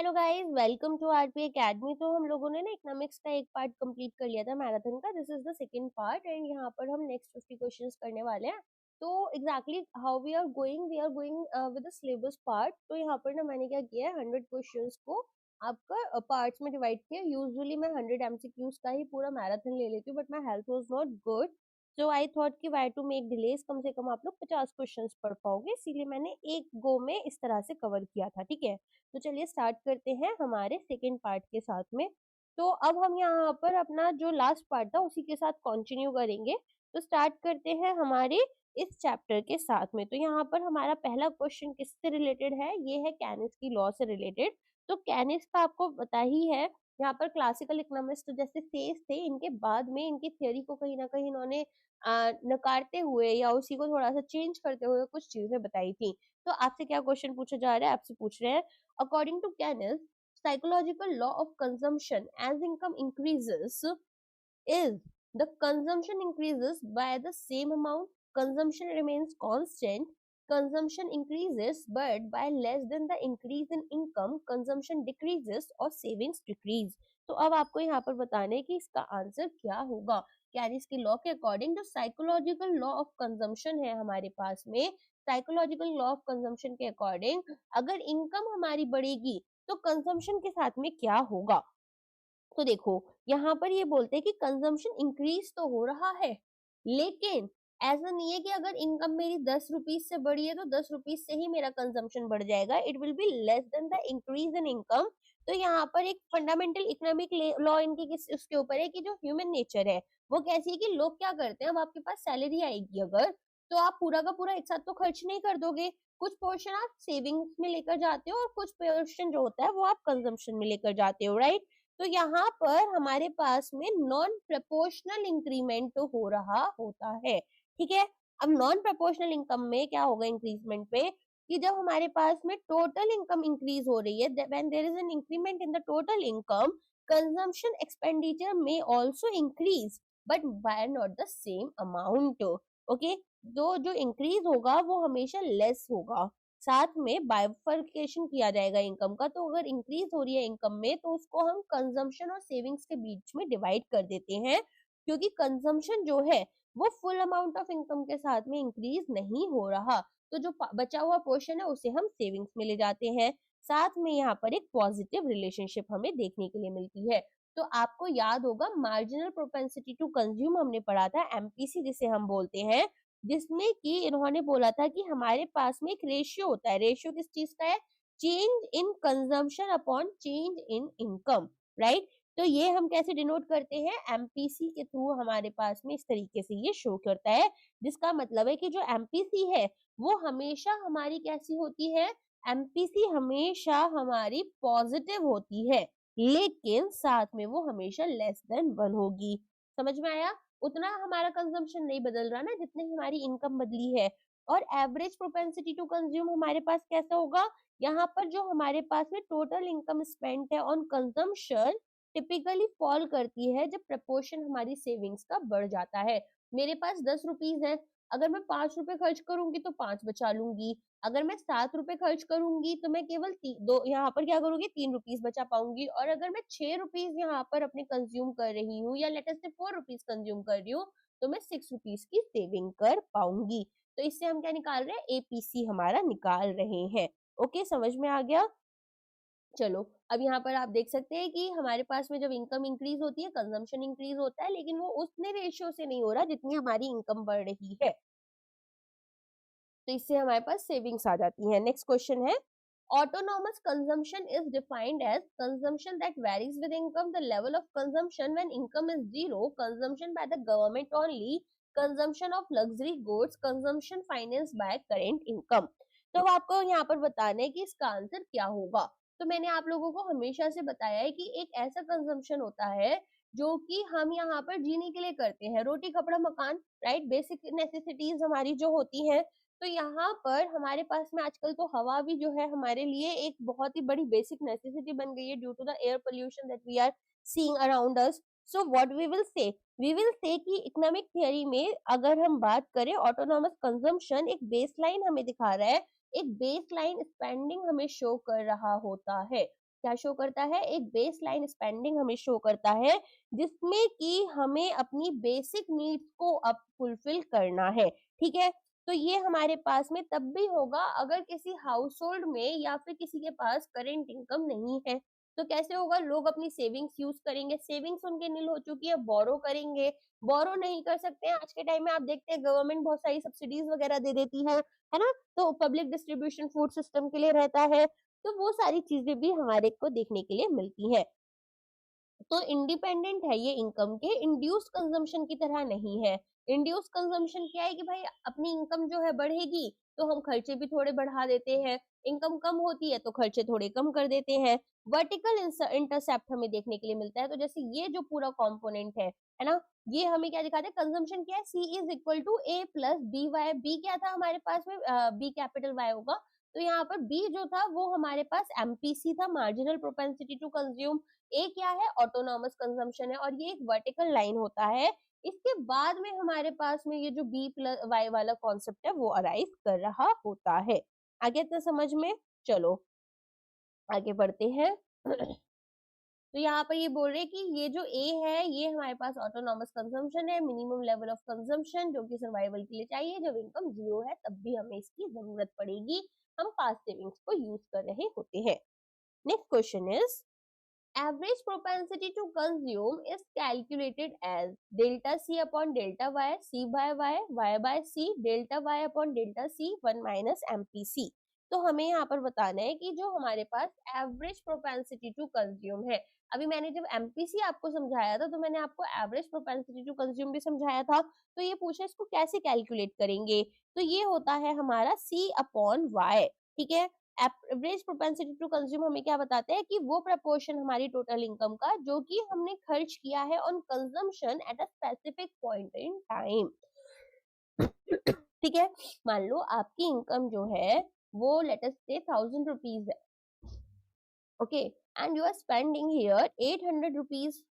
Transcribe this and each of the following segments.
Hello guys, welcome to RP academy. तो हम लोगों ने ना इकोनॉमिक्स का एक पार्ट कंप्लीट कर लिया था मैराथन का। This is the second part and यहाँ पर हम नेक्स्ट 50 क्वेश्चंस करने वाले हैं। तो exactly how we are going with the syllabus part. तो यहाँ पर ना मैंने क्या किया है, 100 क्वेश्चंस को आपका पार्ट्स में डिवाइड किया। यूजुअली मैं 100 एमसीक्यूज का ही पूरा मैराथन ले लेती हूँ, but my health was not good, so I thought कि वाई टू मेक डिलेस, कम से कम आप लोग 50 क्वेश्चंस पढ़ पाओगे, इसीलिए मैंने एक गो में इस तरह से कवर किया था। ठीक है, तो चलिए स्टार्ट करते हैं हमारे सेकेंड पार्ट के साथ में। तो अब हम यहाँ पर अपना जो लास्ट पार्ट था उसी के साथ कंटिन्यू करेंगे। तो स्टार्ट करते हैं हमारे इस चैप्टर के साथ में। तो यहाँ पर हमारा पहला क्वेश्चन किससे रिलेटेड है, ये है कैनिस की लॉ से रिलेटेड। तो कैनिस का आपको पता ही है, यहाँ पर क्लासिकल इकोनॉमिस्ट जैसे सेज थे, इनके बाद में इनकी थ्योरी को कहीं ना कहीं इन्होंने नकारते हुए या उसी को थोड़ा सा चेंज करते हुए कुछ चीजें बताई थी। तो आपसे क्या क्वेश्चन पूछा जा रहा है, आपसे पूछ रहे हैं, according to Keynes, psychological law of consumption as income increases is the consumption increases by the same amount, consumption remains constant, consumption increases but by less than the increase in income, consumption decreases or savings decrease। तो अब आपको यहाँ पर बताना है कि इसका answer क्या होगा। कैरिस की लॉ के अकॉर्डिंग जो साइकोलॉजिकल लॉ ऑफ कंजम्पशन है हमारे पास में, साइकोलॉजिकल लॉ ऑफ कंजम्पशन के अकॉर्डिंग अगर इनकम हमारी बढ़ेगी तो कंजम्पशन के साथ में क्या होगा। तो देखो, यहाँ पर ये बोलते हैं कि कंजम्पशन इंक्रीज तो हो रहा है, लेकिन ऐसा नहीं है कि अगर इनकम मेरी 10 रुपीज से बढ़ी है तो 10 रुपीज से ही मेरा कंजम्पशन बढ़ जाएगा। It will be less than the increase in income. तो यहाँ पर एक फंडामेंटल इकोनॉमिक लॉ इनकी किस उसके ऊपर है कि जो ह्यूमन नेचर है वो कैसी है कि लोग क्या करते हैं, अब आपके पास सैलरी आएगी अगर, तो आप पूरा का पूरा एक साथ तो खर्च नहीं कर दोगे। कुछ पोर्शन आप सेविंग्स में लेकर जाते हो और कुछ पोर्शन जो होता है वो आप कंजम्पशन में लेकर जाते हो, राइट। तो यहाँ पर हमारे पास में नॉन प्रपोर्शनल इंक्रीमेंट हो रहा होता है। ठीक है, अब नॉन प्रपोर्शनल इनकम में क्या होगा इंक्रीजमेंट पे, कि जब हमारे पास में टोटल इनकम इंक्रीज हो रही है, when there is an increment in the total income, consumption expenditure में also increase but by not the same amount. Okay, जो इंक्रीज होगा वो हमेशा लेस होगा। साथ में बाइफर्केशन किया जाएगा इनकम का। तो अगर इंक्रीज हो रही है इनकम में तो उसको हम कंजम्पशन और सेविंग्स के बीच में डिवाइड कर देते हैं, क्योंकि कंजम्पशन जो है वो फुल अमाउंट ऑफ इनकम के साथ में इंक्रीज नहीं हो रहा। तो जो बचा हुआ पोर्शन है उसे हम सेविंग्स में ले जाते हैं। साथ में यहाँ पर एक पॉजिटिव रिलेशनशिप हमें देखने के लिए मिलती है। तो आपको याद होगा मार्जिनल प्रोपेंसिटी टू कंज्यूम हमने पढ़ा था, एमपीसी जिसे हम बोलते हैं, जिसमें कि इन्होंने बोला था कि हमारे पास में एक रेशियो होता है। रेशियो किस चीज का है, change in consumption upon change in income, right. तो ये हम कैसे डिनोट करते हैं, एमपीसी के थ्रू हमारे पास में इस तरीके से ये शो करता है, जिसका मतलब है कि जो एमपीसी है वो हमेशा हमारी कैसी होती है, एमपीसी हमेशा हमारी पॉजिटिव होती है, लेकिन साथ में वो हमेशा लेस देन 1 होगी। समझ में आया, उतना हमारा कंजम्पशन नहीं बदल रहा ना जितनी हमारी इनकम बदली है। और एवरेज प्रोपेंसिटी टू कंज्यूम हमारे पास कैसा होगा, यहाँ पर जो हमारे पास में टोटल इनकम स्पेंट है ऑन कंजम्पशन टिपिकली फॉल करती है जब प्रपोर्शन हमारी सेविंग्स का बढ़ जाता है। मेरे पास 10 रुपीज है, अगर मैं 5 रुपए खर्च करूंगी तो 5 बचा लूंगी। अगर मैं 7 रुपए खर्च करूंगी तो मैं केवल दो यहाँ पर क्या करूंगी, 3 रुपीज बचा पाऊंगी। और अगर मैं 6 रुपीज यहाँ पर अपने कंज्यूम कर रही हूँ या लेट अस से 4 रुपीज कंज्यूम कर रही हूँ, तो मैं 6 रुपीज की सेविंग कर पाऊंगी। तो इससे हम क्या निकाल रहे हैं, एपीसी हमारा निकाल रहे हैं। ओके, समझ में आ गया। चलो, अब यहाँ पर आप देख सकते हैं कि हमारे पास में जब इनकम इंक्रीज होती है कंजम्पशन इंक्रीज होता है, लेकिन वो उतने रेशियो से नहीं हो रहा जितनी हमारी इनकम बढ़ रही है। तो इससे हमारे पास सेविंग्स आ जाती है। नेक्स्ट क्वेश्चन है, autonomous consumption is defined as consumption that varies with income, the level of consumption when income is zero, consumption by the government only, consumption of luxury goods, consumption financed by current income। तो अब आपको यहाँ पर बताना है कि इसका answer क्या होगा। तो मैंने आप लोगों को हमेशा से बताया है कि एक ऐसा कंजम्पशन होता है जो कि हम यहाँ पर जीने के लिए करते हैं, रोटी कपड़ा मकान, राइट, बेसिक नेसेसिटीज हमारी जो होती है। तो यहाँ पर हमारे पास में आजकल तो हवा भी जो है हमारे लिए एक बहुत ही बड़ी बेसिक नेसेसिटी बन गई है due to the air pollution that we are seeing around us. So what we will say कि इकोनॉमिक थियरी में अगर हम बात करें, ऑटोनॉमस कंजम्पशन एक बेसलाइन हमें दिखा रहा है, एक बेसलाइन स्पेंडिंग हमें शो कर रहा होता है। क्या शो करता है, एक बेस लाइन स्पेंडिंग हमें शो करता है जिसमें कि हमें अपनी बेसिक नीड्स को अब फुलफिल करना है, ठीक है। तो ये हमारे पास में तब भी होगा अगर किसी हाउस होल्ड में या फिर किसी के पास करेंट इनकम नहीं है। तो कैसे होगा, लोग अपनी सेविंग्स यूज करेंगे, सेविंग्स उनके नील हो चुकी है, बोरो करेंगे, बोरो नहीं कर सकते हैं। आज के टाइम में आप देखते हैं गवर्नमेंट बहुत सारी सब्सिडीज वगैरह दे देती है ना, तो पब्लिक डिस्ट्रीब्यूशन फूड सिस्टम के लिए रहता है, तो वो सारी चीजें भी हमारे को देखने के लिए मिलती है। तो इंडिपेंडेंट है ये इनकम के, इंड्यूस कंजम्पशन की तरह नहीं है। इंड्यूस कंजम्पशन क्या है कि भाई अपनी इनकम जो है बढ़ेगी तो हम खर्चे भी थोड़े बढ़ा देते हैं, इनकम कम होती है तो खर्चे थोड़े कम कर देते हैं। वर्टिकल इंटरसेप्ट हमें देखने के लिए मिलता है, तो जैसे ये जो पूरा कंपोनेंट है ना, ये हमें क्या दिखाते हैं, कंजम्पशन क्या है, C is equal to A plus B Y. B क्या था हमारे पास में, बी कैपिटल वाई होगा, तो यहाँ पर बी जो था वो हमारे पास MPC था, मार्जिनल प्रोपेंसिटी टू कंज्यूम। ए क्या है, ऑटोनॉमस कंजम्पशन है, और ये एक वर्टिकल लाइन होता है। इसके बाद में हमारे पास में ये जो बी प्लस वाई वाला कॉन्सेप्ट है वो अराइज कर रहा होता है। आगे तो समझ में, चलो आगे बढ़ते हैं। तो यहाँ पर ये बोल रहे हैं कि ये जो ए है ये हमारे पास ऑटोनॉमस कंजम्पशन है, मिनिमम लेवल ऑफ कंजम्पशन जो कि सर्वाइवल के लिए चाहिए, जब इनकम जीरो है तब भी हमें इसकी जरूरत पड़ेगी, हम पास्ट सेविंग्स को यूज कर रहे होते हैं। Next question is, average propensity to consume is calculated as delta C upon delta Y, C by Y, Y by C, delta Y upon delta C, 1 minus MPC। तो हमें यहाँ पर बताना है कि जो हमारे पास एवरेज प्रोपेंसिटी टू कंज्यूम है, अभी मैंने जब MPC आपको समझाया था तो मैंने आपको एवरेज प्रोपेंसिटी टू कंज्यूम भी समझाया था। तो ये पूछा इसको कैसे कैलकुलेट करेंगे, तो ये होता है हमारा C अपॉन Y, ठीक है। एवरेज प्रोपेंसिटी टू कंज्यूम हमें क्या बताते हैं कि वो प्रपोर्शन हमारी टोटल इनकम का जो कि हमने खर्च किया है on consumption at a specific point in time, ठीक है। मान लो आपकी इनकम जो है वो लेट अस से 1000 रुपीज है, okay, and you are spending here 800 rupees,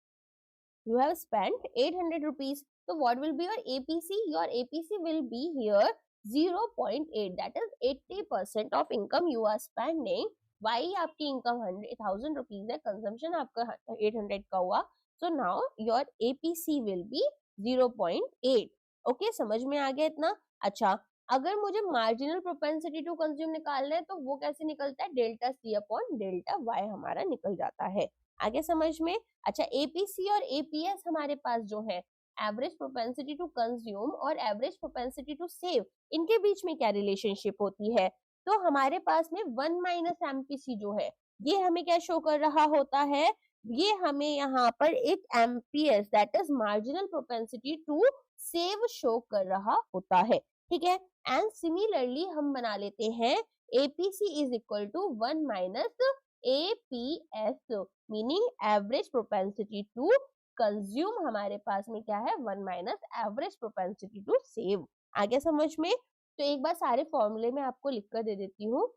you have spent 800 rupees, so what will be your APC, your APC will be here 0.8, that is 80% of income you are spending। why आपकी income 1000 rupees है, consumption आपका 800 का हुआ, so now your APC will be 0.8। Okay, समझ में आ गया इतना। अच्छा, अगर मुझे मार्जिनल प्रोपेंसिटी टू कंज्यूम निकालना है तो वो कैसे निकलता है, delta C upon delta Y हमारा निकल जाता है। आगे समझ में। अच्छा, एपीसी और एपीएस हमारे पास जो है, एवरेज प्रोपेंसिटी टू कंज्यूम और एवरेज प्रोपेंसिटी टू सेव, इनके बीच में क्या रिलेशनशिप होती है, तो हमारे पास में 1 माइनस एमपीसी जो है ये हमें क्या शो कर रहा होता है, ये हमें यहाँ पर एक MPS that is marginal propensity to save show कर रहा होता है, ठीक है। एंड सिमिलरली हम बना लेते हैं APC is equal to 1 minus APS, meaning average propensity to consume हमारे पास में क्या है, 1 minus average propensity to save. आगे समझ में। तो एक बार सारे फॉर्मूले में आपको लिख कर दे देती हूँ।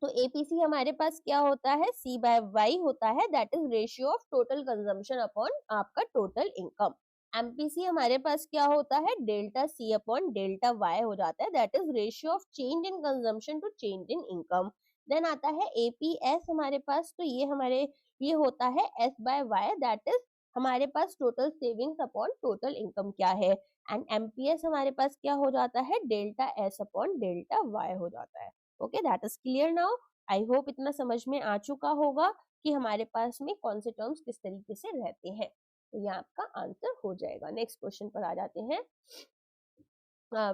तो एपीसी हमारे पास क्या होता है, C बाय वाई होता है, that is ratio of total consumption upon आपका टोटल इनकम। एमपीसी हमारे पास क्या होता है, delta C upon delta Y हो जाता है, that is ratio of change in consumption to change in income. Then आता है एपीएस हमारे पास, तो ये होता है S by Y, that is हमारे पास total savings upon total income क्या है। एंड एमपीएस हमारे पास क्या हो जाता है, delta S upon delta Y हो जाता है। Okay, that is clear now. I hope इतना समझ में आ चुका होगा कि हमारे पास में कौन से टर्म्स किस तरीके से रहते हैं। तो ये आपका आंसर हो जाएगा। नेक्स्ट क्वेश्चन पर आ जाते हैं।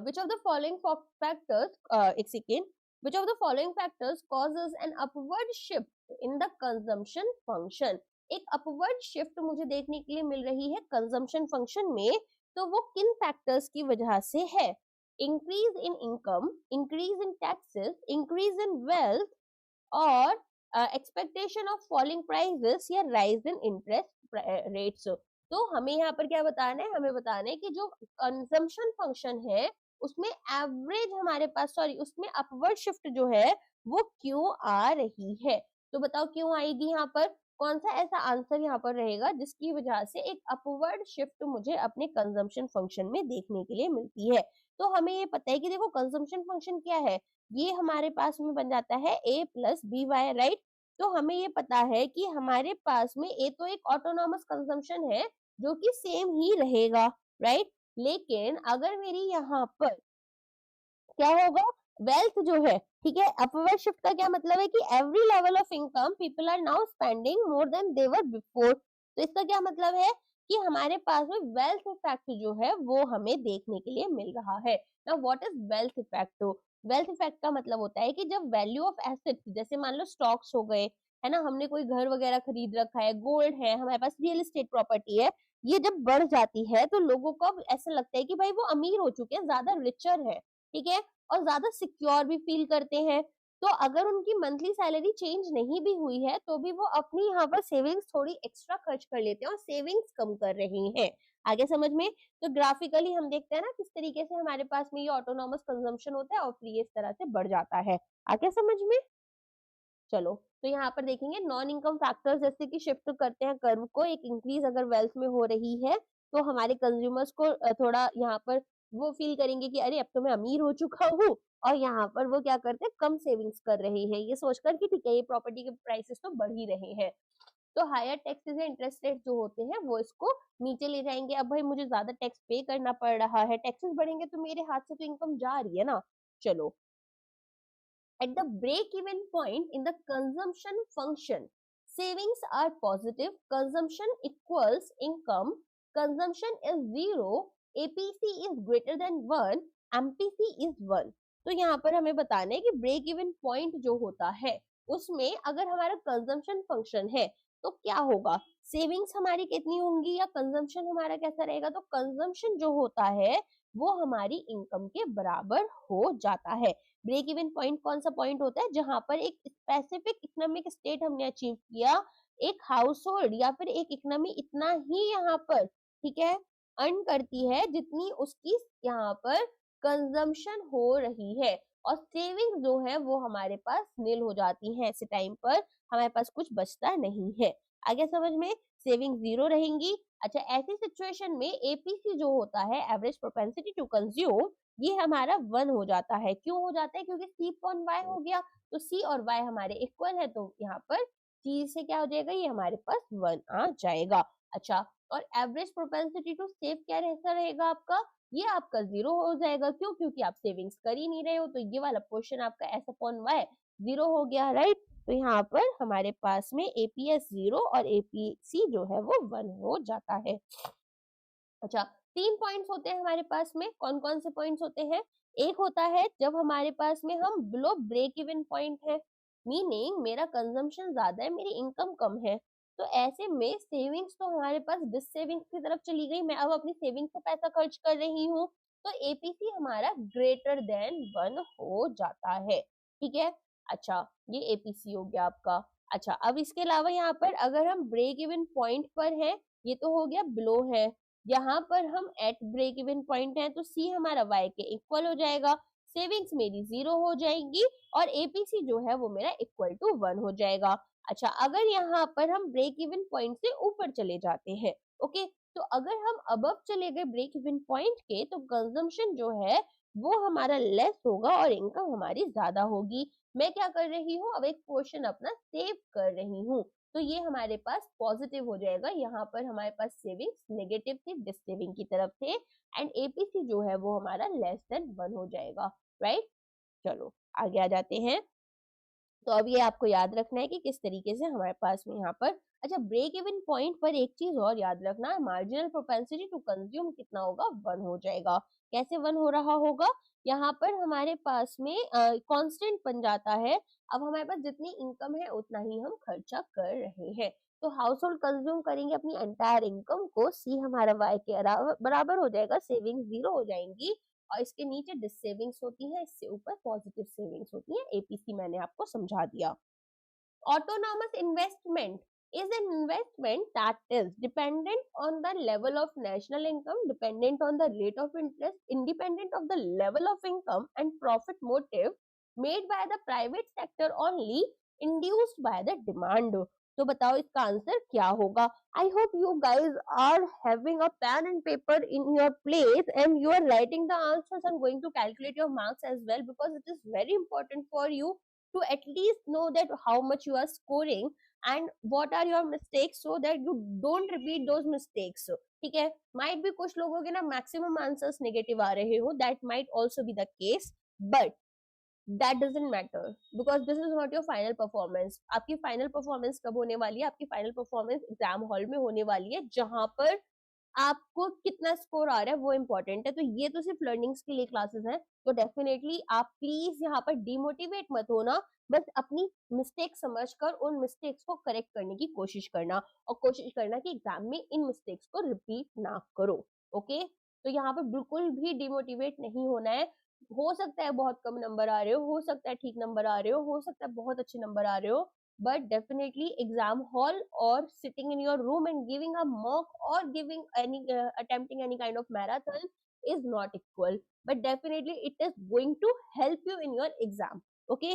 which of the following factors एक second, which of the following factors causes an upward shift in the consumption function। एक अपवर्ड शिफ्ट मुझे देखने के लिए मिल रही है कंजम्पशन फंक्शन में, तो वो किन फैक्टर्स की वजह से है, increase in income, increase in taxes, increase in wealth, और एक्सपेक्टेशन ऑफ फॉलिंग प्राइसेस या राइज इन इंटरेस्ट रेट्स। तो हमें यहाँ पर क्या बताना है, हमें बताना है कि जो कंजम्पशन फंक्शन है उसमें एवरेज हमारे पास, सॉरी, उसमें अपवर्ड शिफ्ट जो है वो क्यों आ रही है। तो बताओ क्यों आएगी, यहाँ पर कौन सा ऐसा आंसर यहाँ पर रहेगा जिसकी वजह से एक अपवर्ड शिफ्ट मुझे अपने कंजम्पशन फंक्शन में देखने के लिए मिलती है। तो हमें ये पता है कि देखो कंजम्पशन फंक्शन क्या है, ये हमारे पास में बन जाता है A plus B Y, right. तो हमें ये पता है कि हमारे पास में ये तो एक ऑटोनॉमस कंजम्पशन है जो कि सेम ही रहेगा, राइट। लेकिन अगर मेरी यहाँ पर क्या होगा, वेल्थ जो है, ठीक है, अपवर्ड शिफ्ट का क्या मतलब है कि every level of income people are now spending more than they were before. तो इसका क्या मतलब है कि हमारे पास में वेल्थ इफेक्ट जो है वो हमें देखने के लिए मिल रहा है। Now what is wealth effect? Wealth effect का मतलब होता है कि जब वैल्यू ऑफ एसेट्स, जैसे मान लो स्टॉक्स हो गए, है ना, हमने कोई घर वगैरह खरीद रखा है, गोल्ड है, हमारे पास रियल एस्टेट प्रॉपर्टी है, ये जब बढ़ जाती है तो लोगों को अब ऐसा लगता है कि भाई वो अमीर हो चुके हैं, ज्यादा रिचर है, ठीक है, और ज्यादा सिक्योर भी फील करते हैं। तो अगर उनकी मंथली सैलरी चेंज नहीं भी हुई है तो भी वो अपनी यहाँ पर सेविंग्स थोड़ी एक्स्ट्रा खर्च कर लेते हैं और सेविंग्स कम कर रहे हैं। आगे समझ में? तो ग्राफिकली हम देखते हैं ना किस तरीके से हमारे पास में ये ऑटोनॉमस कंजम्पशन होता है और फिर ये इस तरह से बढ़ जाता है। आगे समझ में? चलो, तो यहाँ पर देखेंगे नॉन इनकम फैक्टर्स जैसे कि शिफ्ट करते हैं कर्व को, एक इंक्रीज अगर वेल्थ में हो रही है तो हमारे कंज्यूमर्स को थोड़ा यहाँ पर वो फील करेंगे कि अरे अब तो मैं अमीर हो चुका हूँ, और यहाँ पर वो क्या करते हैं, कम सेविंग्स कर रहे हैं, ये सोचकर कि ठीक है ये प्रॉपर्टी के प्राइसेस तो बढ़ ही रहे हैं। तो हायर टैक्सेस या इंटरेस्ट रेट जो होते हैं वो इसको नीचे ले जाएंगे। अब भाई मुझे ज्यादा टैक्स पे करना पड़ रहा है, टैक्सेस बढ़ेंगे तो मेरे हाथ से तो इनकम जा रही है ना। चलो, at the break-even point in the consumption function, savings are positive, consumption equals income, consumption is zero, APC is greater than 1, MPC is 1। तो यहाँ पर हमें बताना है कि ब्रेक इवन पॉइंट जो होता है उसमें अगर हमारा कंजम्पशन फंक्शन है तो क्या होगा, सेविंग्स हमारी कितनी होंगी या कंजम्पशन हमारा कैसा रहेगा। तो कंजम्पशन जो होता है वो हमारी इनकम के बराबर हो जाता है। ब्रेक इवन पॉइंट कौन सा पॉइंट होता है, जहां पर एक स्पेसिफिक इकोनॉमिक स्टेट हमने अचीव किया, एक हाउस होल्ड या फिर एक इकोनॉमी इतना ही यहाँ पर, ठीक है, अर्न करती है जितनी उसकी यहाँ पर कंजम्पशन हो रही है, और सेविंग जो है वो हमारे पास नील हो जाती है। ऐसे टाइम पर हमारे पास कुछ बचता नहीं है। आगे समझ में? सेविंग जीरो रहेंगी। अच्छा, ऐसी सिचुएशन में एपीसी जो होता है, एवरेज प्रोपेंसिटी टू कंज्यूम, ये हमारा 1 हो जाता है। क्यों हो जाता है? क्योंकि सी अपॉन वाई हो गया, तो सी और वाई हमारे इक्वल है, तो यहाँ पर सी से क्या हो जाएगा, ये हमारे पास 1 आ जाएगा। अच्छा, और एवरेज प्रोपेंसिटी टू सेव क्या रहता रहेगा आपका, ये आपका 0 हो जाएगा। क्यों? क्योंकि आप सेविंग्स कर ही नहीं रहे हो, तो ये वाला पोर्शन आपका एस अपॉन वाई 0 हो गया, राइट। तो यहाँ पर हमारे पास में एपीएस 0 और एपीसी जो है वो 1 हो जाता है। अच्छा, 3 पॉइंट्स होते हैं हमारे पास में। कौन कौन से पॉइंट्स होते हैं? एक होता है जब हमारे पास में हम बिलो ब्रेक इवन पॉइंट है, मीनिंग मेरा कंजम्पशन ज्यादा है, मेरी इनकम कम है, तो ऐसे में सेविंग्स तो हमारे पास डिस सेविंग्स की तरफ चली गई, मैं अब अपनी सेविंग्स पे पैसा खर्च कर रही हूँ, तो एपीसी हमारा ग्रेटर देन 1 हो जाता है, ठीक है। अच्छा, ये एपीसी हो गया आपका। अच्छा, अब इसके अलावा यहाँ पर अगर हम ब्रेक इवन पॉइंट पर हैं, ये तो हो गया बिलो है, यहाँ पर हम एट ब्रेक इवन पॉइंट है, तो सी हमारा वाई के इक्वल हो जाएगा, सेविंग्स मेरी 0 हो जाएगी, और एपीसी जो है वो मेरा इक्वल टू 1 हो जाएगा। अच्छा, अगर यहाँ पर हम ब्रेक इवन पॉइंट से ऊपर चले जाते हैं, ओके, तो अगर हम अबव चले गए ब्रेक इवन पॉइंट के, तो कंजम्पशन जो है वो हमारा लेस होगा और इनकम हमारी ज्यादा होगी। मैं क्या कर रही हूँ, अब एक पोर्शन अपना सेव कर रही हूँ, तो ये हमारे पास पॉजिटिव हो जाएगा। यहाँ पर हमारे पास सेविंग्स नेगेटिव थी, डिस सेविंग की तरफ थे, एंड एपीसी जो है वो हमारा लेस देन 1 हो जाएगा, राइट। चलो, आगे आ जाते हैं। तो अब ये आपको याद रखना है कि किस तरीके से हमारे पास में यहाँ पर, अच्छा, ब्रेक इवन पॉइंट पर एक चीज और याद रखना, मार्जिनल प्रोपेंसिटी टू कंज्यूम कितना होगा, 1 हो जाएगा। कैसे 1 हो रहा होगा, यहाँ पर हमारे पास में कांस्टेंट बन जाता है, अब हमारे पास जितनी इनकम है उतना ही हम खर्चा कर रहे हैं, तो हाउस होल्ड कंज्यूम करेंगे अपनी एंटायर इनकम को, सी हमारा वाई के बराबर हो जाएगा, सेविंग 0 हो जाएंगी, और इसके नीचे डिस सेविंग्स होती है, इससे ऊपर पॉजिटिव सेविंग्स होती है, एपीसी मैंने आपको समझा दिया। Autonomous investment is an investment that is dependent on the level of national income, dependent on the rate of interest, independent of the level of income and profit motive, made by the private sector only, induced by the demand। तो बताओ इसका answer क्या होगा? I hope you guys are having a pen and paper in your place and you are writing the answers and going to calculate your marks as well, because it is very important for you to at least know that how much you are scoring and what are your mistakes so that you don't repeat those mistakes. ठीक है, might be कुछ लोगों के ना maximum answers negative आ रहे हो, that might also be the case, but that doesn't matter because this is not your final performance. आपकी final performance कब होने वाली है? आपकी final performance एग्जाम हॉल में होने वाली है, जहां पर आपको कितना स्कोर आ रहा है वो इम्पोर्टेंट है। तो ये तो सिर्फ लर्निंग्स के लिए क्लासेस हैं, तो डेफिनेटली आप प्लीज यहाँ पर डिमोटिवेट मत होना, बस अपनी मिस्टेक समझकर उन मिस्टेक्स को करेक्ट करने की कोशिश करना और कोशिश करना कि एग्जाम में इन मिस्टेक्स को रिपीट ना करो। ओके, तो यहाँ पर बिल्कुल भी डिमोटिवेट नहीं होना है। हो सकता है बहुत कम नंबर आ रहे हो सकता है ठीक नंबर आ रहे हो सकता है बहुत अच्छे नंबर आ रहे हो, but definitely exam hall or sitting in your room and giving a mock or giving any attempting any kind of marathon is not equal, but definitely it is going to help you in your exam. Okay,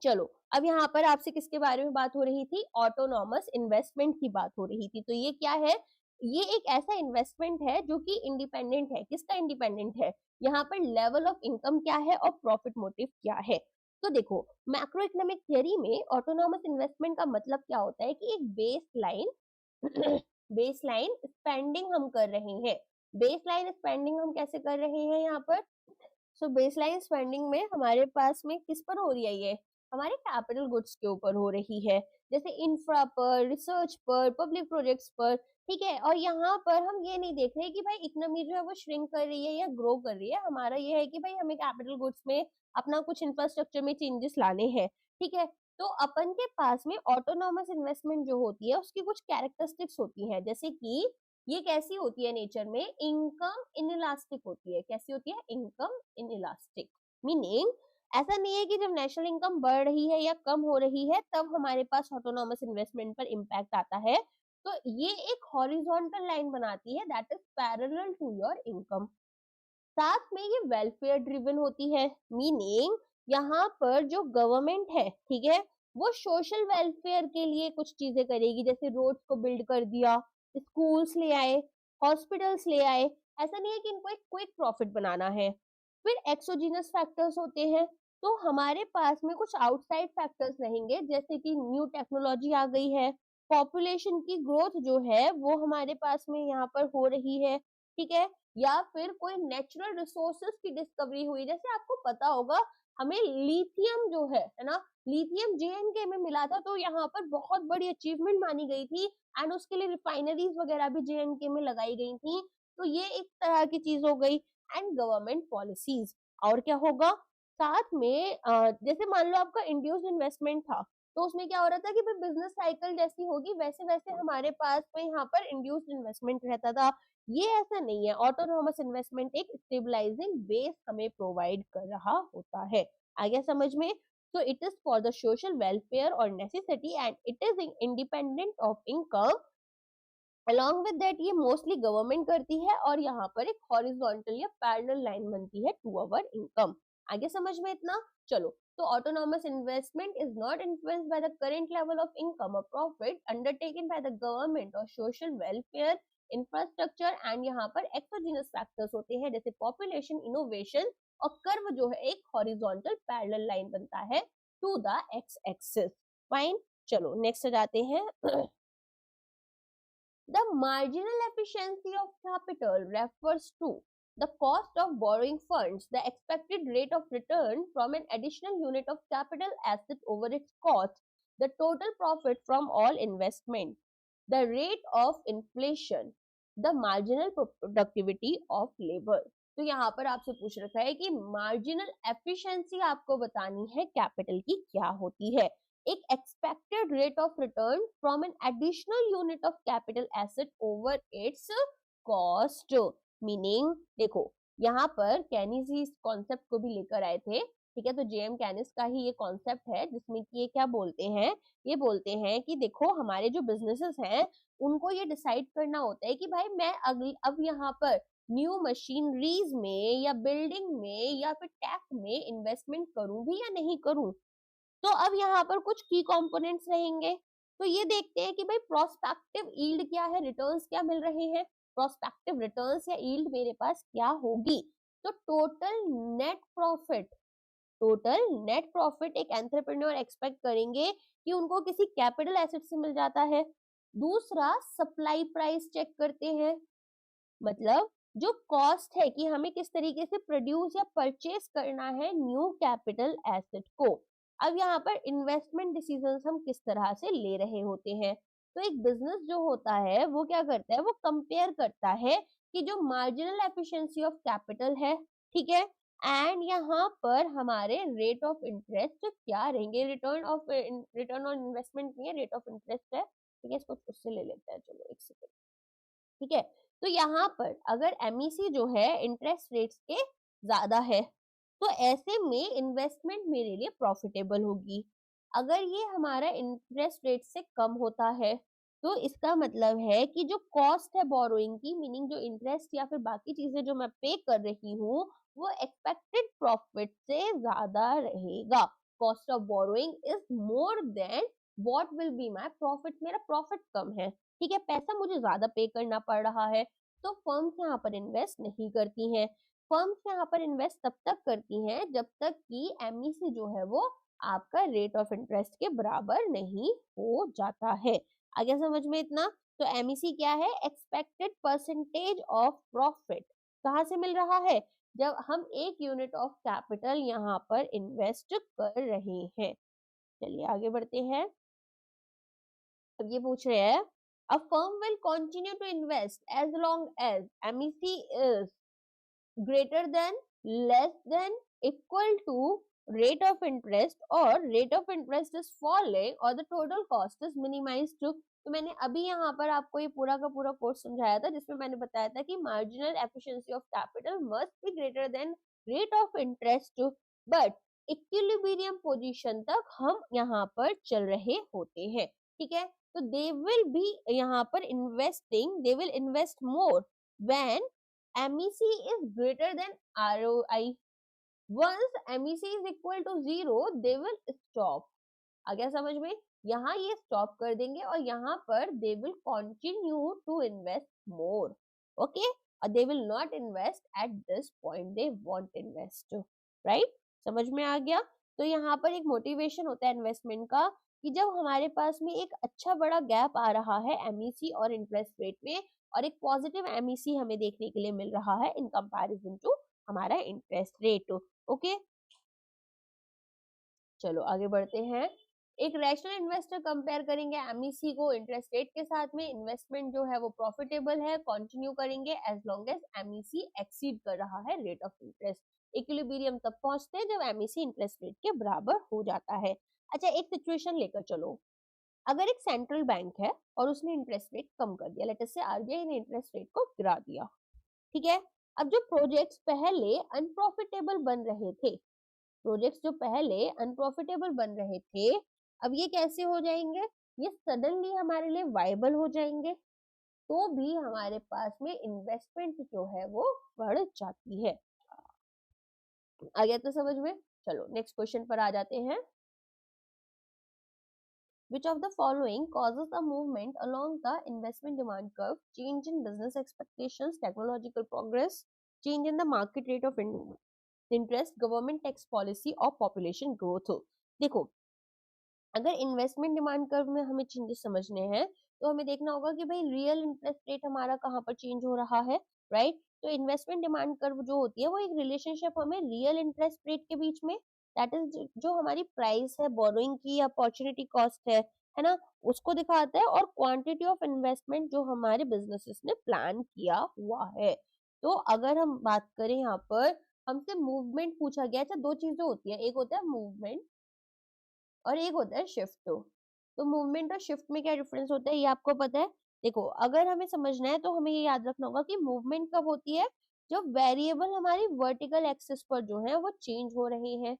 चलो अब यहाँ पर आपसे किसके बारे में बात हो रही थी? ऑटोनॉमस इन्वेस्टमेंट की बात हो रही थी। तो ये क्या है? ये एक ऐसा इन्वेस्टमेंट है जो कि इंडिपेंडेंट है। किसका इंडिपेंडेंट है? यहाँ पर लेवल ऑफ इनकम क्या है और प्रॉफिट मोटिव क्या है। तो देखो, मैक्रो इकोनॉमिक थियरी में ऑटोनॉमस इन्वेस्टमेंट का मतलब क्या होता है कि एक बेस लाइन स्पेंडिंग हम कर रहे हैं। बेस लाइन स्पेंडिंग हम कैसे कर रहे हैं यहाँ पर? सो बेसलाइन स्पेंडिंग में हमारे पास में किस पर हो रही है? ये हमारे कैपिटल गुड्स के ऊपर हो रही है, जैसे इंफ्रा पर, रिसर्च पर, पब्लिक प्रोजेक्ट्स पर। ठीक है, और यहाँ पर हम ये नहीं देख रहे कि भाई इकोनॉमी जो है वो श्रिंक कर रही है या ग्रो कर रही है। हमारा ये है कि भाई हमें कैपिटल गुड्स में अपना कुछ इंफ्रास्ट्रक्चर में चेंजेस लाने हैं। ठीक है, तो अपन के पास में ऑटोनॉमस इन्वेस्टमेंट जो होती है उसकी कुछ कैरेक्टरिस्टिक्स होती हैं, जैसे कि ये कैसी होती है नेचर में? इनकम इनइलास्टिक होती है। कैसी होती है? इनकम इनइलास्टिक, मीनिंग ऐसा नहीं है कि जब नेशनल इनकम बढ़ रही है या कम हो रही है तब हमारे पास ऑटोनॉमस इन्वेस्टमेंट पर इम्पैक्ट आता है। तो ये एक हॉरिजॉन्टल लाइन बनाती है that is parallel to your income. साथ में ये वेलफेयर ड्रिवन होती है, मीनिंग यहाँ पर जो गवर्नमेंट है, ठीक है, वो सोशल वेलफेयर के लिए कुछ चीजें करेगी, जैसे रोड्स को बिल्ड कर दिया, स्कूल्स ले आए, हॉस्पिटल्स ले आए। ऐसा नहीं है कि इनको एक क्विक प्रॉफिट बनाना है। फिर एक्सोजीनस फैक्टर्स होते हैं, तो हमारे पास में कुछ आउटसाइड फैक्टर्स रहेंगे, जैसे कि न्यू टेक्नोलॉजी आ गई है, पॉपुलेशन की ग्रोथ जो है वो हमारे पास में यहाँ पर हो रही है। ठीक है, या फिर कोई नेचुरल रिसोर्सेज की डिस्कवरी हुई, जैसे आपको पता होगा हमें लिथियम जो है ना, लिथियम जेएनके में मिला था, तो यहाँ पर बहुत बड़ी अचीवमेंट मानी गई थी एंड उसके लिए रिफाइनरीज वगैरह भी जेएनके में लगाई गई थी। तो ये एक तरह की चीज हो गई। एंड गवर्नमेंट पॉलिसीज, और क्या होगा साथ में? जैसे मान लो आपका इंड्यूस्ड इन्वेस्टमेंट था, तो उसमें क्या हो रहा था कि भाई बिजनेस साइकिल जैसी होगी वैसे वैसे हमारे पास में यहाँ पर इंड्यूस्ड इन्वेस्टमेंट रहता था। ये ऐसा नहीं है, ऑटोनोमस इन्वेस्टमेंट एक स्टेबलाइजिंग बेस हमें प्रोवाइड कर रहा होता है। आ गया समझ में? so it is for the social welfare or necessity and it is independent of income। along with that ये मोस्टली गवर्नमेंट करती है और यहाँ पर एक हॉरिजॉन्टल या पैरेलल लाइन बनती है टू अवर इनकम। आगे समझ में इतना? चलो, तो autonomous investment is not influenced by the current level of income or profit undertaken by the government or social welfare infrastructure, and यहाँ पर exogenous factors होते हैं जैसे population, innovation, और कर्व जो है एक horizontal parallel line बनता है to the x axis। Fine, चलो नेक्स्ट जाते हैं। The marginal efficiency of capital refers to the cost of borrowing funds, the expected rate of return from an additional unit of capital asset over its cost, the total profit from all investment, the rate of inflation, the marginal productivity of labor। तो यहाँ पर आपसे पूछ रखा है कि marginal efficiency आपको बतानी है कैपिटल की क्या होती है। एक expected rate of return from N additional unit of capital asset over it's cost, meaning देखो यहाँ पर कैनिस ही इस कॉन्सेप्ट को भी लेकर आए थे। ठीक है, तो जेएम कैनिस का ही ये कॉन्सेप्ट है जिसमें कि ये क्या बोलते हैं? ये बोलते हैं कि देखो हमारे जो बिजनेसेस हैं उनको ये डिसाइड करना होता है कि भाई मैं अब यहाँ पर न्यू मशीनरीज में या बिल्डिंग में या फिर टेक में इन्वेस्टमेंट करूं भी या नहीं करूं। तो अब यहाँ पर कुछ की कंपोनेंट्स रहेंगे, तो ये देखते हैं कि भाई प्रोस्पेक्टिव यील्ड क्या है, रिटर्न्स क्या मिल रहे हैं। प्रोस्पेक्टिव रिटर्न्स या यील्ड मेरे पास क्या होगी? तो total net profit, total net profit एक एंटरप्रेन्योर एक्सपेक्ट करेंगे कि उनको किसी कैपिटल एसेट से मिल जाता है। दूसरा, सप्लाई प्राइस चेक करते हैं, मतलब जो कॉस्ट है कि हमें किस तरीके से प्रोड्यूस या परचेस करना है न्यू कैपिटल एसेट को। अब यहाँ पर इन्वेस्टमेंट डिसीजंस हम किस तरह से ले रहे होते हैं, तो एक बिजनेस जो होता है वो क्या करता है, वो कंपेयर करता है कि जो मार्जिनल एफिशिएंसी ऑफ कैपिटल है, ठीक है, एंड यहाँ पर हमारे रेट ऑफ इंटरेस्ट क्या रहेंगे, रिटर्न ऑन इन्वेस्टमेंट नहीं है, रेट ऑफ इंटरेस्ट है, ठीक है, इसको उससे ले लेते हैं, चलो एक सेकंड, ठीक है। तो यहाँ पर अगर एमईसी जो है इंटरेस्ट रेट्स के ज्यादा है, तो ऐसे में इन्वेस्टमेंट मेरे लिए प्रॉफिटेबल होगी। अगर ये हमारा इंटरेस्ट रेट से कम होता है, तो इसका मतलब है कि जो कॉस्ट है बोरोइंग की, मीनिंग जो इंटरेस्ट या फिर बाकी चीजें जो मैं पे कर रही हूँ, वो एक्सपेक्टेड प्रॉफिट से ज्यादा रहेगा। Cost of borrowing is more than what will be my profit, मेरा प्रॉफिट कम है, ठीक है, पैसा मुझे ज्यादा पे करना पड़ रहा है, तो फर्म्स यहाँ पर इन्वेस्ट नहीं करती हैं। फर्म्स यहाँ पर इन्वेस्ट तब तक करती हैं जब तक कि एमईसी जो है वो आपका रेट ऑफ इंटरेस्ट के बराबर नहीं हो जाता है। आगे समझ में इतना? तो एमईसी क्या है, एक्सपेक्टेड परसेंटेज ऑफ प्रॉफिट। कहाँ से मिल रहा है, जब हम एक यूनिट ऑफ कैपिटल यहाँ पर इन्वेस्ट कर रहे हैं। चलिए आगे बढ़ते हैं। अब ये पूछ रहे हैं, a firm will continue to invest as long as MEC is greater than, less than, equal to rate of interest, or rate of interest is falling, or the total cost is minimized to। तो मैंने अभी यहाँ पर आपको ये पूरा का पूरा कोर्स समझाया था, जिसमें मैंने बताया था कि marginal efficiency of capital must be greater than rate of interest, but equilibrium position तक हम यहाँ पर चल रहे होते हैं, ठीक है। तो दे विल बी यहाँ पर investing, they will invest more when MEC is greater than ROI. Once MEC is equal to 0, they will stop. आ गया समझ में? यहाँ ये स्टॉप कर देंगे और यहाँ पर they will continue to invest more. Okay? और they will not invest at this point. They won't invest. Right? समझ में आ गया? तो यहाँ पर एक मोटिवेशन होता है इन्वेस्टमेंट का कि जब हमारे पास में एक अच्छा बड़ा गैप आ रहा है MEC और इंटरेस्ट रेट में, और एक पॉजिटिव MEC हमें देखने के लिए मिल रहा है इन कंपैरिजन टू हमारा इंटरेस्ट रेट। ओके, चलो आगे बढ़ते हैं। एक रैशनल इन्वेस्टर कंपेयर करेंगे MEC को इंटरेस्ट रेट के साथ में, इन्वेस्टमेंट जो है वो प्रॉफिटेबल है, कंटिन्यू करेंगे as long as MEC exceed कर रहा है रेट ऑफ इंटरेस्ट। इक्विलिब्रियम तब पहुंचते हैं जब MEC इंटरेस्ट रेट के बराबर हो जाता है। अच्छा, एक सिचुएशन लेकर चलो, अगर एक सेंट्रल बैंक है और उसने इंटरेस्ट रेट कम कर दिया, लेट अस से आरबीआई ने इंटरेस्ट रेट को गिरा दिया, ठीक है। अब जो प्रोजेक्ट्स पहले अनप्रॉफिटेबल बन रहे थे, प्रोजेक्ट्स जो पहले अनप्रॉफिटेबल बन रहे थे, अब ये कैसे हो जाएंगे, ये सडनली हमारे लिए वायबल हो जाएंगे, तो भी हमारे पास में इन्वेस्टमेंट जो है वो बढ़ जाती है। आ गया तो समझ में? चलो नेक्स्ट क्वेश्चन पर आ जाते हैं। Which of the following causes a movement along the investment demand curve? Change in business expectations, technological progress, change in the market rate of interest, government tax policy और population growth हो। देखो, अगर investment demand curve में हमें changes समझने हैं, तो हमें देखना होगा कि भाई रियल इंटरेस्ट रेट हमारा कहाँ पर चेंज हो रहा है, राइट। तो इन्वेस्टमेंट डिमांड कर्व जो होती है वो एक रिलेशनशिप हमें रियल इंटरेस्ट रेट के बीच में, दैट इज जो हमारी प्राइस है बोरोइंग की, अपॉर्चुनिटी कॉस्ट है ना, उसको दिखाता है, और क्वांटिटी ऑफ इन्वेस्टमेंट जो हमारे बिजनेसेस ने प्लान किया हुआ है। तो अगर हम बात करें यहाँ पर, हमसे मूवमेंट पूछा गया। अच्छा, दो चीजें होती है, एक होता है मूवमेंट और एक होता है शिफ्ट। तो मूवमेंट और शिफ्ट में क्या डिफरेंस होता है ये आपको पता है? देखो, अगर हमें समझना है तो हमें ये याद रखना होगा कि मूवमेंट कब होती है, जब वेरिएबल हमारी वर्टिकल एक्सिस पर जो है वो चेंज हो रहे हैं।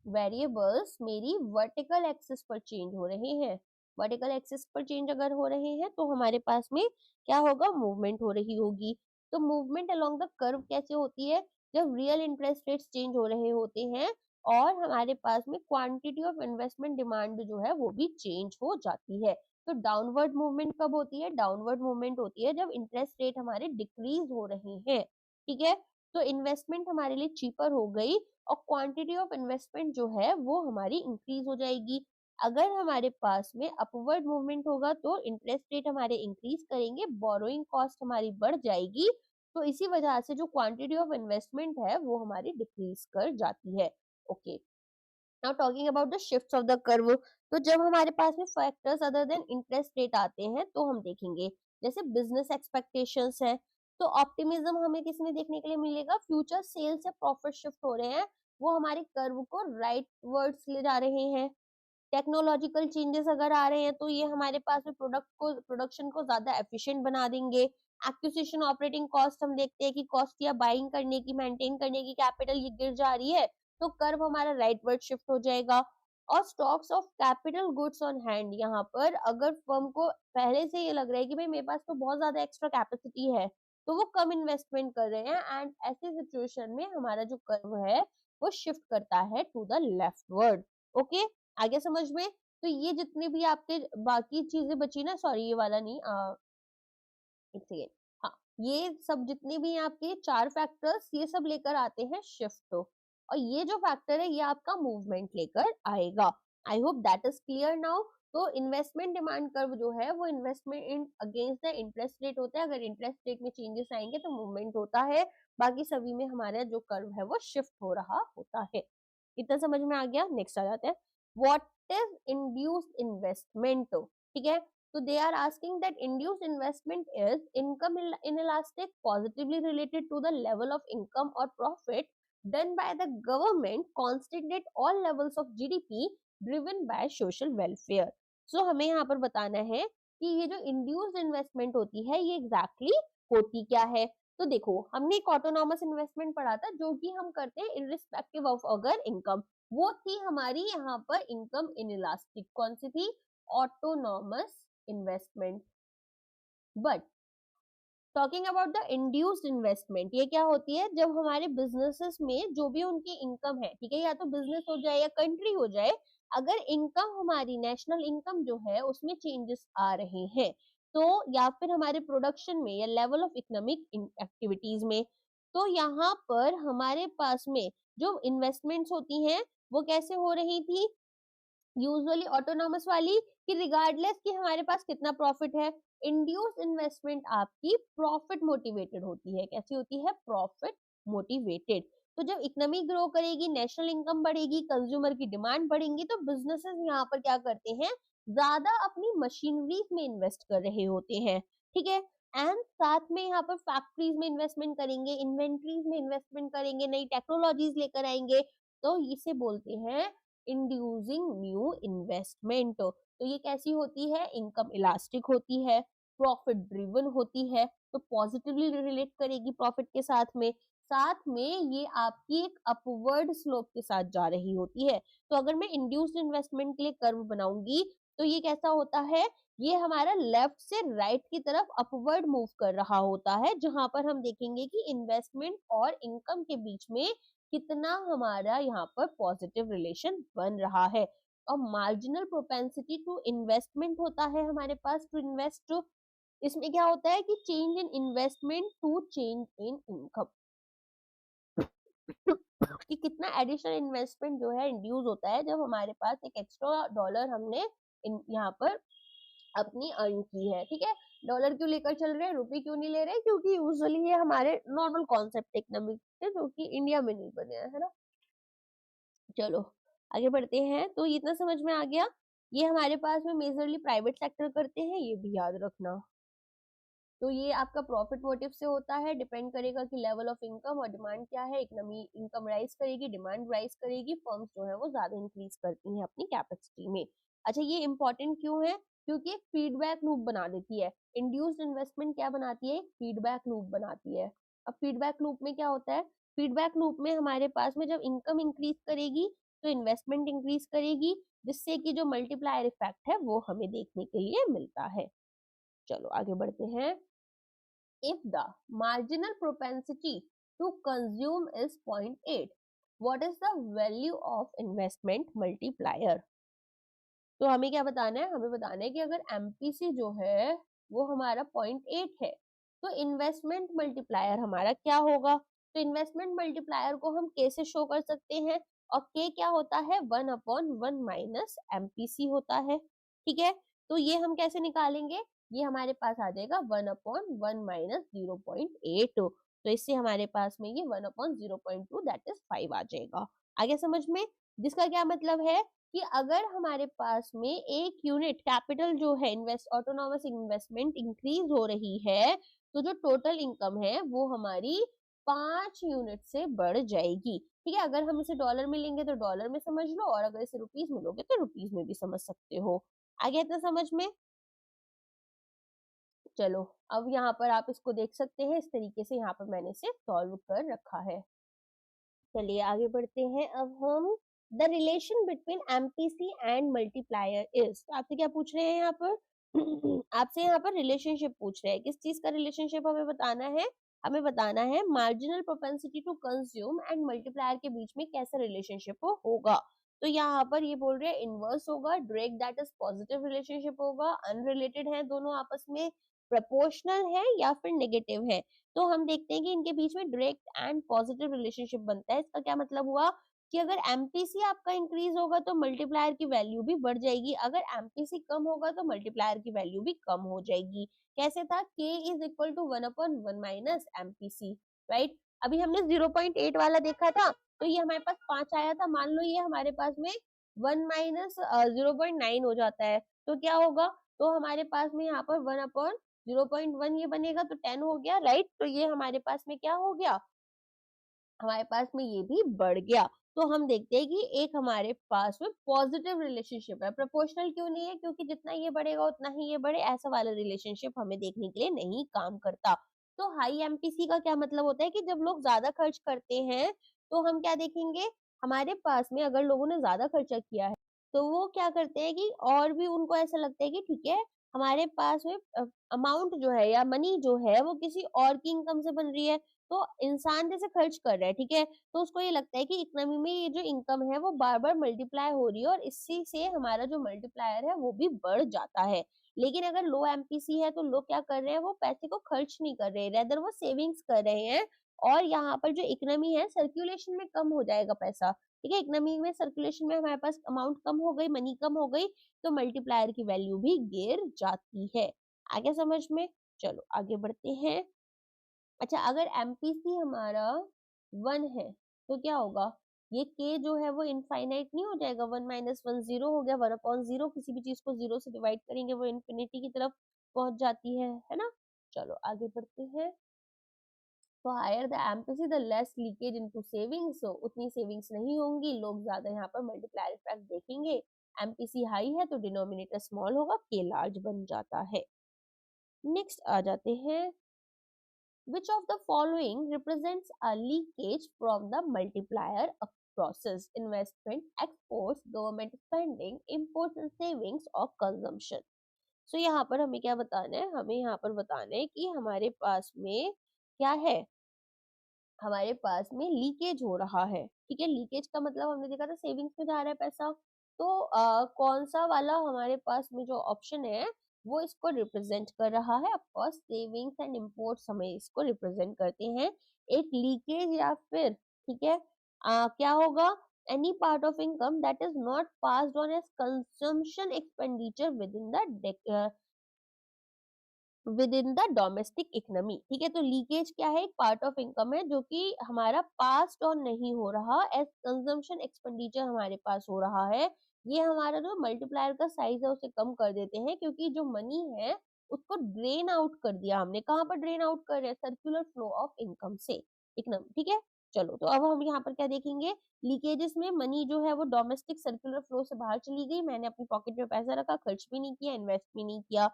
वेरिएबल्स मेरी वर्टिकल एक्सिस पर चेंज हो रहे हैं। वर्टिकल एक्सिस पर चेंज अगर हो रहे हैं तो हमारे पास में क्या होगा, मूवमेंट हो रही होगी। तो मूवमेंट अलोंग द कर्व कैसे होती है, जब रियल इंटरेस्ट रेट्स चेंज हो रहे होते हैं और हमारे पास में क्वांटिटी ऑफ इन्वेस्टमेंट डिमांड जो है वो भी चेंज हो जाती है। तो डाउनवर्ड मूवमेंट कब होती है, डाउनवर्ड मूवमेंट होती है जब इंटरेस्ट रेट हमारे डिक्रीज हो रहे हैं, ठीक है। तो इन्वेस्टमेंट हमारे लिए चीपर हो गई और क्वांटिटी ऑफ इन्वेस्टमेंट जो है वो हमारी इंक्रीज हो जाएगी। अगर हमारे पास में अपवर्ड मूवमेंट होगा तो इंटरेस्ट रेट हमारे इंक्रीज करेंगे, बोरोइंग कॉस्ट हमारी बढ़ जाएगी, तो इसी वजह से जो क्वांटिटी ऑफ इन्वेस्टमेंट है वो हमारी डिक्रीज कर जाती है। Okay, now talking about the shifts of the curve, तो जब हमारे पास में factors other than interest rate आते हैं तो हम देखेंगे जैसे बिजनेस एक्सपेक्टेशंस है, तो ऑप्टिमिज्म हमें किस में देखने के लिए मिलेगा, फ्यूचर सेल्स से प्रॉफिट शिफ्ट हो रहे हैं, वो हमारे कर्व को राइट वर्ड्स ले जा रहे हैं। टेक्नोलॉजिकल चेंजेस अगर आ रहे हैं तो ये हमारे पास में प्रोडक्शन को ज्यादा एफिशिएंट बना देंगे। एक्विजिशन ऑपरेटिंग कॉस्ट हम देखते हैं कि कॉस्ट या बाइंग करने की, मेंटेन करने की कैपिटल ये गिर जा रही है, तो कर्व हमारा राइटवर्ड शिफ्ट हो जाएगा। और stocks of capital goods on hand, यहाँ पर अगर फर्म को पहले से ये लग रहा है कि भाई मेरे पास तो बहुत ज्यादा एक्स्ट्रा कैपेसिटी है, तो वो कम इन्वेस्टमेंट कर रहे हैं, एंड ऐसे सिचुएशन में हमारा जो कर्व है वो शिफ्ट करता है टू द लेफ्टवर्ड। ओके, आगे समझ में? तो ये जितने भी आपके बाकी चीजें बची ना, सॉरी ये वाला नहीं, एक सेकेंड, हाँ, ये सब जितने भी आपके चार फैक्टर्स ये सब लेकर आते हैं शिफ्ट, और ये जो फैक्टर है ये आपका मूवमेंट लेकर आएगा। I hope that is clear now. तो इन्वेस्टमेंट डिमांड कर्व जो है वो investment against the interest rate होता है, अगर इंटरेस्ट रेट में चेंजेस आएंगे तो मूवमेंट होता है, बाकी सभी में हमारा जो कर्व है वो शिफ्ट हो रहा होता है। इतना समझ में आ गया? नेक्स्ट आ जाते हैं, व्हाट इज इंड्यूस्ड इन्वेस्टमेंट। ठीक है, so they are asking that induced investment is income inelastic, positively related to the level of income or profit done by the government, constant at all levels of GDP, driven by social welfare। so हमें यहाँ पर बताना है कि ये जो induced investment होती है ये एग्जैक्टली होती क्या है। तो देखो, हमने एक ऑटोनॉमस इन्वेस्टमेंट पढ़ा था जो कि हम करते हैं इनरिस्पेक्टिव ऑफ अगर इनकम, वो थी हमारी यहाँ पर इनकम इनइलास्टिक। कौन सी थी? Autonomous investment. But talking about the induced investment, ये क्या होती है, जब हमारे बिजनेसेस में जो भी उनकी इनकम है, ठीक है, या तो बिजनेस हो जाए या कंट्री हो जाए, अगर इनकम हमारी नेशनल इनकम जो है उसमें चेंजेस आ रहे हैं, तो या फिर हमारे प्रोडक्शन में या लेवल ऑफ इकोनॉमिक एक्टिविटीज में, तो यहाँ पर हमारे पास में जो इन्वेस्टमेंट्स होती हैं वो कैसे हो रही थी, यूजुअली ऑटोनॉमस वाली, कि रिगार्डलेस कि हमारे पास कितना प्रॉफिट है, इंड्यूस इन्वेस्टमेंट आपकी प्रॉफिट मोटिवेटेड होती है। कैसी होती है? Profit motivated. तो जब इकोनॉमी ग्रो करेगी, नेशनल इनकम बढ़ेगी, कंज्यूमर की डिमांड बढ़ेगी, तो बिजनेसेस यहाँ पर क्या करते हैं, ज्यादा अपनी मशीनरीज में इन्वेस्ट कर रहे होते हैं। ठीक है, एंड साथ में यहाँ पर फैक्ट्रीज में इन्वेस्टमेंट करेंगे, इन्वेंट्रीज में इन्वेस्टमेंट करेंगे, नई टेक्नोलॉजीज लेकर आएंगे, तो इसे बोलते हैं इंड्यूसिंग न्यू इन्वेस्टमेंट। तो ये कैसी होती है? इनकम इलास्टिक होती है, प्रॉफिट ड्रिवन होती है, तो पॉजिटिवली रिलेट करेगी प्रॉफिट के साथ में ये आपकी एक अपवर्ड स्लोप के साथ जा रही होती है। तो अगर मैं इंड्यूस्ड इन्वेस्टमेंट के लिए कर्व बनाऊंगी तो ये कैसा होता है, ये हमारा लेफ्ट से राइट की तरफ अपवर्ड मूव कर रहा होता है, जहां पर हम देखेंगे कि इन्वेस्टमेंट और इनकम के बीच में कितना हमारा यहाँ पर पॉजिटिव रिलेशन बन रहा है। और मार्जिनल प्रोपेंसिटी टू इन्वेस्टमेंट होता है हमारे पास, टू इन्वेस्ट, इसमें क्या होता है कि change in investment to change in income, कि कितना एडिशनल इन्वेस्टमेंट जो है इंड्यूस होता है जब हमारे पास एक एक्स्ट्रा डॉलर हमने यहाँ पर अपनी अर्न की है। ठीक है, डॉलर क्यों लेकर चल रहे हैं, रुपए क्यों नहीं ले रहे, क्योंकि यूजुअली ये हमारे नॉर्मल कॉन्सेप्ट इकोनॉमिक है जो कि इंडिया में नहीं बने है ना। चलो आगे बढ़ते हैं, तो इतना समझ में आ गया। ये हमारे पास में मेजरली प्राइवेट सेक्टर करते हैं, ये भी याद रखना। तो ये आपका प्रॉफिट मोटिव से होता है, डिपेंड करेगा कि लेवल ऑफ इनकम और डिमांड क्या है, इकोनॉमी इनकम राइज करेगी, डिमांड राइज करेगी, फर्म्स जो है वो ज्यादा इंक्रीज करती हैं अपनी कैपेसिटी में। अच्छा, ये इंपॉर्टेंट क्यों है? क्योंकि एक फीडबैक लूप बना देती है। इंड्यूस्ड इन्वेस्टमेंट क्या बनाती है? फीडबैक लूप बनाती है। अब फीडबैक लूप में क्या होता है? फीडबैक लूप में हमारे पास में जब इनकम इंक्रीज करेगी तो इन्वेस्टमेंट इंक्रीज करेगी, जिससे कि जो मल्टीप्लायर इफेक्ट है वो हमें देखने के लिए मिलता है। चलो आगे बढ़ते हैं। If the marginal propensity to consume is 0.8, what is the value of investment multiplier? तो हमें क्या बताना है? हमें बताना है कि अगर एमपीसी जो है वो हमारा 0.8 है तो इन्वेस्टमेंट मल्टीप्लायर हमारा क्या होगा? तो इन्वेस्टमेंट मल्टीप्लायर को हम के से शो कर सकते हैं, और के क्या होता है, 1/1 माइनस एमपीसी होता है। ठीक है, तो ये हम कैसे निकालेंगे, ये हमारे पास आ जाएगा 1/1 माइनस 0.8, तो इससे हमारे पास में ये 1/0.2 दैट इज 5 आ जाएगा। आगे समझ में, जिसका क्या मतलब है कि अगर हमारे पास में एक यूनिट कैपिटल जो है इन्वेस्ट ऑटोनॉमस इन्वेस्टमेंट इंक्रीज हो रही है, तो जो टोटल इनकम है वो हमारी 5 यूनिट से बढ़ जाएगी। ठीक है, अगर हम इसे डॉलर में लेंगे तो डॉलर में समझ लो, और अगर इसे रुपीज में लोगे तो रुपीज में भी समझ सकते हो। आगे इतना समझ में, चलो अब यहाँ पर आप इसको देख सकते हैं, इस तरीके से यहाँ पर मैंने इसे सॉल्व कर रखा है। चलिए आगे बढ़ते हैं, अब हम the relation between MPC and multiplier is, तो आपसे क्या पूछ रहे हैं यहाँ पर आपसे यहाँ पर रिलेशनशिप पूछ रहे हैं, किस चीज का रिलेशनशिप हमें बताना है, हमें बताना है marginal propensity to consume and multiplier के बीच में कैसा रिलेशनशिप होगा। तो यहाँ पर ये बोल रहे हैं इनवर्स होगा, direct that is positive relationship होगा, अनरिलेटेड है दोनों आपस में, प्रोपोर्शनल है या फिर नेगेटिव है। तो हम देखते हैं कि इनके बीच में डायरेक्ट एंड पॉजिटिव रिलेशनशिप बनता है। इसका क्या मतलब हुआ कि अगर एमपीसी आपका इंक्रीज होगा तो मल्टीप्लायर की वैल्यू भी बढ़ जाएगी, अगर एमपीसी कम होगा तो मल्टीप्लायर की वैल्यू भी कम हो जाएगी। कैसे था, k is equal to 1/1 minus MPC, right. अभी हमने 0.8 वाला देखा था, तो ये हमारे पास 5 आया था, मान लो ये हमारे पास में 1 माइनस 0.9 हो जाता है, तो क्या होगा, तो हमारे पास में यहाँ पर 1/0.1 ये बनेगा, तो 10 हो गया, राइट। तो ये हमारे पास में क्या हो गया, हमारे पास में ये भी बढ़ गया। तो हम देखते हैं कि एक हमारे पास में पॉजिटिव रिलेशनशिप है। प्रोपोर्शनल क्यों नहीं है, क्योंकि जितना ये बढ़ेगा उतना ही ये बढ़े, ऐसा वाला रिलेशनशिप हमें देखने के लिए नहीं काम करता। तो हाई एमपीसी का क्या मतलब होता है कि जब लोग ज्यादा खर्च करते हैं तो हम क्या देखेंगे, हमारे पास में अगर लोगों ने ज्यादा खर्चा किया है तो वो क्या करते हैं कि और भी उनको ऐसा लगता है कि ठीक है, हमारे पास में अमाउंट जो है या मनी जो है वो किसी और की इनकम से बन रही है, तो इंसान जैसे खर्च कर रहा है, ठीक है, तो उसको ये लगता है कि इकोनॉमी में ये जो इनकम है वो बार बार मल्टीप्लाई हो रही है, और इसी से हमारा जो मल्टीप्लायर है वो भी बढ़ जाता है। लेकिन अगर लो एमपीसी है तो लोग क्या कर रहे हैं, वो पैसे को खर्च नहीं कर रहे, रेदर वो सेविंग्स कर रहे हैं, और यहाँ पर जो इकोनॉमी है सर्कुलेशन में कम हो जाएगा पैसा। ठीक है, इकोनॉमी में सर्कुलेशन में हमारे पास अमाउंट कम हो गई, मनी कम हो गई, तो मल्टीप्लायर की वैल्यू भी गिर जाती है। आगे समझ में, चलो आगे बढ़ते हैं। अच्छा, अगर एमपीसी हमारा 1 है तो क्या होगा, ये k जो है वो इनफाइनाइट नहीं हो जाएगा, 1 माइनस 1 जीरो हो गया, 1/0, किसी भी चीज को जीरो से डिवाइड करेंगे वो इन्फिनिटी की तरफ पहुंच जाती है ना। चलो आगे बढ़ते हैं, तो higher the MPC the less leakage into savings, तो उतनी सेविंग्स नहीं होंगी, लोग ज्यादा यहाँ पर मल्टीप्लायर इफेक्ट देखेंगे। एमपीसी हाई है तो डिनोमिनेटर स्मॉल होगा, k लार्ज बन जाता है। नेक्स्ट आ जाते हैं, which of the following represents a leakage from the multiplier of process, investment, exports, government spending, imports and savings or consumption? So यहाँ पर हमें क्या बताना है, हमें यहाँ पर बताना है कि हमारे पास में क्या है, हमारे पास में लीकेज हो रहा है। ठीक है, लीकेज का मतलब हमने देखा था सेविंग्स में जा रहा है पैसा, तो कौन सा वाला हमारे पास में जो ऑप्शन है वो इसको रिप्रेजेंट कर रहा है, of course savings and imports हमें इसको रिप्रेजेंट करते हैं, एक लीकेज या फिर, ठीक है, क्या होगा, any part of income that is not passed on as consumption expenditure within the domestic economy. ठीक है, तो लीकेज क्या है, एक पार्ट ऑफ इनकम है जो कि हमारा पास्ड ऑन नहीं हो रहा, एज कंजम्पशन एक्सपेंडिचर हमारे पास हो रहा है। ये हमारा जो मल्टीप्लायर का साइज है उसे कम कर देते हैं, क्योंकि जो मनी है उसको ड्रेन आउट कर दिया हमने, कहाँ पर ड्रेन आउट कर रहे हैं, सर्कुलर फ्लो ऑफ इनकम से इकोनॉमी। ठीक है, चलो तो अब हम यहाँ पर क्या देखेंगे, लीकेजेस में मनी जो है वो डोमेस्टिक सर्कुलर फ्लो से बाहर चली गई, मैंने अपनी पॉकेट में पैसा रखा, खर्च भी नहीं किया, इन्वेस्ट भी नहीं किया।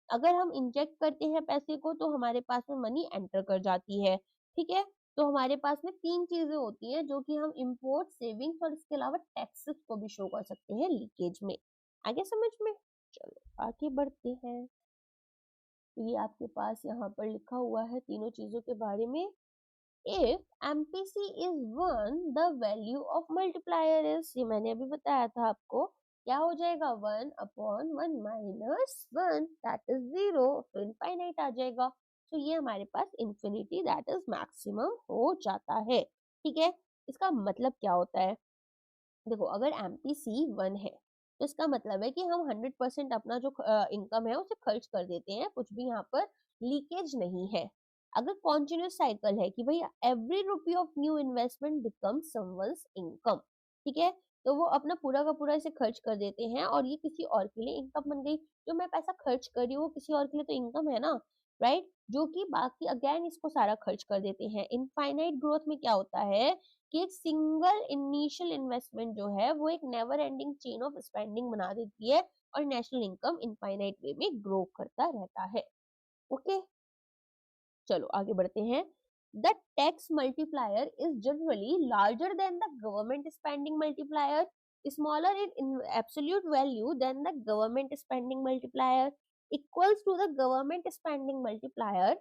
अगर हम इंजेक्ट करते हैं पैसे को तो हमारे पास में मनी एंटर कर जाती है। ठीक है, तो हमारे पास में 3 चीजें होती हैं जो कि हम इंपोर्ट, सेविंग्स और इसके अलावा टैक्सेस को भी शो कर सकते हैं लीकेज में। आगे समझ में, चलो आगे बढ़ते हैं। ये आपके पास यहाँ पर लिखा हुआ है तीनों चीजों के बारे में। If MPC is 1 the value of multiplier is, ये मैंने अभी बताया था आपको, क्या हो जाएगा, 1/1 माइनस 1 दैट इज 0, तो इनफाइनाइट आ जाएगा। तो ये हमारे पास इंफिनिटी दैट इज मैक्सिमम हो जाता है। ठीक है, इसका मतलब क्या होता है? देखो, अगर एमपीसी 1 है तो इसका मतलब है कि हम 100% अपना जो इनकम है उसे खर्च कर देते हैं, कुछ भी यहाँ पर लीकेज नहीं है। अगर कॉन्टिन्यूस साइकिल है कि भाई every rupee of new investment become someone's income, ठीक है, तो वो अपना पूरा का पूरा इसे खर्च कर देते हैं और ये किसी और के लिए इनकम बन गई। जो मैं पैसा खर्च कर रही हूँ वो किसी और के लिए तो इनकम है ना, राइट, जो कि बाकी अगेन इसको सारा खर्च कर देते हैं। इनफाइनाइट ग्रोथ में क्या होता है कि एक सिंगल इनिशियल इन्वेस्टमेंट जो है वो एक never ending chain of spending बना देती है और नेशनल इनकम इनफाइनाइट वे में ग्रो करता रहता है। ओके, चलो आगे बढ़ते हैं। The tax multiplier is generally larger than the government spending multiplier, smaller in absolute value than the government spending multiplier, equals to the government spending multiplier,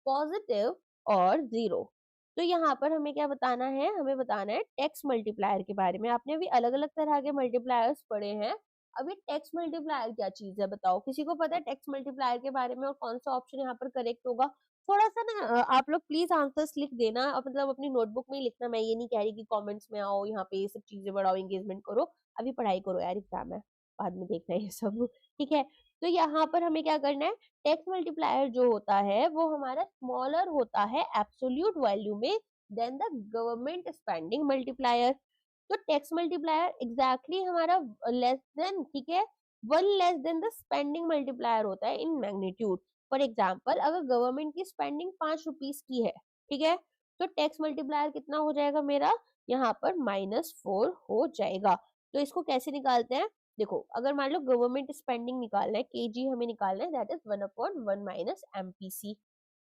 positive और zero. तो यहाँ पर हमें क्या बताना है? हमें बताना है टैक्स मल्टीप्लायर के बारे में। आपने अभी अलग अलग तरह के मल्टीप्लायर्स पढ़े हैं, अभी टैक्स मल्टीप्लायर क्या चीज है बताओ? किसी को पता है टैक्स मल्टीप्लायर के बारे में और कौन सा ऑप्शन यहाँ पर करेक्ट होगा? थोड़ा सा ना आप लोग प्लीज आंसर्स लिख देना, मतलब अपनी नोटबुक में ही लिखना। मैं ये नहीं कह रही कि कमेंट्स में आओ यहाँ पे ये सब चीजें बढ़ाओ, एंगेजमेंट करो। अभी पढ़ाई करो यार, एग्जाम है, बाद में देखना है ये सब। ठीक है, तो यहाँ पर हमें क्या करना है? टैक्स मल्टीप्लायर जो होता है वो हमारा स्मॉलर होता है एब्सोल्यूट वैल्यू में than the government spending multiplier. तो टैक्स मल्टीप्लायर एग्जैक्टली हमारा लेस देन, ठीक है, 1 less than the spending multiplier होता है इन मैग्नीट्यूड। फॉर एग्जाम्पल, अगर गवर्नमेंट की स्पेंडिंग 5 रुपीज की है, ठीक है, तो टैक्स मल्टीप्लायर कितना हो जाएगा मेरा? यहाँ पर -4 हो जाएगा। तो इसको कैसे निकालते हैं? देखो, अगर मान लो गवर्नमेंट स्पेंडिंग निकालना है, केजी हमें निकालना है, दैट इज 1/1 माइनस एमपीसी।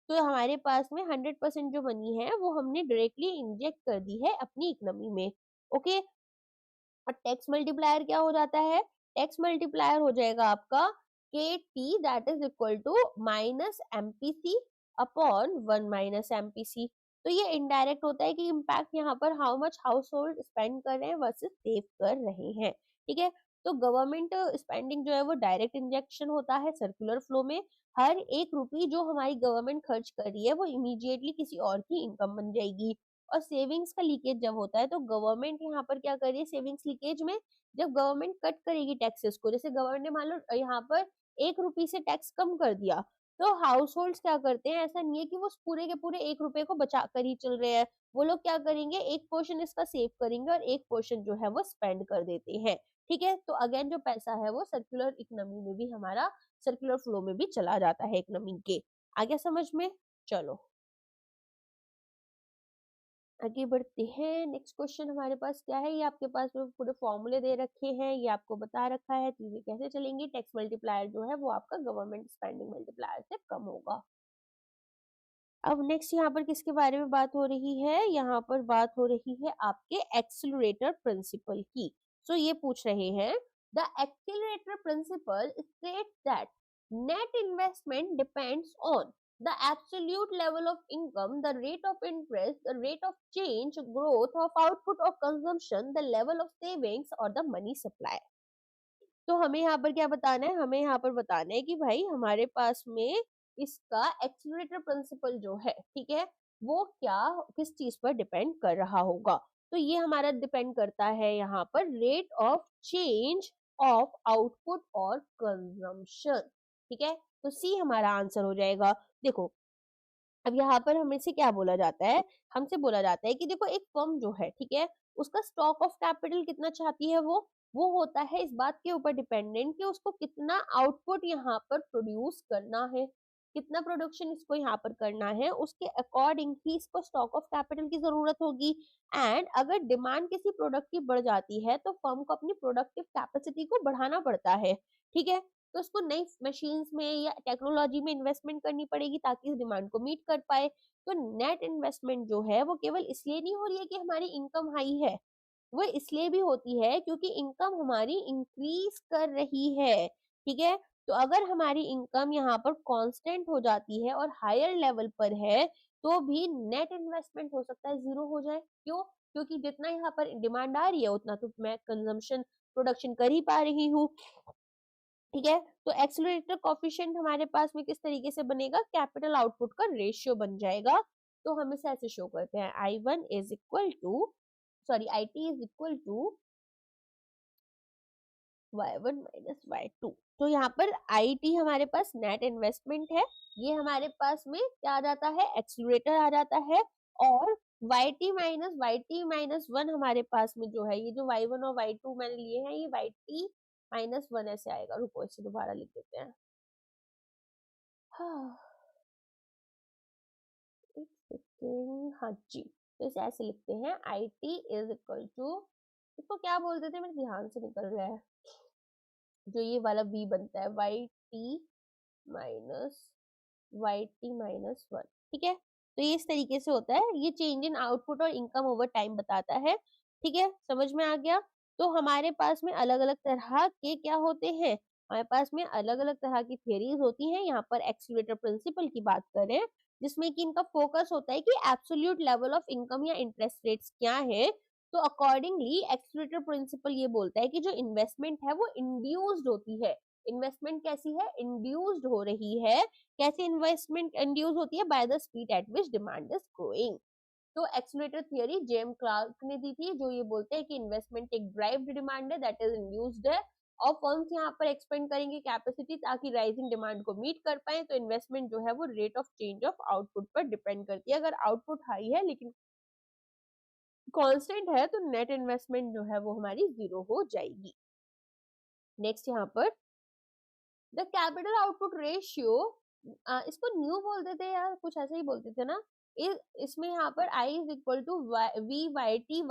तो हमारे पास में 100% जो मनी है वो हमने डायरेक्टली इंजेक्ट कर दी है अपनी इकोनॉमी में। ओके, और टैक्स मल्टीप्लायर क्या हो जाता है? टैक्स मल्टीप्लायर हो जाएगा आपका K T that is equal to minus MPC upon 1 minus MPC. तो ये इनडायरेक्ट होता है कि इम्पैक्ट यहाँ पर how much household spend कर रहे हैं वर्सेस सेव कर रहे हैं। ठीक है, तो गवर्नमेंट स्पेंडिंग जो है वो डायरेक्ट इंजेक्शन होता है सर्कुलर फ्लो में। हर 1 रुपी जो हमारी गवर्नमेंट खर्च कर रही है वो इमीडिएटली किसी और की इनकम बन जाएगी। और सेविंग्स का लीकेज जब होता है तो गवर्नमेंट यहाँ पर क्या कर रही है? सेविंग्स लीकेज में जब गवर्नमेंट कट करेगी टैक्सेस को, जैसे गवर्नमेंट ने मान लो यहाँ पर 1 रुपी से टैक्स कम कर दिया, तो हाउस होल्ड क्या करते हैं? ऐसा नहीं है कि वो पूरे के पूरे 1 रुपए को बचा कर ही चल रहे हैं। वो लोग क्या करेंगे? एक पोर्शन इसका सेव करेंगे और एक पोर्शन जो है वो स्पेंड कर देते हैं। ठीक है, तो अगेन जो पैसा है वो सर्कुलर इकोनॉमी में भी हमारा, सर्कुलर फ्लो में भी चला जाता है इकोनॉमी के। आ गया समझ में? चलो आगे बढ़ते हैं। नेक्स्ट क्वेश्चन हमारे पास क्या है? ये आपके पास में पूरे फॉर्मूले दे रखे हैं, ये आपको बता रखा है चीजें कैसे चलेंगी। टैक्स मल्टीप्लायर जो है वो आपका गवर्नमेंट स्पेंडिंग मल्टीप्लायर से कम होगा। अब नेक्स्ट यहाँ पर किसके बारे में बात हो रही है? यहाँ पर बात हो रही है आपके एक्सीलरेटर प्रिंसिपल की। सो ये पूछ रहे हैं, the accelerator principal states that net investment depends on the absolute level of income, the rate of interest, the rate of change, growth of output or consumption, the level of savings or the money supply। तो हमें यहाँ पर क्या बताना है? हमें यहाँ पर बताना है कि भाई हमारे पास में इसका एक्सीलरेटर प्रिंसिपल जो है, ठीक है, वो क्या, किस चीज पर डिपेंड कर रहा होगा? तो ये हमारा डिपेंड करता है यहाँ पर rate of change of output और कंजम्पशन। ठीक है, तो सी हमारा आंसर हो जाएगा। देखो, अब यहाँ पर हमें से क्या बोला जाता है? हमसे बोला जाता है कि देखो एक फर्म जो है, ठीक है, उसका स्टॉक ऑफ कैपिटल कितना चाहती है वो होता है इस बात के ऊपर डिपेंडेंट कि उसको कितना आउटपुट यहाँ पर प्रोड्यूस करना है, कितना प्रोडक्शन इसको यहाँ पर करना है, उसके अकॉर्डिंग ही इसको स्टॉक ऑफ कैपिटल की जरूरत होगी। एंड अगर डिमांड किसी प्रोडक्ट की बढ़ जाती है तो फर्म को अपनी प्रोडक्टिव कैपेसिटी को बढ़ाना पड़ता है। ठीक है, तो उसको नई मशीन्स में या टेक्नोलॉजी में इन्वेस्टमेंट करनी पड़ेगी ताकि इस डिमांड को मीट कर पाए। तो नेट इन्वेस्टमेंट जो है वो केवल इसलिए नहीं हो रही है कि हमारी इनकम हाई है, वो इसलिए भी होती है क्योंकि इनकम हमारी इंक्रीज कर रही है। ठीक है, तो अगर हमारी इनकम यहाँ पर कांस्टेंट हो जाती है और हायर लेवल पर है तो भी नेट इन्वेस्टमेंट हो सकता है जीरो हो जाए। क्यों? क्योंकि जितना यहाँ पर डिमांड आ रही है उतना तो मैं कंजम्पशन प्रोडक्शन कर ही पा रही हूँ। ठीक है। तो एक्सेलरेटर कोफिशिएंट हमारे पास में किस तरीके से बनेगा, कैपिटल आउटपुट का रेशियो बन जाएगा। तो हम इसे ऐसे शो करते हैं, I1 is equal to, sorry IT is equal to Y1 minus Y2। तो यहाँ पर IT हमारे पास नेट इन्वेस्टमेंट है, ये हमारे पास में क्या आ जाता है, एक्सीलरेटर आ जाता है, और YT माइनस 1 हमारे पास में जो है, ये जो Y1 और Y2 मैंने लिए हैं, ये YT-1 ऐसे आएगा। रुको इसे दोबारा लिख देते हैं। हाँ, एक सेकेंड, हाँ जी, तो इसे ऐसे लिखते हैं, IT इज इक्वल टू, इसको क्या बोलते थे, मेरे ध्यान से निकल रहा है, जो ये वाला V बनता है, माइनस YT-1, ठीक है। तो ये इस तरीके से होता है, ये चेंज इन आउटपुट और इनकम ओवर टाइम बताता है, ठीक है, समझ में आ गया। तो हमारे पास में अलग अलग तरह के क्या होते हैं, हमारे पास में अलग अलग तरह की थियरीज होती हैं। यहाँ पर एक्सीलरेटर प्रिंसिपल की बात करें, जिसमें कि इनका फोकस होता है कि एब्सोल्यूट लेवल ऑफ इनकम या इंटरेस्ट रेट्स क्या है। तो अकॉर्डिंगली एक्सीलरेटर प्रिंसिपल ये बोलता है कि जो इन्वेस्टमेंट है वो इंड्यूस्ड होती है। इन्वेस्टमेंट कैसी है, इंड्यूस्ड हो रही है। कैसे इन्वेस्टमेंट इंड्यूस होती है, by the speed at which demand is growing. तो एक्सीलरेटर थियरी जेम क्लार्क ने दी थी, जो ये बोलते हैं कि इन्वेस्टमेंट एक ड्राइव्ड डिमांड है, दैट इज इंड्यूस्ड है, और फर्म्स यहाँ पर एक्सपेंड करेंगे कैपेसिटी ताकि राइजिंग डिमांड को मीट कर पाए। तो इन्वेस्टमेंट जो है वो rate of change of output पर डिपेंड करती है। अगर आउटपुट हाई है लेकिन कांस्टेंट है, तो नेट इन्वेस्टमेंट जो है वो हमारी जीरो हो जाएगी। नेक्स्ट यहाँ पर द कैपिटल आउटपुट रेशियो, इसको न्यू बोलते थे यार, कुछ ऐसे ही बोलते थे ना। इसमें यहाँ पर I is equal to VYT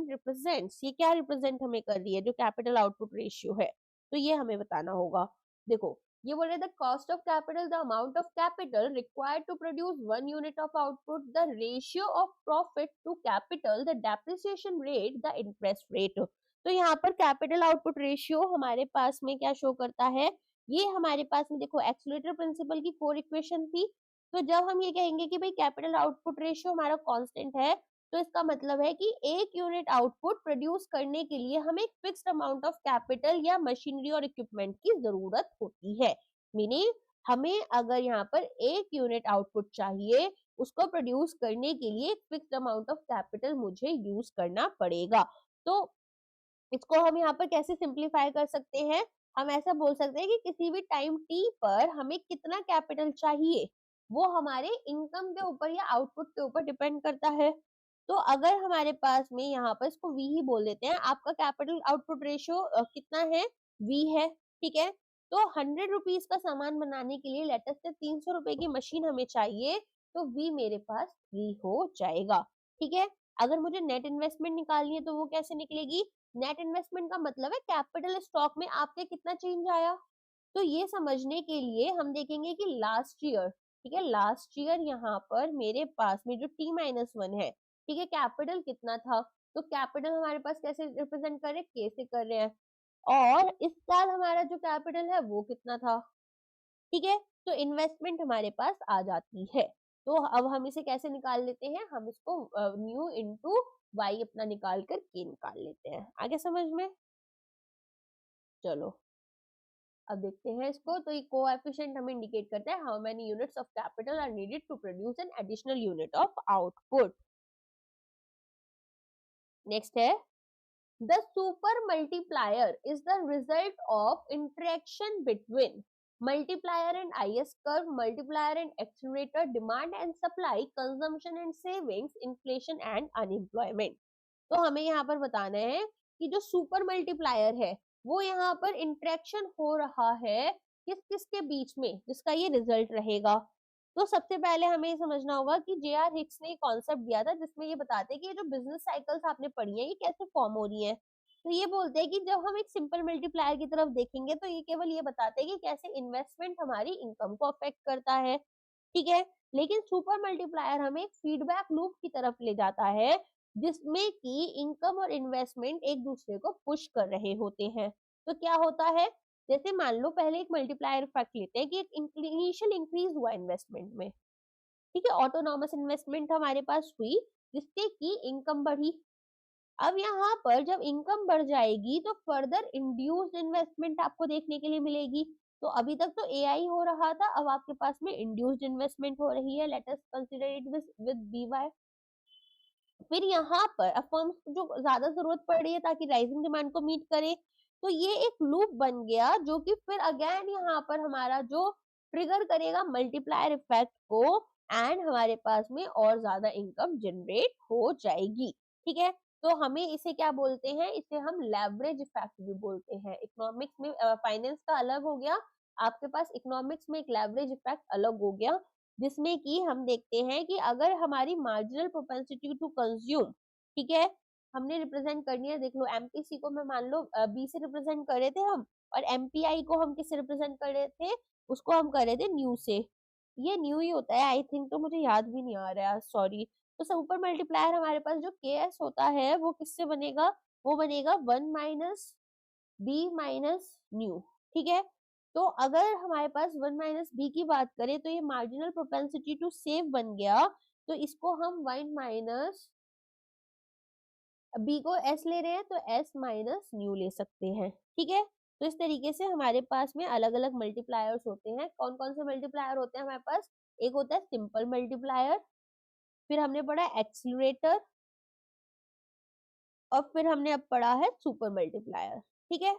represents, ये क्या रिप्रेजेंट हमें कर रही है, जो कैपिटल आउटपुट रेशियो है, तो ये हमें बताना होगा। देखो ये बोल रहे the cost of capital, the amount of capital required to produce 1 unit of output, the ratio of profit to capital, the depreciation rate, the interest rate. तो यहाँ पर कैपिटल आउटपुट रेशियो हमारे पास में क्या शो करता है, ये हमारे पास में देखो एक्सीलरेटर प्रिंसिपल की 4 इक्वेशन थी। तो जब हम ये कहेंगे कि भाई कैपिटल आउटपुट रेशियो हमारा कांस्टेंट है, तो इसका मतलब है कि एक यूनिट आउटपुट प्रोड्यूस करने के लिए हमें एक फिक्स्ड अमाउंट ऑफ कैपिटल या मशीनरी और इक्विपमेंट की जरूरत होती है। मीनिंग हमें अगर यहाँ पर एक यूनिट आउटपुट चाहिए, उसको प्रोड्यूस करने के लिए एक फिक्स्ड अमाउंट ऑफ कैपिटल मुझे यूज करना पड़ेगा। तो इसको हम यहाँ पर कैसे सिंप्लीफाई कर सकते हैं, हम ऐसा बोल सकते हैं कि किसी भी टाइम टी पर हमें कितना कैपिटल चाहिए, वो हमारे इनकम के ऊपर या आउटपुट के ऊपर डिपेंड करता है। तो अगर हमारे पास में यहाँ पर इसको वी ही बोल देते हैं, आपका कैपिटल आउटपुट रेशियो कितना है, वी है, ठीक है। तो 100 रुपीज का सामान बनाने के लिए लेटर से 300 रुपए की मशीन हमें चाहिए, तो वी मेरे पास 3 हो जाएगा, ठीक है। अगर मुझे नेट इन्वेस्टमेंट निकालनी है तो वो कैसे निकलेगी, नेट इन्वेस्टमेंट का मतलब है कैपिटल स्टॉक में आपके कितना चेंज आया। तो ये समझने के लिए हम देखेंगे कि लास्ट ईयर, ठीक है, लास्ट ईयर यहाँ पर मेरे पास में जो T-1 है, ठीक है, कैपिटल कितना था, तो कैपिटल हमारे पास कैसे रिप्रेजेंट कर रहे हैं, के से कर रहे हैं, और इस साल हमारा जो कैपिटल है वो कितना था, ठीक है। तो इन्वेस्टमेंट हमारे पास आ जाती है। तो अब हम इसे कैसे निकाल लेते हैं, हम इसको न्यू इंटू वाई अपना निकाल कर के निकाल लेते हैं, आगे समझ में। चलो अब देखते हैं इसको। तो ये कोएफिशिएंट हमें इंडिकेट करता है how many units of capital are needed to produce an additional unit of output. Next है the super multiplier is the result of interaction between multiplier and IS curve, multiplier and accelerator, demand and supply, consumption and savings, inflation and unemployment। तो हमें यहाँ पर बताना है कि जो super multiplier है वो यहाँ पर इंटरेक्शन हो रहा है किस किस के बीच में, जिसका ये रिजल्ट रहेगा। तो सबसे पहले हमें ये समझना होगा कि जे.आर. हिक्स ने कॉन्सेप्ट दिया था जिसमें ये बताते हैं कि ये जो बिजनेस साइकिल्स आपने पढ़ी है ये कैसे फॉर्म हो रही है। तो ये बोलते हैं कि जब हम एक सिंपल मल्टीप्लायर की तरफ देखेंगे तो ये केवल ये बताते हैं कि कैसे इन्वेस्टमेंट हमारी इनकम को अफेक्ट करता है, ठीक है। लेकिन सुपर मल्टीप्लायर हमें फीडबैक लूप की तरफ ले जाता है, जिसमें कि इनकम और इन्वेस्टमेंट एक दूसरे को पुश कर रहे होते हैं। तो क्या होता है, जैसे मान लो पहले एक मल्टीप्लायर इफेक्ट लेते हैं कि एक इनिशियल इंक्रीज हुआ इन्वेस्टमेंट में, ठीक है, ऑटोनॉमस इन्वेस्टमेंट हमारे पास हुई जिससे कि इनकम बढ़ी। अब यहाँ पर जब इनकम बढ़ जाएगी तो फर्दर इंड्यूस्ड इन्वेस्टमेंट आपको देखने के लिए मिलेगी। तो अभी तक तो एआई हो रहा था, अब आपके पास में इंड्यूस्ड इन्वेस्टमेंट हो रही है। Let us consider it with BY. फिर यहाँ पर अब फर्म्स को जो ज्यादा जरूरत पड़ रही है ताकि राइजिंग डिमांड को मीट करे, तो ये एक लूप बन गया जो कि फिर अगेन यहाँ पर हमारा जो ट्रिगर करेगा मल्टीप्लायर इफेक्ट को, एंड हमारे पास में और ज्यादा इनकम जनरेट हो जाएगी। ठीक है, तो हमें इसे क्या बोलते हैं, इसे हम लेवरेज इफेक्ट भी बोलते हैं। इकोनॉमिक्स में फाइनेंस का अलग हो गया, आपके पास इकोनॉमिक्स में एक लेवरेज इफेक्ट अलग हो गया, जिसमें कि हम देखते हैं कि अगर हमारी मार्जिनल प्रोपेंसिटी टू कंज्यूम, ठीक है, हमने रिप्रेजेंट करनी है। देख लो एमपीसी को मैं मान लो बी से रिप्रेजेंट कर रहे थे हम, और एमपीआई को हम किससे रिप्रेजेंट कर रहे थे, उसको हम कर रहे थे न्यू से। ये न्यू ही होता है आई थिंक, तो मुझे याद भी नहीं आ रहा है, सॉरी। तो सुपर मल्टीप्लायर हमारे पास जो के एस होता है वो किससे बनेगा, वो बनेगा 1 - बी माइनस न्यू। ठीक है, तो अगर हमारे पास 1 - बी की बात करें तो ये मार्जिनल प्रोपेंसिटी टू सेव बन गया, तो इसको हम 1 - बी को एस ले रहे हैं तो एस माइनस न्यू ले सकते हैं। ठीक है, तो इस तरीके से हमारे पास में अलग अलग मल्टीप्लायर्स होते हैं। कौन कौन से मल्टीप्लायर होते हैं हमारे पास, एक होता है सिंपल मल्टीप्लायर, फिर हमने पढ़ा एक्सीलरेटर, और फिर हमने अब पढ़ा है सुपर मल्टीप्लायर। ठीक है,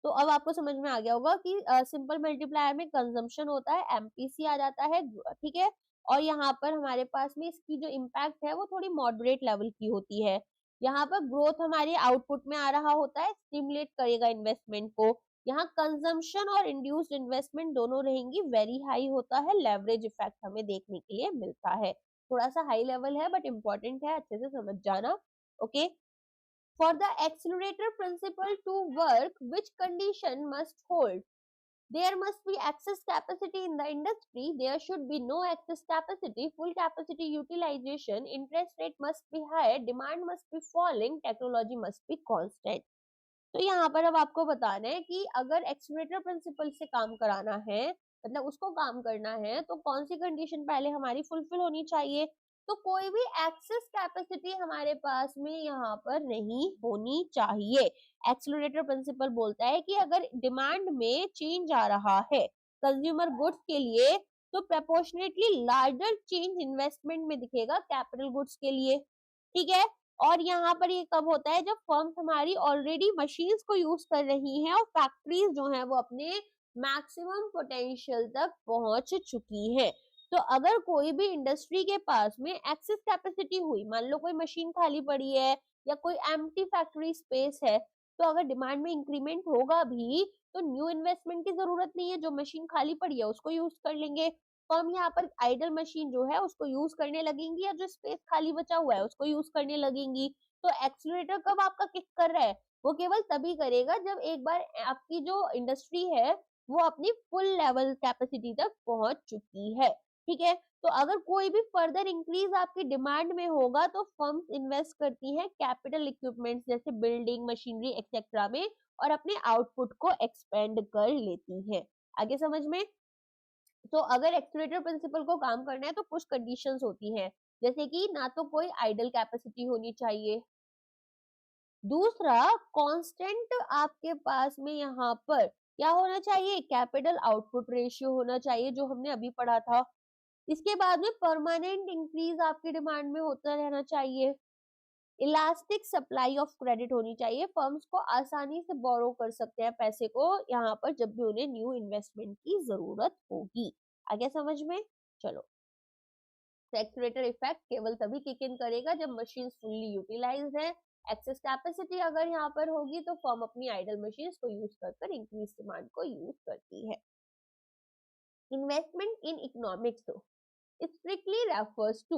तो अब आपको समझ में आ गया होगा कि सिंपल मल्टीप्लायर में कंजम्पशन होता है, एमपीसी आ जाता है। ठीक है, और यहाँ पर हमारे पास में इसकी जो इम्पैक्ट है वो थोड़ी मॉडरेट लेवल की होती है। यहाँ पर ग्रोथ हमारे आउटपुट में आ रहा होता है, स्टिमुलेट करेगा इन्वेस्टमेंट को। यहाँ कंजम्पशन और इंड्यूस्ड इन्वेस्टमेंट दोनों रहेंगी, वेरी हाई होता है, लेवरेज इफेक्ट हमें देखने के लिए मिलता है। थोड़ा सा हाई लेवल है बट इम्पोर्टेंट है, अच्छे से समझ जाना। Okay, for the accelerator principle to work, which condition must hold? There must be excess capacity in the industry. There should be no excess capacity. Full capacity utilization. Interest rate must be high. Demand must be falling. Technology must be constant. तो यहाँ पर अब आपको बताना है कि अगर accelerator principal से काम कराना है, मतलब उसको काम करना है, तो कौन सी कंडीशन पहले हमारी फुलफिल होनी चाहिए। तो कोई भी एक्सेस कैपेसिटी हमारे पास में यहाँ पर नहीं होनी चाहिए। एक्सीलरेटर प्रिंसिपल बोलता है कि अगर डिमांड में चेंज आ रहा है कंज्यूमर गुड्स के लिए, तो प्रपोर्शनेटली लार्जर चेंज इन्वेस्टमेंट में दिखेगा कैपिटल गुड्स के लिए। ठीक है, और यहाँ पर ये कब होता है, जब फर्म्स हमारी ऑलरेडी मशीन्स को यूज कर रही हैं और फैक्ट्रीज जो हैं वो अपने मैक्सिमम पोटेंशियल तक पहुंच चुकी हैं। तो अगर कोई भी इंडस्ट्री के पास में एक्सेस कैपेसिटी हुई, मान लो कोई मशीन खाली पड़ी है या कोई एम्प्टी फैक्ट्री स्पेस है, तो अगर डिमांड में इंक्रीमेंट होगा भी तो न्यू इन्वेस्टमेंट की जरूरत नहीं है, जो मशीन खाली पड़ी है उसको यूज कर लेंगे। तो हम यहाँ पर आइडल मशीन जो है उसको यूज करने लगेंगी, या जो स्पेस खाली बचा हुआ है उसको यूज करने लगेंगी। तो एक्सीलरेटर कब आपका किक कर रहा है, वो केवल तभी करेगा जब एक बार आपकी जो इंडस्ट्री है वो अपनी फुल लेवल कैपेसिटी तक पहुंच चुकी है। ठीक है, तो अगर कोई भी फर्दर इंक्रीज आपकी डिमांड में होगा तो फर्म्स इन्वेस्ट करती हैं कैपिटल इक्विपमेंट्स जैसे बिल्डिंग, मशीनरी एक्सेट्रा में, और अपने आउटपुट को एक्सपेंड कर लेती है। आगे समझ में। तो अगर एक्सीलरेटर प्रिंसिपल को काम करना है तो कुछ कंडीशंस होती हैं, जैसे कि ना तो कोई आइडल कैपेसिटी होनी चाहिए, दूसरा कांस्टेंट आपके पास में यहाँ पर क्या होना चाहिए, कैपिटल आउटपुट रेशियो होना चाहिए, जो हमने अभी पढ़ा था। इसके बाद में परमानेंट इंक्रीज आपकी डिमांड में होता रहना चाहिए। इलास्टिक सप्लाई ऑफ क्रेडिट होनी चाहिए, फर्म्स को आसानी से बोरो कर सकते हैं पैसे को यहाँ पर जब भी उन्हें न्यू इन्वेस्टमेंट की जरूरत होगी। आगे समझ में। चलो, एक्सीलरेटर इफेक्ट केवल तभी किक इन करेगा जब मशीन फुल्ली यूटिलाइज्ड है। एक्सेस कैपेसिटी अगर यहाँ पर होगी तो फर्म अपनी आइडल मशीन को यूज कर इंक्रीज डिमांड को यूज करती है। Investment in economics strictly refers to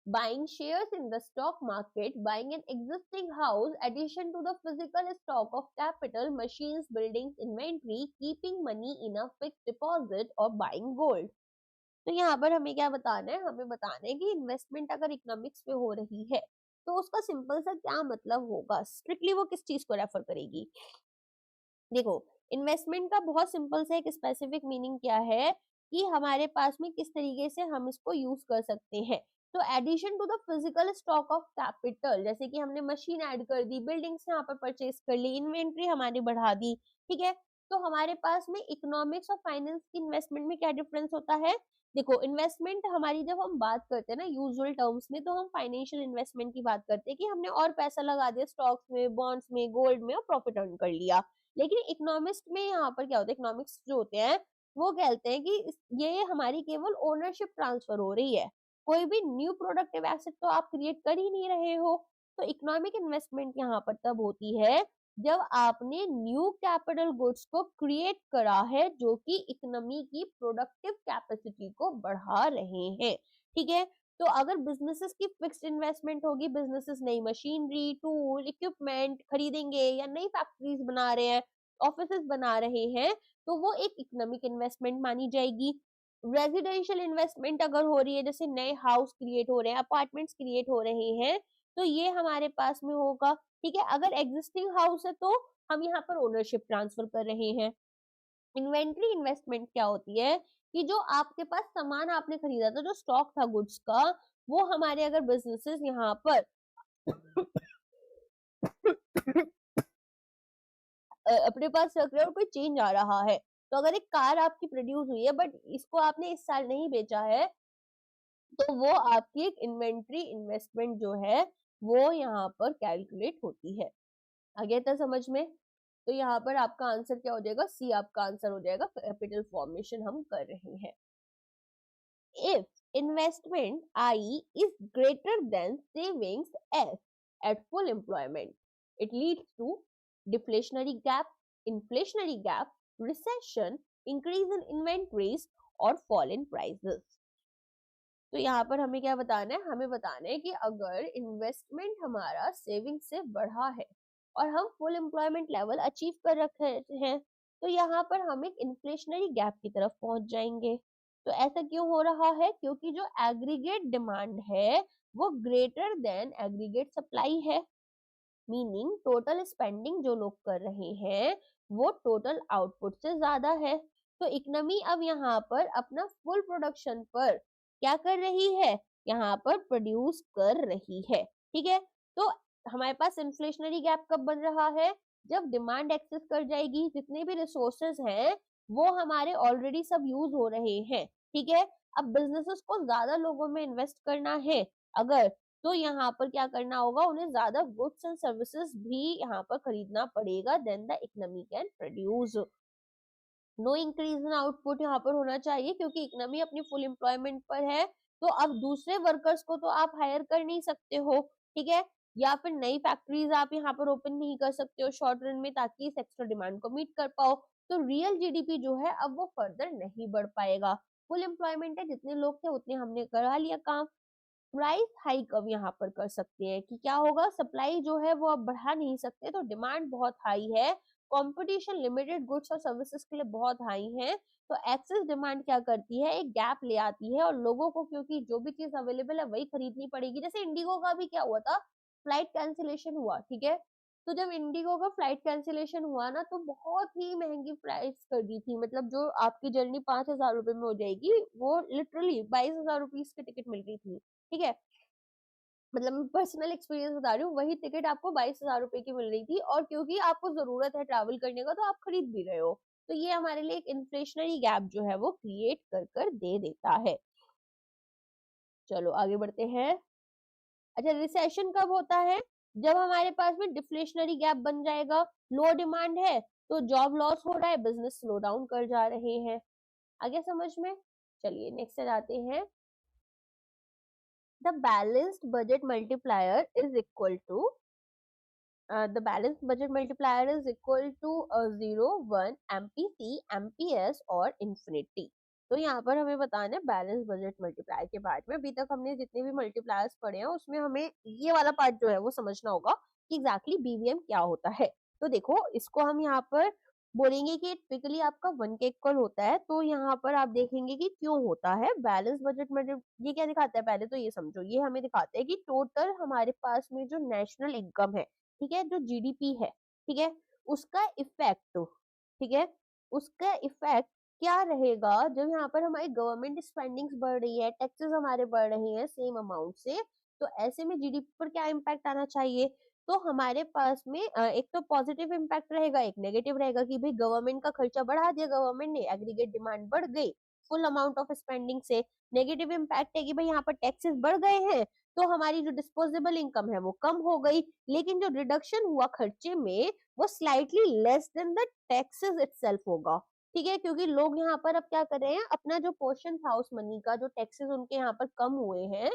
buying shares in the stock market, buying an existing house, addition to the physical stock of capital, machines, buildings, inventory, keeping money in a fixed deposit, or buying gold. तो यहाँ पर हमें क्या बताना है, हमें बताना है कि इन्वेस्टमेंट अगर इकोनॉमिक्स में हो रही है तो उसका सिंपल सा क्या मतलब होगा, स्ट्रिक्टली वो किस चीज को रेफर करेगी। देखो, इन्वेस्टमेंट का बहुत सिंपल सा एक स्पेसिफिक मीनिंग क्या है कि हमारे पास में किस तरीके से हम इसको यूज कर सकते हैं। तो addition to the physical stock of capital, जैसे कि हमने मशीन ऐड कर दी, बिल्डिंग्स यहाँ पर परचेज कर ली, इन्वेंट्री हमारी बढ़ा दी, ठीक है। तो हमारे पास में इकोनॉमिक्स और फाइनेंस की इन्वेस्टमेंट में क्या डिफरेंस होता है? देखो, इन्वेस्टमेंट हमारी जब हम बात करते हैं ना यूजुअल टर्म्स में, तो हम फाइनेंशियल इन्वेस्टमेंट की बात करते हैं कि हमने और पैसा लगा दिया स्टॉक्स में, बॉन्ड्स में, गोल्ड में और प्रॉफिट अर्न कर लिया। लेकिन इकोनॉमिक्स में यहाँ पर क्या होता है, इकोनॉमिक्स जो होते हैं वो कहते हैं कि ये हमारी केवल ओनरशिप ट्रांसफर हो रही है, कोई भी न्यू प्रोडक्टिव एसेट तो आप क्रिएट कर ही नहीं रहे हो। तो इकोनॉमिक इन्वेस्टमेंट यहाँ पर तब होती है जब आपने न्यू कैपिटल गुड्स को क्रिएट करा है जो कि इकोनॉमी की प्रोडक्टिव कैपेसिटी को बढ़ा रहे हैं, ठीक है। तो अगर बिजनेसेस की फिक्स्ड इन्वेस्टमेंट होगी, बिजनेसेस नई मशीनरी, टूल, इक्विपमेंट खरीदेंगे या नई फैक्ट्रीज बना रहे हैं, ऑफिसेस बना रहे हैं, तो वो एक इकोनॉमिक इन्वेस्टमेंट मानी जाएगी। रेजिडेंशियल इन्वेस्टमेंट अगर हो रही है, जैसे नए हाउस क्रिएट हो रहे हैं, अपार्टमेंट्स क्रिएट हो रहे हैं, तो ये हमारे पास में होगा, ठीक है। अगर एग्जिस्टिंग हाउस है तो हम यहाँ पर ओनरशिप ट्रांसफर कर रहे हैं। इन्वेंट्री इन्वेस्टमेंट क्या होती है कि जो आपके पास सामान आपने खरीदा था, जो स्टॉक था गुड्स का, वो हमारे अगर बिजनेसेस यहाँ पर अपने पास रख रहे हैं और कोई चेंज आ रहा है, तो अगर एक कार आपकी प्रोड्यूस हुई है बट इसको आपने इस साल नहीं बेचा है, तो वो आपकी एक इन्वेंट्री इन्वेस्टमेंट जो है वो यहाँ पर कैलकुलेट होती है। आ गया था समझ में? तो यहाँ पर आपका आंसर क्या हो जाएगा? सी आपका आंसर हो जाएगा, कैपिटल फॉर्मेशन हम कर रहे हैं। If investment I is greater than savings S at full employment, it leads to deflationary gap, inflationary gap, recession, increase in inventories और fall in prices. तो यहाँ पर हमें क्या बताना है? हमें बताना है कि अगर इन्वेस्टमेंट हमारा सेविंग से बढ़ा है और हम फुल एम्प्लॉयमेंट लेवल अचीव कर रखे हैं, तो यहाँ पर हम एक इन्फ्लेशनरी गैप की तरफ पहुंच जाएंगे। तो ऐसा क्यों हो रहा है? क्योंकि जो एग्रीगेट डिमांड है वो ग्रेटर देन एग्रीगेट सप्लाई है, मीनिंग टोटल स्पेंडिंग जो लोग कर रहे हैं वो टोटल आउटपुट से ज्यादा है। तो इकोनॉमी अब यहाँ पर अपना फुल प्रोडक्शन पर क्या कर रही है? यहाँ पर प्रोड्यूस कर रही है, ठीक है। तो हमारे पास इन्फ्लेशनरी गैप कब बन रहा है? जब डिमांड एक्सेस कर जाएगी, जितने भी रिसोर्सेज हैं वो हमारे ऑलरेडी सब यूज हो रहे हैं, ठीक है। अब बिजनेसेस को ज्यादा लोगों में इन्वेस्ट करना है अगर, तो यहाँ पर क्या करना होगा? उन्हें ज्यादा गुड्स एंड सर्विसेज भी यहाँ पर खरीदना पड़ेगा, then the economy can produce. No increase in output यहाँ पर होना चाहिए क्योंकि इकोनॉमी अपनी फुल एम्प्लॉयमेंट पर है। तो अब दूसरे वर्कर्स को तो आप हायर कर नहीं सकते हो, ठीक है, या फिर नई फैक्ट्रीज आप यहाँ पर ओपन नहीं कर सकते हो शॉर्ट रन में ताकि इस एक्स्ट्रा डिमांड को मीट कर पाओ। तो रियल जीडीपी जो है अब वो फर्दर नहीं बढ़ पाएगा। फुल एम्प्लॉयमेंट है, जितने लोग थे उतने हमने करा लिया काम। प्राइस हाइक अब यहाँ पर कर सकते हैं कि क्या होगा? सप्लाई जो है वो अब बढ़ा नहीं सकते, तो डिमांड बहुत हाई है, कंपटीशन लिमिटेड गुड्स और सर्विसेज के लिए बहुत हाई है। तो एक्सेस डिमांड क्या करती है? एक गैप ले आती है और लोगों को क्योंकि जो भी चीज अवेलेबल है वही खरीदनी पड़ेगी। जैसे इंडिगो का भी क्या हुआ था, फ्लाइट कैंसिलेशन हुआ, ठीक है। तो जब इंडिगो का फ्लाइट कैंसिलेशन हुआ ना, तो बहुत ही महंगी प्राइस कर दी थी, मतलब जो आपकी जर्नी 5,000 रुपए में हो जाएगी वो लिटरली 22,000 रुपीज की टिकट मिल रही थी, ठीक है। मतलब मैं पर्सनल एक्सपीरियंस बता रही हूँ, वही टिकट आपको 22,000 रुपए की मिल रही थी और क्योंकि आपको जरूरत है ट्रैवल करने का तो आप खरीद भी रहे हो। तो ये हमारे लिए एक इन्फ्लेशनरी गैप जो है वो क्रिएट कर दे देता है। चलो आगे बढ़ते हैं। अच्छा, रिसेशन कब होता है? जब हमारे पास में डिफ्लेशनरी गैप बन जाएगा, लो डिमांड है तो जॉब लॉस हो रहा है, बिजनेस स्लो डाउन कर जा रहे हैं। आगे समझ में? चलिए नेक्स्ट से जाते हैं। The balanced budget multiplier is equal to the balanced budget multiplier is equal to 0, 1, MPC, MPS और infinity। तो यहाँ पर हमें बताना है बैलेंस बजट मल्टीप्लायर के बारे में। अभी तक हमने जितने भी मल्टीप्लायर्स पढ़े हैं उसमें हमें ये वाला पार्ट जो है वो समझना होगा कि एग्जैक्टली बीवीएम क्या होता है। तो देखो, इसको हम यहाँ पर बोलेंगे कि टिपिकली आपका 1 के इक्वल होता है। तो यहाँ पर आप देखेंगे कि क्यों होता है बैलेंस बजट में। ये क्या दिखाता है? पहले तो ये समझो, ये हमें दिखाता है कि टोटल हमारे पास में जो नेशनल इनकम है, ठीक है, जो जीडीपी है, ठीक है, उसका इफेक्ट, ठीक है, उसका इफेक्ट क्या रहेगा जब यहाँ पर हमारी गवर्नमेंट स्पेंडिंग्स बढ़ रही है, टैक्सेस हमारे बढ़ रहे हैं सेम अमाउंट से, तो ऐसे में जीडीपी पर क्या इम्पैक्ट आना चाहिए? तो हमारे पास में एक तो पॉजिटिव इम्पैक्ट रहेगा, एक नेगेटिव रहेगा कि भाई गवर्नमेंट का खर्चा बढ़ा दिया गवर्नमेंट ने, एग्रीगेट डिमांड बढ़ गई फुल अमाउंट ऑफ स्पेंडिंग से। नेगेटिव इम्पैक्ट है कि भाई यहाँ पर टैक्सेस बढ़ गए हैं, तो हमारी जो डिस्पोजेबल इनकम है वो कम हो गई, लेकिन जो रिडक्शन हुआ खर्चे में वो slightly less than the taxes itself होगा। ठीक है, क्योंकि लोग यहाँ पर अब क्या कर रहे हैं, अपना जो पोर्शन था उस मनी का, जो टैक्सेस उनके यहाँ पर कम हुए हैं,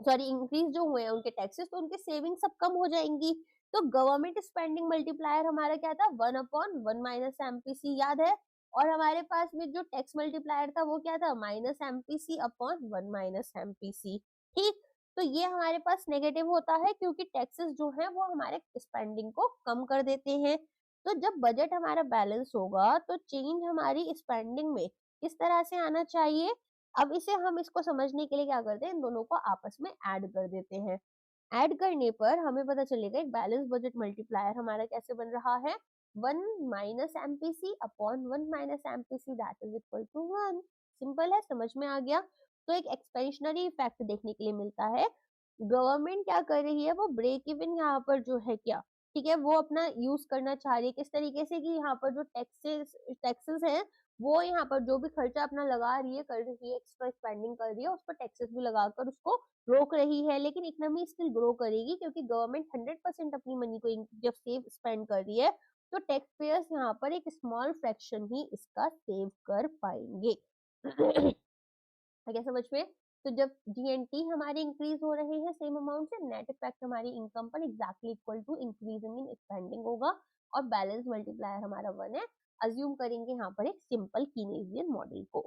सॉरी इंक्रीज जो हुए हैं उनके टैक्सेस, तो उनके सेविंग सब कम हो जाएंगी। तो गवर्नमेंट स्पेंडिंग मल्टीप्लायर हमारा क्या था, 1/1 माइनस एमपीसी, याद है? और हमारे पास में जो टैक्स मल्टीप्लायर था वो क्या था, minus MPC upon 1 minus MPC. ठीक, तो ये हमारे पास नेगेटिव होता है क्योंकि टैक्सेस जो है वो हमारे स्पेंडिंग को कम कर देते हैं। तो जब बजट हमारा बैलेंस होगा तो चेंज हमारी स्पेंडिंग में किस तरह से आना चाहिए? अब इसे हम इसको समझने के लिए क्या करते हैं, इन दोनों को आपस में ऐड कर देते हैं। ऐड करने पर हमें पता चलेगा एक बैलेंस बजट मल्टीप्लायर हमारा कैसे बन रहा है, 1 minus MPC upon 1 minus MPC that is equal to 1। Simple है, समझ में आ गया? तो एक एक्सपेंशनरी इफेक्ट देखने के लिए मिलता है। गवर्नमेंट क्या कर रही है, वो ब्रेक इवन यहाँ पर जो है क्या, ठीक है, वो अपना यूज करना चाह रही है किस तरीके से, कि यहाँ पर जो टैक्सेस है वो यहाँ पर जो भी खर्चा अपना लगा रही है, कर रही है, एक्स्ट्रा स्पेंडिंग कर रही है, उस पर टैक्सेस भी लगाकर उसको रोक रही है, लेकिन इकोनॉमी स्टिल ग्रो करेगी क्योंकि गवर्नमेंट 100% अपनी मनी को जब सेव स्पेंड कर रही है, तो टैक्स पेयर्स यहाँ पर एक स्मॉल फ्रैक्शन ही इसका सेव कर पाएंगे। क्या समझ में? तो जब जीएनटी हमारे इंक्रीज हो रहे हैं सेम अमाउंट से, नेट इफेक्ट हमारी इनकम पर exactly equal to increasing in spending होगा, और बैलेंस मल्टीप्लायर हमारा 1 है। अज्यूम करेंगे यहाँ पर एक सिंपल कीनेसियन मॉडल को।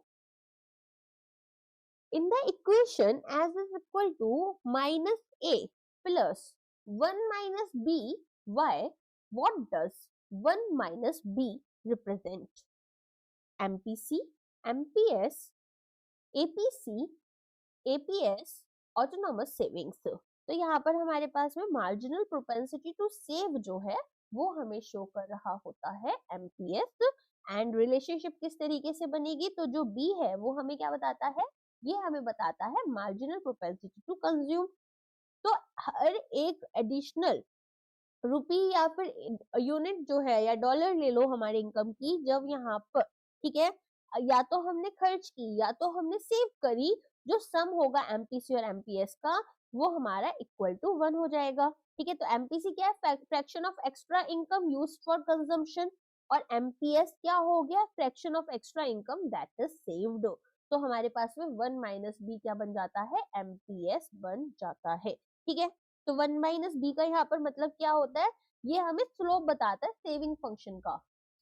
In the equation as is equal to minus a plus 1 minus b, y, what does 1 minus b represent? MPC, MPS, APC, APS, autonomous savings. तो यहाँ पर हमारे पास में मार्जिनल प्रोपेंसिटी टू सेव जो है वो हमें शो कर रहा होता है एमपीएस। एंड रिलेशनशिप किस तरीके से बनेगी, तो जो बी है वो हमें क्या बताता है, ये हमें बताता है मार्जिनल प्रोपेंसिटी टू कंज्यूम। तो हर एक एडिशनल रुपी या फिर यूनिट जो है या डॉलर ले लो हमारे इनकम की, जब यहाँ पर, ठीक है, या तो हमने खर्च की या तो हमने सेव करी, जो सम होगा एमपीसी और एमपीएस का वो हमारा इक्वल टू 1 हो जाएगा। ठीक है, तो एमपीसी क्या है, fraction of extra income used for consumption, और एमपीएस क्या हो गया, fraction of extra income that is saved. तो हमारे पास में 1 माइनस बी क्या बन जाता है, एमपीएस बन जाता है। ठीक है, तो 1 माइनस बी का यहाँ पर मतलब क्या होता है, ये हमें स्लोप बताता है सेविंग फंक्शन का,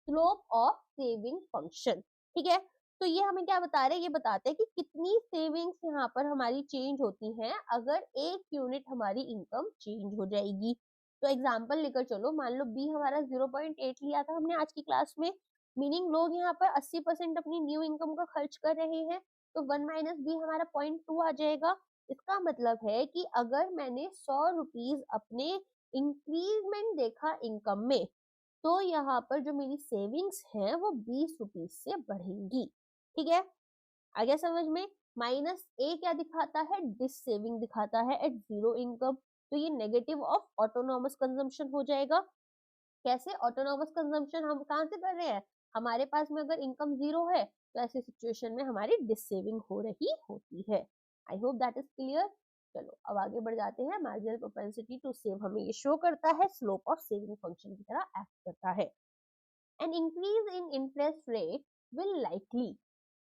स्लोप ऑफ सेविंग फंक्शन। ठीक है, तो ये हमें क्या बता रहे हैं, ये बताते हैं कि कितनी सेविंग्स यहाँ पर हमारी चेंज होती हैं अगर 1 यूनिट हमारी इनकम चेंज हो जाएगी। तो एग्जांपल लेकर चलो, मान लो बी हमारा 0.8 लिया था हमने आज की क्लास में, मीनिंग लोग यहाँ पर 80% अपनी न्यू इनकम का खर्च कर रहे हैं, तो 1 माइनस बी हमारा 0.2 आ जाएगा। इसका मतलब है कि अगर मैंने 100 रुपीज अपने इंक्रीजमेंट देखा इनकम में, तो यहाँ पर जो मेरी सेविंग्स है वो 20 रुपीज से बढ़ेंगी। ठीक है, आ गया समझ में? माइनस ए क्या दिखाता है, डिस सेविंग दिखाता है एट जीरो इनकम, तो ये नेगेटिव ऑफ ऑटोनॉमस कंजम्पशन हो जाएगा। कैसे ऑटोनॉमस कंजम्पशन हम कहाँ से कर रहे हैं, हमारे पास में अगर इनकम जीरो है तो ऐसी सिचुएशन में हमारी डिस सेविंग हो रही होती है। I hope that is clear. चलो अब आगे बढ़ जाते हैं। मार्जिनल प्रोपेंसिटी टू सेव हमें ये शो करता है, स्लोप ऑफ सेविंग फंक्शन की तरह एक्ट करता है। An increase in interest rate will likely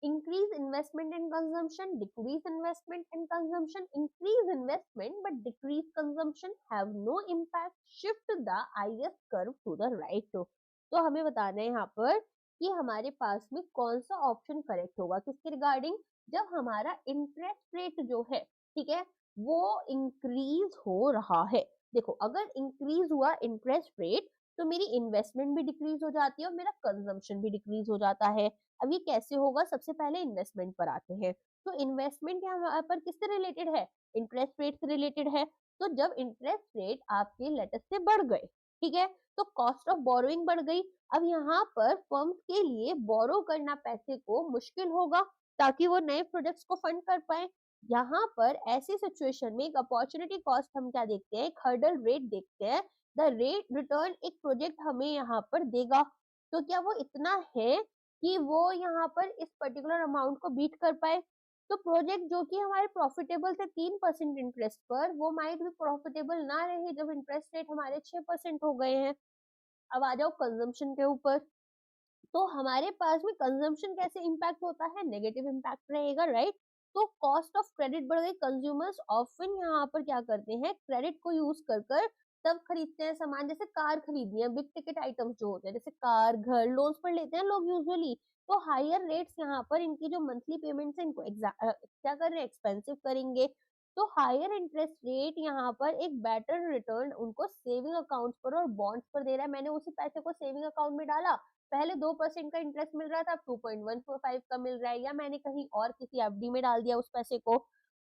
increase investment and consumption, decrease investment and consumption, increase investment but decrease consumption, have no impact, shift the IS curve to the right। तो हमें बताना है यहाँ पर कि हमारे पास में कौन सा ऑप्शन करेक्ट होगा, किसके रिगार्डिंग, जब हमारा इंटरेस्ट रेट जो है, ठीक है, वो इंक्रीज हो रहा है। देखो अगर इंक्रीज हुआ इंटरेस्ट रेट तो मेरी इन्वेस्टमेंट भी डिक्रीज हो जाती है और मेरा कंजम्पशन भी डिक्रीज हो जाता है। अब ये कैसे होगा, सबसे पहले इन्वेस्टमेंट पर आते हैं। तो इन्वेस्टमेंट यहाँ पर किससे रिलेटेड है, इंटरेस्ट रेट से रिलेटेड है। तो जब इंटरेस्ट रेट आपके लेटर से बढ़ गए, ठीक है। तो कॉस्ट ऑफ बोरोइंग बढ़ गई। अब यहाँ पर फर्म्स के लिए बोरो करना पैसे को मुश्किल होगा ताकि वो नए प्रोजेक्ट्स को फंड कर पाए। यहाँ पर ऐसी सिचुएशन में एक अपॉर्चुनिटी कॉस्ट हम क्या देखते हैं, एक हर्डल रेट देखते हैं। द रेट रिटर्न एक प्रोजेक्ट हमें यहाँ पर देगा, तो क्या वो इतना है कि वो यहाँ पर इस पर्टिकुलर अमाउंट को बीट कर पाए। तो प्रोजेक्ट जो कि हमारे प्रॉफिटेबल थे 3% इंटरेस्ट पर, वो माइट भी प्रॉफिटेबल ना रहे जब इंटरेस्ट रेट हमारे 6% हो गए हैं। अब आ जाओ कंजम्पशन के ऊपर। तो हमारे पास में कंजम्पशन कैसे इम्पैक्ट होता है, नेगेटिव इम्पैक्ट रहेगा, राइट। तो कॉस्ट ऑफ क्रेडिट बढ़ गई। कंज्यूमर्स ऑफन यहाँ पर क्या करते हैं, क्रेडिट को यूज कर कर तब खरीदते हैं सामान, जैसे कार खरीदनी है, बिग टिकट आइटम्स जो होते हैं जैसे कार, घर, लोन्स पर लेते हैं लोग यूजुअली। तो हायर रेट्स यहाँ पर इनकी जो मंथली पेमेंट्स है इनको क्या कर रहे हैं, एक्सपेंसिव करेंगे। तो हायर इंटरेस्ट रेट यहाँ पर एक बेटर रिटर्न उनको सेविंग अकाउंट्स पर और बॉन्ड्स पर दे रहा है। मैंने उसी पैसे को सेविंग अकाउंट में डाला, पहले 2% का इंटरेस्ट मिल रहा था, अब 2.145 का मिल रहा है, या मैंने कहीं और किसी एफडी में डाल दिया उस पैसे को।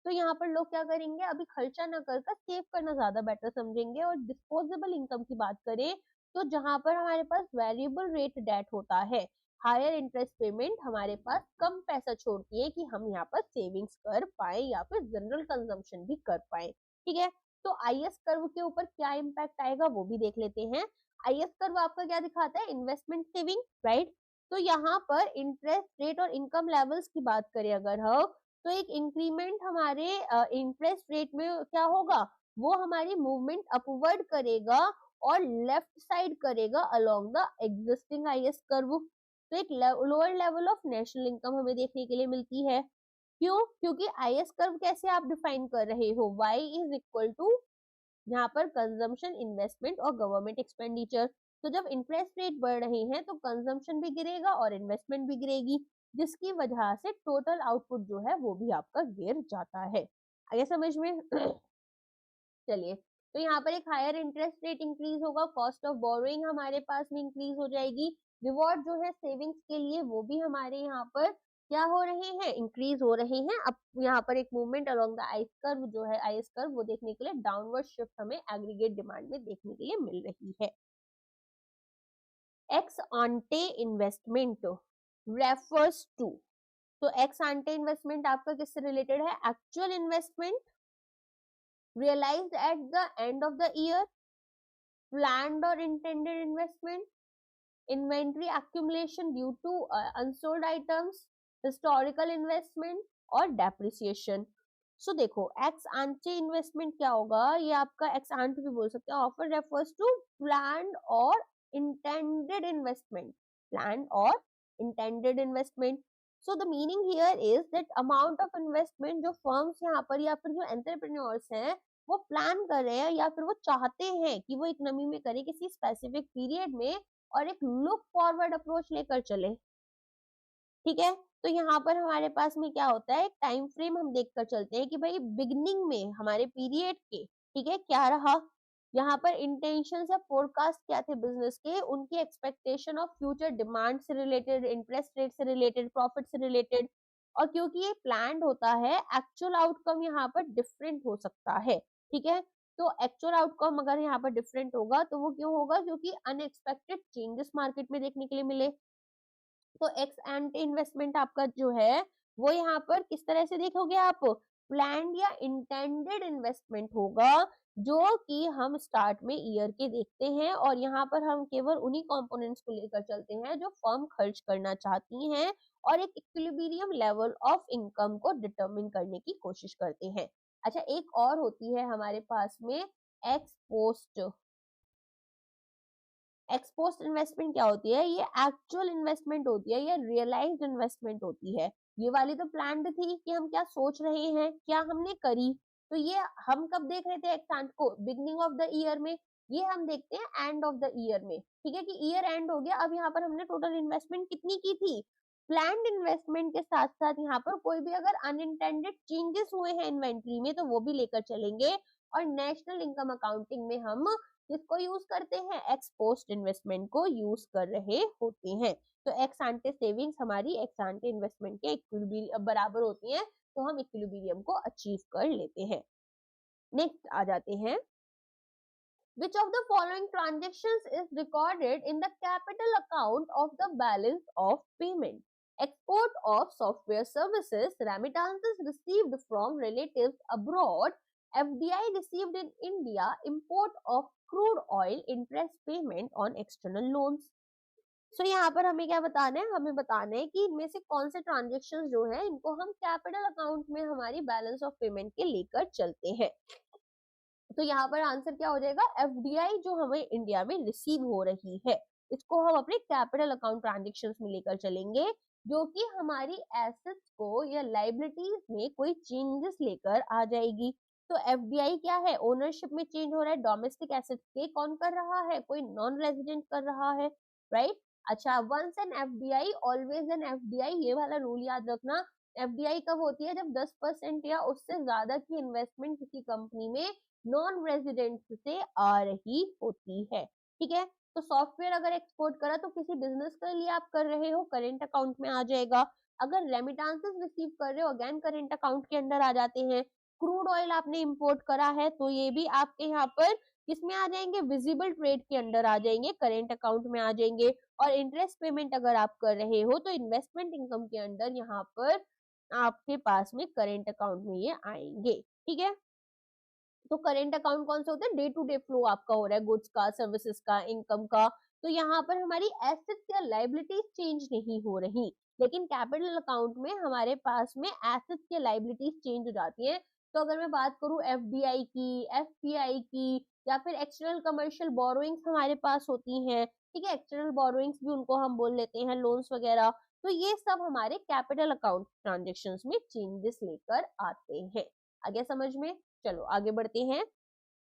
तो यहाँ पर लोग क्या करेंगे, अभी खर्चा ना कर कर सेव करना ज्यादा बेटर समझेंगे। और डिस्पोजेबल इनकम की बात करें तो जहां पर हमारे पास वेरिएबल रेट डेट होता है, हायर इंटरेस्ट पेमेंट हमारे पास कम पैसा छोड़ती है कि हम यहाँ पर सेविंग्स कर पाए या फिर जनरल कंजम्पशन भी कर पाए। ठीक है। तो आईएस कर्व के ऊपर क्या इम्पैक्ट आएगा वो भी देख लेते हैं। आईएस कर्व आपका क्या दिखाता है, इन्वेस्टमेंट सेविंग, राइट। तो यहाँ पर इंटरेस्ट रेट और इनकम लेवल्स की बात करें अगर हम, तो एक इंक्रीमेंट हमारे इंटरेस्ट रेट में क्या होगा, वो हमारी मूवमेंट अपवर्ड करेगा और लेफ्ट साइड करेगा along the existing IS curve. तो एक lower level of national income हमें देखने के लिए मिलती है। क्यों, क्योंकि आईएस कर्व कैसे आप डिफाइन कर रहे हो, y इज इक्वल टू यहाँ पर कंजम्पशन, इन्वेस्टमेंट और गवर्नमेंट एक्सपेंडिचर। तो जब इंटरेस्ट रेट बढ़ रहे हैं तो कंजम्पशन भी गिरेगा और इन्वेस्टमेंट भी गिरेगी, जिसकी वजह से टोटल आउटपुट जो है वो भी आपका गिर जाता है। आगे समझ में चलिए। तो यहाँ पर एक हायर इंटरेस्ट रेट इंक्रीज होगा, कॉस्ट ऑफ बोरोइंग हमारे पास में इंक्रीज हो जाएगी, रिवॉर्ड जो है सेविंग्स के लिए वो भी हमारे यहाँ पर क्या हो रहे हैं, इंक्रीज हो रहे हैं। अब यहाँ पर एक movement along the ice curve जो है, आइस कर्व वो देखने के लिए डाउनवर्ड शिफ्ट हमें एग्रीगेट डिमांड में देखने के लिए मिल रही है। एक्स आंटे इन्वेस्टमेंट रेफर्स टू, तो एक्स आंटे इन्वेस्टमेंट आपका किससे रिलेटेड है, actual investment realized at the end of the year, planned or intended investment, inventory accumulation due to unsold items, historical investment और depreciation। सो देखो एक्स आंटे इन्वेस्टमेंट क्या होगा, ये आपका एक्स आंटे भी बोल सकते हैं, ऑफर रेफर्स टू प्लान्ड और इंटेंडेड इन्वेस्टमेंट, प्लान्ड और intended investment. So the meaning here is that amount of investment जो फर्म्स यहाँ पर या फिर जो एंटरप्रेन्योर्स हैं वो प्लान कर रहे हैं या फिर वो चाहते हैं कि वो इकोनॉमी में करें किसी स्पेसिफिक पीरियड में और एक लुक फॉरवर्ड अप्रोच लेकर चले। ठीक है। तो यहाँ पर हमारे पास में क्या होता है, एक टाइम फ्रेम हम देख कर चलते हैं कि भाई बिगनिंग में हमारे पीरियड के, ठीक है, क्या रहा, यहाँ पर इंटेंशन या फोरकास्ट क्या थे बिजनेस के, उनकी एक्सपेक्टेशन ऑफ फ्यूचर डिमांड से रिलेटेड, इंटरेस्ट रेट से रिलेटेड, प्रॉफिट से रिलेटेड। और क्योंकि ये प्लान्ड होता है, एक्चुअल आउटकम यहाँ पर डिफरेंट हो सकता है। ठीक है। तो एक्चुअल आउटकम अगर यहाँ पर डिफरेंट होगा तो वो क्यों होगा, क्योंकि अनएक्सपेक्टेड चेंजेस मार्केट में देखने के लिए मिले। तो एक्स एंड इन्वेस्टमेंट आपका जो है वो यहाँ पर किस तरह से देखोगे आप, प्लान्ड या इंटेंडेड इन्वेस्टमेंट होगा, जो कि हम स्टार्ट में ईयर के देखते हैं और यहाँ पर हम केवल उन्हीं कंपोनेंट्स को लेकर चलते हैं जो फर्म खर्च करना चाहती हैं और एक इक्विलिब्रियम लेवल ऑफ इनकम को डिटरमिन करने की कोशिश करते हैं। अच्छा, एक और होती है हमारे पास में एक्स पोस्ट। एक्सपोस्ट इन्वेस्टमेंट क्या होती है, ये एक्चुअल इन्वेस्टमेंट होती है, ये रियलाइज्ड इन्वेस्टमेंट होती है। ये वाली तो प्लान्ड थी कि हम क्या सोच रहे हैं, क्या हमने करी। तो ये हम कब देख रहे थे एक्सांट को, बिगनिंग ऑफ द ईयर में। ये हम देखते हैं एंड ऑफ द ईयर में। ठीक है, कि ईयर एंड हो गया, अब यहाँ पर हमने टोटल इन्वेस्टमेंट कितनी की थी। प्लान्ड इन्वेस्टमेंट के साथ साथ यहाँ पर कोई भी अगर अनइंटेंडेड चेंजेस हुए हैं इन्वेंट्री में तो वो भी लेकर चलेंगे। और नेशनल इनकम अकाउंटिंग में हम किसको यूज करते हैं, एक्स पोस्ट इन्वेस्टमेंट को यूज कर रहे होते हैं। तो एक्स आंटे सेविंग्स हमारी एक्स आंटे इन्वेस्टमेंट के इक्विलिब्रियम बराबर होती हैं, तो हम इक्विलिब्रियम को अचीव कर लेते हैं। नेक्स्ट आ जाते हैं Which of the following transactions is recorded in the capital account of the balance of payment? Export of software services, remittances received from relatives abroad, FDI received in India, import of crude oil, interest payment on external loans. So यहाँ पर हमें क्या बताना है, हमें बताना है कि इनमें से कौन से ट्रांजेक्शन जो है इनको हम कैपिटल अकाउंट में हमारी बैलेंस ऑफ पेमेंट के लेकर चलते हैं। तो यहाँ पर आंसर क्या हो जाएगा, एफडीआई जो हमें इंडिया में रिसीव हो रही है इसको हम अपने कैपिटल अकाउंट ट्रांजेक्शंस में लेकर चलेंगे, जो कि हमारी एसेट्स को या लाइबिलिटीज में कोई चेंजेस लेकर आ जाएगी। तो एफडीआई क्या है, ओनरशिप में चेंज हो रहा है, डोमेस्टिक एसेट्स के कौन कर रहा है, कोई नॉन रेजिडेंट कर रहा है, राइट। अच्छा, once an FDI always an FDI, ये वाला रूल याद रखना। एफडीआई कब होती है, जब 10% या उससे ज्यादा की इन्वेस्टमेंट किसी कंपनी में नॉन रेजिडेंट्स से आ रही होती है, ठीक है। तो सॉफ्टवेयर अगर एक्सपोर्ट करा तो किसी बिजनेस के लिए आप कर रहे हो, करेंट अकाउंट में आ जाएगा। अगर रेमिटेंसेस रिसीव कर रहे हो, अगेन करेंट अकाउंट के अंदर आ जाते हैं। क्रूड ऑयल आपने इंपोर्ट करा है तो ये भी आपके यहाँ पर किसमें आ जाएंगे, विजिबल ट्रेड के अंदर आ जाएंगे, करेंट अकाउंट में आ जाएंगे। और इंटरेस्ट पेमेंट अगर आप कर रहे हो तो इन्वेस्टमेंट इनकम के अंदर यहाँ पर आपके पास में करेंट अकाउंट में ये आएंगे, ठीक है। तो करेंट अकाउंट कौन सा होता है, डे टू डे फ्लो आपका हो रहा है, गुड्स का, सर्विसेज का, इनकम का। तो यहाँ पर हमारी एसेट्स या लाइबिलिटीज चेंज नहीं हो रही, लेकिन कैपिटल अकाउंट में हमारे पास में एसेट्स या लाइबिलिटीज चेंज हो जाती है। तो अगर मैं बात करूं एफडीआई की, एफपीआई की, या फिर एक्सटर्नल कमर्शियल बोरोइंग्स हमारे पास होती हैं, ठीक है, एक्सटर्नल बोरोइंग्स भी उनको हम बोल लेते हैं, लोन्स वगैरह। तो ये सब हमारे कैपिटल अकाउंट ट्रांजेक्शन में चेंजेस लेकर आते हैं। आगे समझ में, चलो आगे बढ़ते हैं।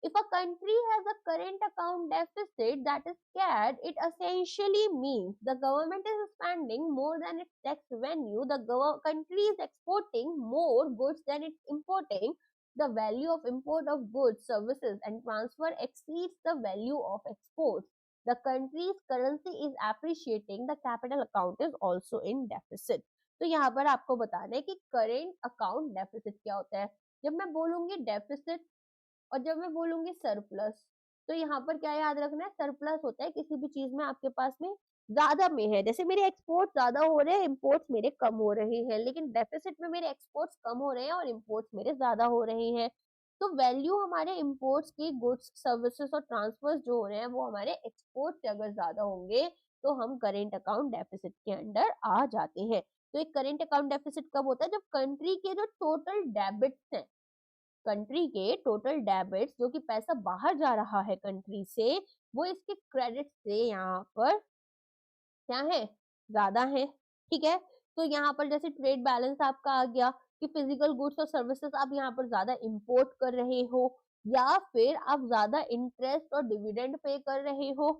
If a country has a current account deficit that is CAD, it essentially means the government is spending more than its tax revenue, the country is exporting more goods than it's importing, the value of import of goods, services and transfer exceeds the value of exports, the country's currency is appreciating, the capital account is also in deficit. तो यहाँ पर आपको बताना है कि current account deficit क्या होता है। जब मैं बोलूंगी डेफिसिट और जब मैं बोलूंगी सरप्लस, तो यहाँ पर क्या याद रखना है, सरप्लस होता है किसी भी चीज में आपके पास में ज्यादा में है, जैसे मेरे एक्सपोर्ट ज्यादा हो रहे हैं, इम्पोर्ट्स मेरे कम हो रहे हैं, लेकिन डेफिसिट में मेरे एक्सपोर्ट्स कम हो रहे हैं और इम्पोर्ट्स मेरे ज्यादा हो रहे हैं। तो वैल्यू हमारे इम्पोर्ट्स की, गुड्स सर्विसेज और ट्रांसफर्स जो हो रहे हैं वो हमारे एक्सपोर्ट से अगर ज्यादा होंगे तो हम करेंट अकाउंट डेफिसिट के अंडर आ जाते हैं। तो एक करेंट अकाउंट डेफिसिट कब होता है, जब कंट्री के जो टोटल डेबिट्स हैं, कंट्री के टोटल डेबिट्स जो कि पैसा बाहर जा रहा है कंट्री से, वो इसके क्रेडिट से यहाँ पर क्या है, ज्यादा है, ठीक है। तो यहाँ पर जैसे ट्रेड बैलेंस आपका आ गया कि फिजिकल गुड्स और सर्विसेज आप यहाँ पर ज्यादा इंपोर्ट कर रहे हो, या फिर आप ज्यादा इंटरेस्ट और डिविडेंड पे कर रहे हो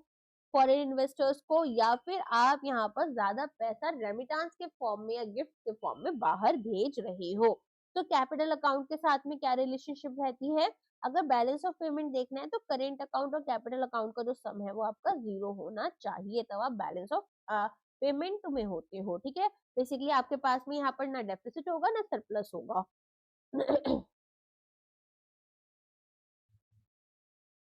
फॉरेन इन्वेस्टर्स को, या फिर आप यहाँ पर ज्यादा पैसा रेमिटेंस के फॉर्म में या गिफ्ट के फॉर्म में बाहर भेज रहे हो। तो कैपिटल अकाउंट के साथ में क्या रिलेशनशिप रहती है, अगर बैलेंस ऑफ पेमेंट देखना है तो करेंट अकाउंट और कैपिटल अकाउंट का जो सम है वो आपका जीरो होना चाहिए, तब आप बैलेंस ऑफ पेमेंट में होते हो, ठीक है। बेसिकली आपके पास में यहाँ पर ना डेफिसिट होगा ना सरप्लस होगा।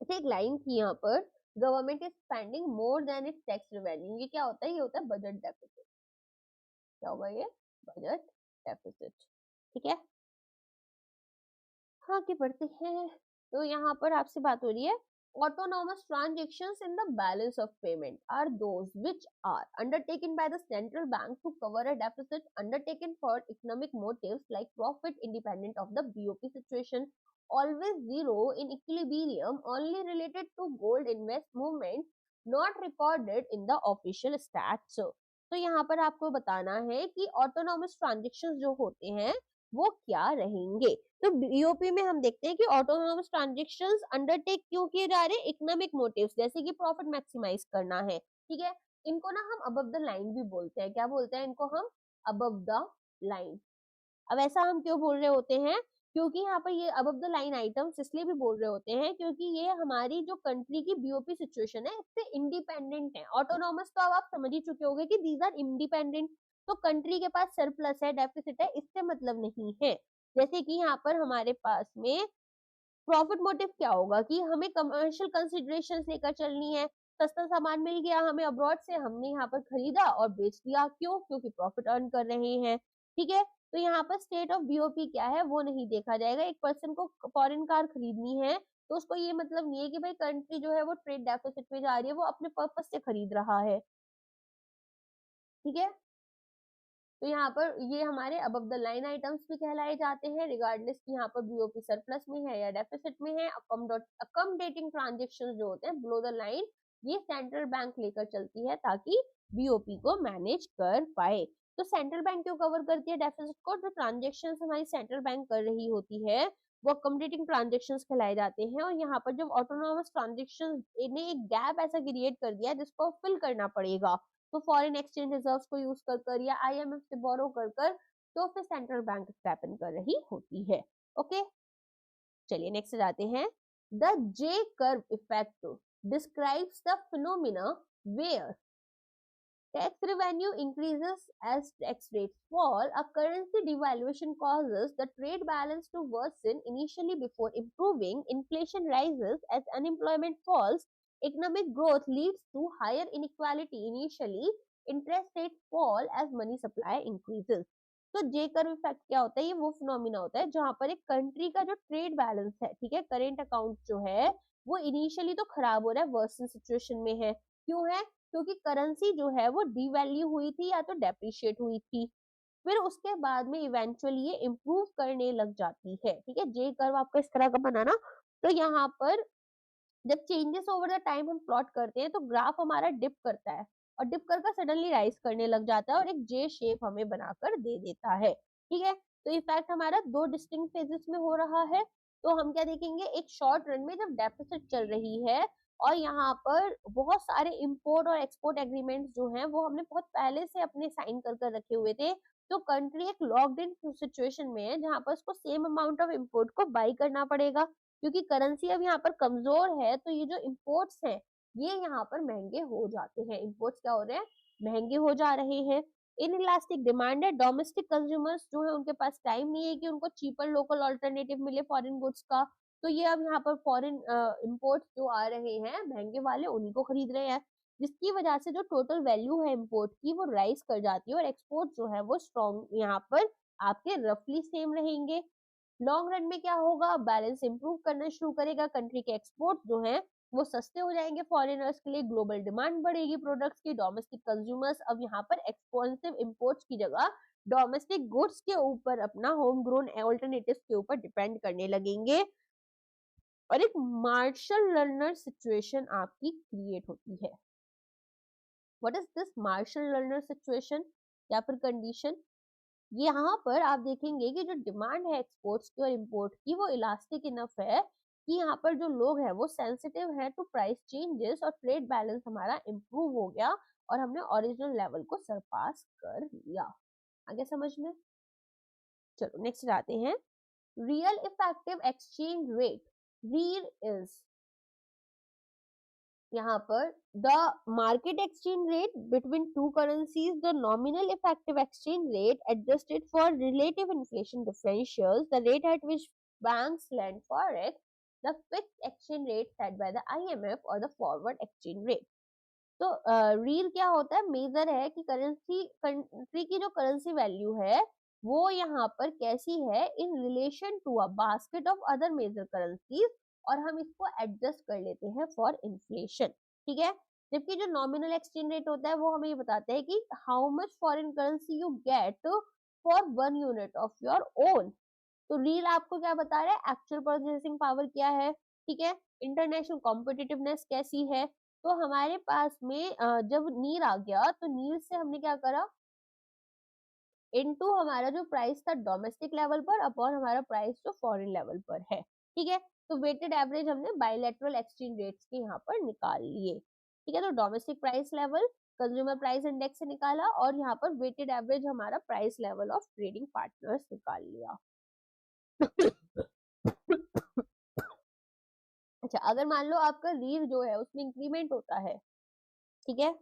एक लाइन थी यहाँ पर, government is spending more then it's tax revenue, ये क्या होता है, ये होता है बजट डेफिसिट। क्या होगा ये, बजट डेफिसिट, ठीक है। आगे बढ़ते हैं। तो यहाँ पर आपसे बात हो रही है, autonomous transactions in the balance of payment are those which are undertaken by the central bank to cover a deficit undertaken for economic motives like profit independent of the BOP situation, always zero, in equilibrium, only related to gold invest movements, not recorded in the official stats। तो यहाँ पर आपको बताना है कि autonomous transaction जो होते हैं वो क्या रहेंगे। तो बीओपी में हम देखते हैं कि ऑटोनॉमस ट्रांजेक्शंस अंडरटेक क्यों किए जा रहे हैं, इकोनॉमिक मोटिव्स, जैसे कि प्रॉफिट मैक्सिमाइज करना है, ठीक है। इनको ना हम अबव द लाइन भी बोलते हैं, क्या बोलते हैं इनको हम, अबव द लाइन। अब ऐसा हम क्यों बोल रहे होते हैं, क्योंकि यहाँ पर ये अबव द लाइन आइटम्स इसलिए भी बोल रहे होते हैं क्योंकि ये हमारी जो कंट्री की बीओपी सिचुएशन है इससे इंडिपेंडेंट है। ऑटोनॉमस तो अब आप समझ ही चुके होंगे कि दीज आर इंडिपेंडेंट। तो कंट्री के पास सरप्लस है, डेफिसिट है, इससे मतलब नहीं है। जैसे कि यहाँ पर हमारे पास में प्रॉफिट मोटिव क्या होगा कि हमें कमर्शियल कंसिडरेशंस लेकर चलनी है, सस्ता सामान मिल गया हमें अब्रॉड से, हमने यहाँ पर खरीदा और बेच दिया, क्यों? क्योंकि प्रॉफिट अर्न कर रहे हैं, ठीक है। तो यहाँ पर स्टेट ऑफ बीओपी क्या है वो नहीं देखा जाएगा। एक पर्सन को फॉरेन कार खरीदनी है तो उसको ये मतलब नहीं है कि भाई कंट्री जो है वो ट्रेड डेफिसिट में जा रही है, वो अपने पर्पस से खरीद रहा है, ठीक है। तो यहाँ पर ये हमारे अबव द लाइन आइटम्स भी कहलाए जाते हैं, रिगार्डलेस कि यहाँ पर बीओपी सरप्लस में है या डेफिसिट में है। अकोमोडेटिंग ट्रांजेक्शन जो होते हैं बिलो द लाइन, ये सेंट्रल बैंक लेकर चलती है ताकि बीओपी को मैनेज कर पाए। तो सेंट्रल बैंक क्यों कवर करती है डेफिसिट को? जो ट्रांजेक्शन हमारी सेंट्रल बैंक कर रही होती है वो अकोमोडेटिंग ट्रांजेक्शन कहलाए जाते हैं। और यहाँ पर जब ऑटोनोमस ट्रांजेक्शन ने एक गैप ऐसा क्रिएट कर दिया जिसको फिल करना पड़ेगा, तो फॉरेन एक्सचेंज रिजर्व्स को यूज कर या आईएमएफ से बोरो कर तो फिर सेंट्रल बैंक स्टेप इन कर रही होती है। ओके, चलिए नेक्स्ट जाते हैं। The J curve effect describes the phenomena where tax revenue increases as tax rates fall. A currency devaluation causes the trade balance to worsen initially before improving. Inflation rises as unemployment falls. Economic growth leads to higher inequality initially. Interest rates fall as money supply increases. तो जे curve effect क्या होता है? ये वो phenomena होता है जहां पर एक कंट्री का जो ट्रेड बैलेंस है, ठीक है, करेंट अकाउंट जो है वो इनिशियली तो खराब हो रहा है, वर्सन सिचुएशन में है। क्यों है? क्योंकि करेंसी जो है वो डिवैल्यू हुई थी या तो डेप्रिशिएट हुई थी, फिर उसके बाद में इवेंचुअली ये इम्प्रूव करने लग जाती है, ठीक है। जे कर्व आपका इस तरह का बनाना। तो यहाँ पर जब चेंजेस ओवर द टाइम हम प्लॉट करते हैं तो ग्राफ हमारा डिप करता है और डिप कर सडनली राइज करने लग जाता है और एक जे शेप हमें बनाकर दे देता है, ठीक है। तो इफेक्ट हमारा दो डिस्टिंक्ट फेजेस में हो रहा है। तो हम क्या देखेंगे, एक शॉर्ट रन में जब डेफिसिट चल रही है और यहाँ पर बहुत सारे इंपोर्ट और एक्सपोर्ट एग्रीमेंट्स जो हैं वो हमने बहुत पहले से अपने साइन कर रखे हुए थे, तो कंट्री एक लॉक्ड इन सिचुएशन में है जहां पर उसको सेम अमाउंट ऑफ इंपोर्ट को बाई करना पड़ेगा। क्योंकि करेंसी अब यहाँ पर कमजोर है तो ये जो इंपोर्ट्स हैं ये यहाँ पर महंगे हो जाते हैं। इंपोर्ट्स क्या हो रहे हैं? महंगे हो जा रहे हैं। इन इलास्टिक डिमांड है, डोमेस्टिक कंज्यूमर्स जो है उनके पास टाइम नहीं है कि उनको चीपर लोकल ऑल्टरनेटिव मिले फॉरेन गुड्स का, तो ये अब यहाँ पर फॉरेन इंपोर्ट्स जो आ रहे हैं महंगे वाले उन्हीं को खरीद रहे हैं, जिसकी वजह से जो टोटल वैल्यू है इंपोर्ट की वो राइज कर जाती है और एक्सपोर्ट जो है वो स्ट्रॉन्ग यहाँ पर आपके रफली सेम रहेंगे। लॉन्ग रन में क्या होगा, बैलेंस इंप्रूव करना शुरू करेगा, कंट्री के एक्सपोर्ट जो हैं वो सस्ते हो जाएंगे फॉरेनर्स के लिए, ग्लोबल डिमांड बढ़ेगी प्रोडक्ट्स की, डोमेस्टिक कंज्यूमर्स अब यहाँ पर एक्सपेंसिव इंपोर्ट्स की जगह डोमेस्टिक गुड्स के ऊपर अपना होम ग्रोन ऑल्टरनेटिव्स के ऊपर डिपेंड करने लगेंगे और एक मार्शल लर्नर सिचुएशन आपकी क्रिएट होती है। What is this Marshall Lerner situation या फिर कंडीशन? यहाँ पर आप देखेंगे कि जो डिमांड है एक्सपोर्ट्स की और इंपोर्ट की वो इलास्टिक इनफ है कि यहाँ पर जो लोग हैं वो सेंसिटिव है टू प्राइस चेंजेस और ट्रेड बैलेंस हमारा इंप्रूव हो गया और हमने ओरिजिनल लेवल को सरपास कर लिया। आगे समझ में? चलो नेक्स्ट आते हैं। Real effective exchange rate, REER is यहाँ पर the market exchange rate between two currencies, the nominal effective exchange rate adjusted for relative inflation differentials, the rate at which banks lend forex, the fixed exchange rate set by the IMF और the forward exchange rate. तो REER क्या होता है? Major है कि currency, country की जो currency value है वो यहाँ पर कैसी है in relation to a basket of other major currencies और हम इसको एडजस्ट कर लेते हैं फॉर इन्फ्लेशन, ठीक है। जबकि जो नॉमिनल एक्सचेंज रेट होता है वो हमें ये बताता है कि how much foreign currency you get for 1 unit of your own. तो रील आपको क्या बता रहा है? एक्चुअल परचेसिंग पावर क्या है, ठीक है, इंटरनेशनल कॉम्पिटिटिवनेस कैसी है। तो हमारे पास में जब नीर आ गया तो नीर से हमने क्या करा, इनटू हमारा जो प्राइस था डोमेस्टिक लेवल पर अपॉन हमारा प्राइस जो फॉरेन लेवल पर है, ठीक है। तो वेटेड एवरेज हमने बायलैटरल एक्सचेंज रेट्स के यहाँ पर निकाल लिए, ठीक है। तो domestic price level consumer price index से निकाला और यहाँ पर वेटेड एवरेज हमारा price level of trading partners निकाल लिया। अच्छा, अगर मान लो आपका रील जो है उसमें इंक्रीमेंट होता है, ठीक है,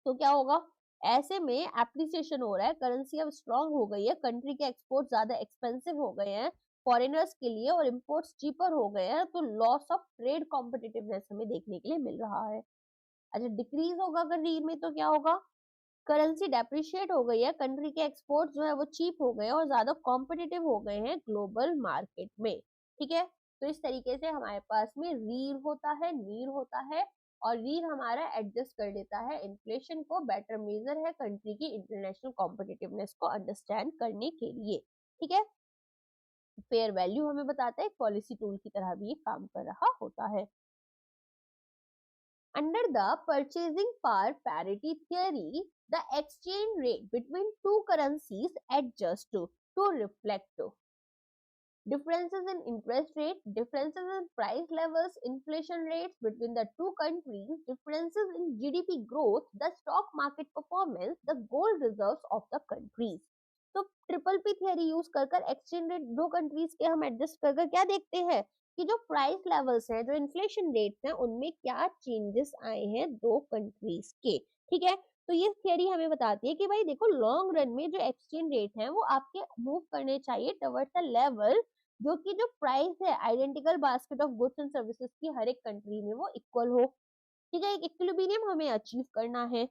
तो क्या होगा? ऐसे में एप्रिसिएशन हो रहा है, करेंसी अब स्ट्रांग हो गई है, कंट्री के एक्सपोर्ट ज्यादा एक्सपेंसिव हो गए हैं, फॉरेनर्स के लिए और इम्पोर्ट्स चीपर हो गए हैं, तो लॉस ऑफ ट्रेड कॉम्पिटिटिवनेस हमें देखने के लिए मिल रहा है। अच्छा, डिक्रीज होगा अगर रील में तो क्या होगा, करेंसी डेप्रिशिएट हो गई है, कंट्री के एक्सपोर्ट जो है वो चीप हो गए और ज्यादा कॉम्पिटिटिव हो गए हैं ग्लोबल मार्केट में। ठीक है, तो इस तरीके से हमारे पास में रील होता है, नीर होता है, और रील हमारा एडजस्ट कर देता है इन्फ्लेशन को, बेटर मेजर है कंट्री की इंटरनेशनल कॉम्पिटिटिवनेस को अंडरस्टैंड करने के लिए। ठीक है, फेयर वैल्यू हमें बताता है एक पॉलिसी टूल की तरह भी ये काम कर रहा होता है। Under the purchasing power parity theory, the exchange rate between two currencies adjusts to reflect differences in interest rate, differences in price levels, inflation rates between the two countries, differences in GDP growth, the stock market performance, the gold reserves of the countries. तो triple P theory use कर exchange rate दो countries के हम adjust कर क्या देखते हैं कि जो प्राइस लेवल्स हैं, जो इन्फ्लेशन रेट्स हैं, उनमें क्या चेंजेस आए हैं दो कंट्रीज के। ठीक है, तो ये थियरी हमें बताती है कि भाई देखो, लॉन्ग रन में जो एक्सचेंज रेट है वो आपके मूव करने चाहिए टवर्ड्स अ लेवल जो कि जो प्राइस है identical basket of goods and services की हर एक कंट्री में वो इक्वल हो। ठीक है, एक इक्विलिब्रियम हमें अचीव करना है।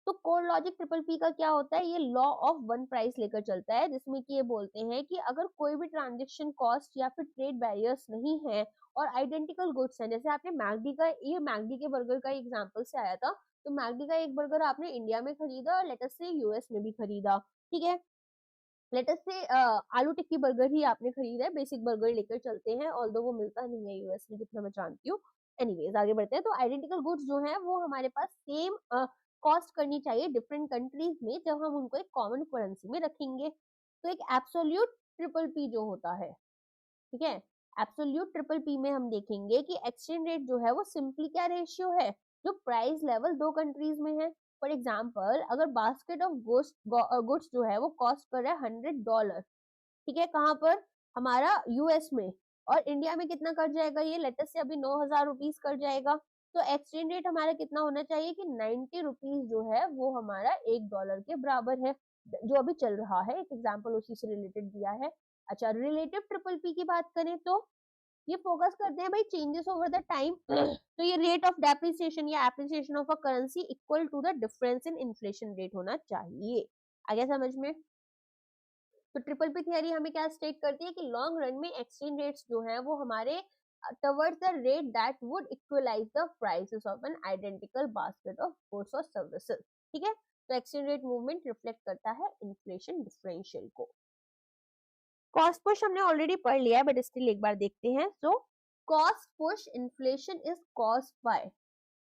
तो कोर लॉजिक ट्रिपल पी का क्या होता है, ये लॉ ऑफ वन प्राइस लेकर चलता है, जिसमें कि ये बोलते हैं कि अगर कोई भी ट्रांजेक्शन कॉस्ट या फिर ट्रेड बैरियर्स नहीं है और आइडेंटिकल गुड्स हैं, जैसे आपने मैकडी का, ये मैकडी के बर्गर का एग्जांपल से आया था, तो मैकडी का एक बर्गर आपने इंडिया में खरीदा और लेट्स से यूएस में भी खरीदा। ठीक है, लेट्स से आलू टिक्की बर्गर ही आपने खरीदा है, बेसिक बर्गर लेकर चलते हैं, ऑल्दो वो मिलता नहीं है यूएस में जितना मैं जानती हूँ। एनीवेज आगे बढ़ते हैं। तो आइडेंटिकल गुड्स जो है वो हमारे पास सेम कॉस्ट करनी चाहिए डिफरेंट कंट्रीज में जब हम उनको एक कॉमन करेंसी में रखेंगे। तो एक एब्सोल्यूट ट्रिपल पी जो होता है, ठीक है, एब्सोल्यूट ट्रिपल पी में हम देखेंगे कि एक्सचेंज रेट जो है वो सिंपली क्या रेशियो है, जो प्राइस लेवल दो कंट्रीज में है। फॉर एग्जाम्पल, अगर बास्केट ऑफ गुड्स जो है वो कॉस्ट कर रहा है $100, ठीक है, कहाँ पर, हमारा यूएस में, और इंडिया में कितना कर जाएगा ये, लेटेस्ट से अभी 9,000 रुपीज कर जाएगा। तो एक्सचेंज रेट हमारा कितना होना चाहिए कि 90 रुपीज जो है वो हमारा $1 के बराबर है, जो अभी चल रहा है, एक एग्जाम्पल उसी से रिलेटेड दिया है। अच्छा, रिलेटिव ट्रिपल पी की बात करें तो ये फोकस करते हैं भाई चेंजेस ओवर द टाइम। तो ये रेट ऑफ डेप्रिसिएशन या appreciation of a currency equal to the difference in inflation rate होना चाहिए। आगे समझ में। तो ट्रिपल पी थियरी हमें क्या स्टेट करती है कि लॉन्ग रन में एक्सचेंज रेट्स जो है वो हमारे towards the rate that would equalize the prices of an identical basket of goods or services। ठीक है, तो एक्सचेंज रेट मूवमेंट रिफ्लेक्ट करता है इन्फ्लेशन डिफरेंशियल को। कॉस्ट पुश हमने ऑलरेडी पढ़ लिया है, बट स्टिल एक बार देखते हैं। So cost push inflation is caused by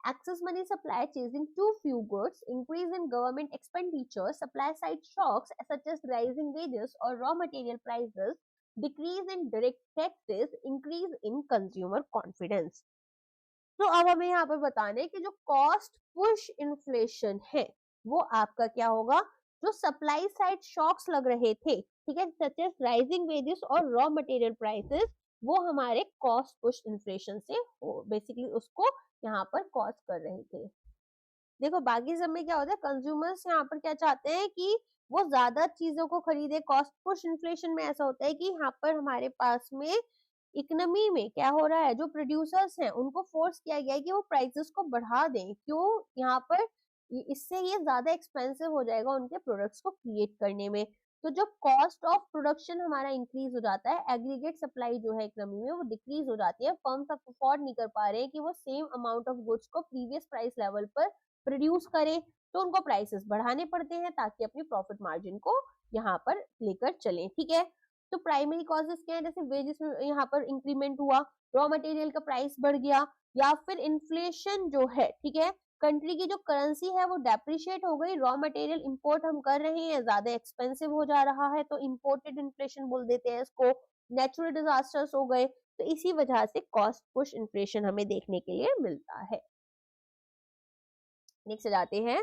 excess money supply chasing too few goods, increase in government expenditure, supply side shocks such as rising wages or raw material prices, decrease in direct taxes, increase in consumer confidence। तो अब हमें यहाँ पर बताने कि जो cost push inflation है वो आपका क्या होगा, जो सप्लाई साइड शॉक्स लग रहे थे, ठीक है, सच एज राइजिंग वेजेस और रॉ मटेरियल प्राइसेस, वो हमारे कॉस्ट पुश इन्फ्लेशन से बेसिकली उसको यहाँ पर कॉज कर रहे थे। देखो बाकी सब में क्या होता है, कंज्यूमर्स यहाँ पर क्या चाहते हैं कि वो ज्यादा चीजों को खरीदे। कॉस्ट पुश इन्फ्लेशन में ऐसा होता है कि यहाँ पर हमारे पास में इकोनॉमी में क्या हो रहा है, जो प्रोड्यूसर्स हैं उनको फोर्स किया गया है कि वो प्राइसेस को बढ़ा दें। क्यों, यहाँ पर इससे ये ज्यादा एक्सपेंसिव हो जाएगा उनके प्रोडक्ट्स को क्रिएट करने में। तो जो कॉस्ट ऑफ प्रोडक्शन हमारा इंक्रीज हो जाता है, एग्रीगेट सप्लाई जो है इकोनॉमी में वो डिक्रीज हो जाती है, फर्म्स अब अफोर्ड नहीं कर पा रहे हैं कि वो सेम अमाउंट ऑफ गुड्स को प्रीवियस प्राइस लेवल पर प्रोड्यूस करें, तो उनको प्राइसेस बढ़ाने पड़ते हैं ताकि अपनी प्रॉफिट मार्जिन को यहाँ पर लेकर चलें। ठीक है, तो प्राइमरी कॉजेस क्या है, जैसे वेजेस में यहाँ पर इंक्रीमेंट हुआ, रॉ मटेरियल का प्राइस बढ़ गया, या फिर इन्फ्लेशन जो है, ठीक है, कंट्री की जो करेंसी है वो डेप्रिशिएट हो गई, रॉ मटेरियल इंपोर्ट हम कर रहे हैं ज्यादा एक्सपेंसिव हो जा रहा है, तो इंपोर्टेड इन्फ्लेशन बोल देते हैं इसको, नेचुरल डिजास्टर्स हो गए, तो इसी वजह से कॉस्ट पुश इन्फ्लेशन हमें देखने के लिए मिलता है। नेक्स्ट जाते हैं,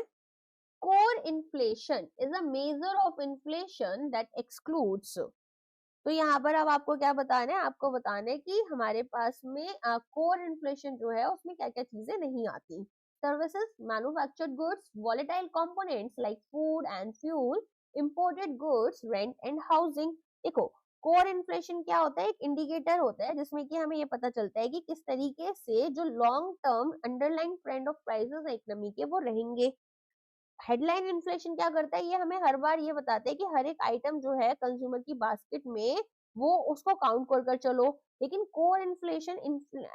core inflation is a measure of inflation that excludes. तो यहाँ पर अब आपको क्या बताना है, आपको बताना है कि हमारे पास में कोर इन्फ्लेशन जो है उसमें क्या क्या चीजें नहीं आती। Services, manufactured goods, volatile components like food and fuel, imported goods, rent and housing. देखो कोर इन्फ्लेशन क्या होता है? एक इंडिकेटर होता है जिसमें कि हमें ये पता चलता है कि किस तरीके से जो long term underlying trend of prices है इकोनॉमी के वो रहेंगे। हेडलाइन इन्फ्लेशन क्या करता है? ये हमें हर बार ये बताते हैं कि हर एक आइटम जो है कंज्यूमर की बास्केट में वो उसको काउंट कर चलो। लेकिन कोर इन्फ्लेशन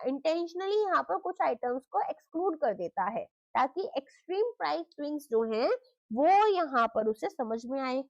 इंटेंशनली यहाँ पर कुछ आइटम्स को एक्सक्लूड कर देता है ताकि एक्सट्रीम प्राइस स्विंग्स जो हैं वो यहाँ पर उसे समझ में आए।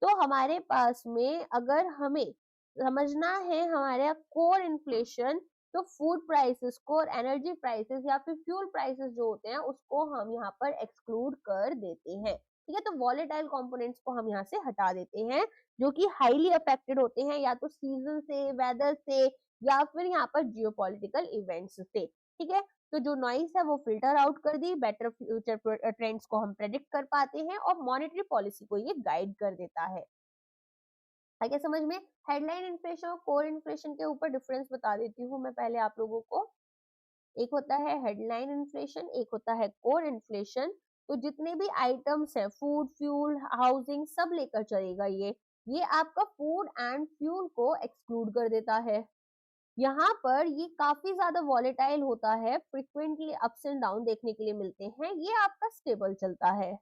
तो हमारे पास में अगर हमें समझना है हमारे कोर इन्फ्लेशन, तो फूड प्राइसेस को और एनर्जी प्राइसेस या फिर फ्यूल प्राइसेस जो होते हैं उसको हम यहाँ पर एक्सक्लूड कर देते हैं। ठीक है, तो वॉलेटाइल कंपोनेंट्स को हम यहाँ से हटा देते हैं जो कि हाईली अफेक्टेड होते हैं या तो सीजन से, वेदर से, या फिर यहाँ पर जियोपॉलिटिकल इवेंट्स से। ठीक है, तो जो नॉइस है वो फिल्टर आउट कर दी, बेटर फ्यूचर ट्रेंड्स को हम प्रेडिक्ट कर पाते हैं और मॉनेटरी पॉलिसी को ये गाइड कर देता है। आगे समझ में? हेडलाइन इन्फ्लेशन और कोर इन्फ्लेशन के ऊपर डिफरेंस बता देती हूँ मैं पहले आप लोगों को। एक होता है हेडलाइन इन्फ्लेशन, एक होता है कोर इन्फ्लेशन। तो जितने भी आइटम्स है, फूड, फ्यूल, हाउसिंग, सब लेकर चलेगा ये आपका फूड एंड फ्यूल को एक्सक्लूड कर देता है। यहाँ पर ये काफी ज्यादा वॉलेटाइल होता है, फ्रिक्वेंटली अप्स एंड डाउन देखने के लिए मिलते हैं, ये आपका स्टेबल चलता है।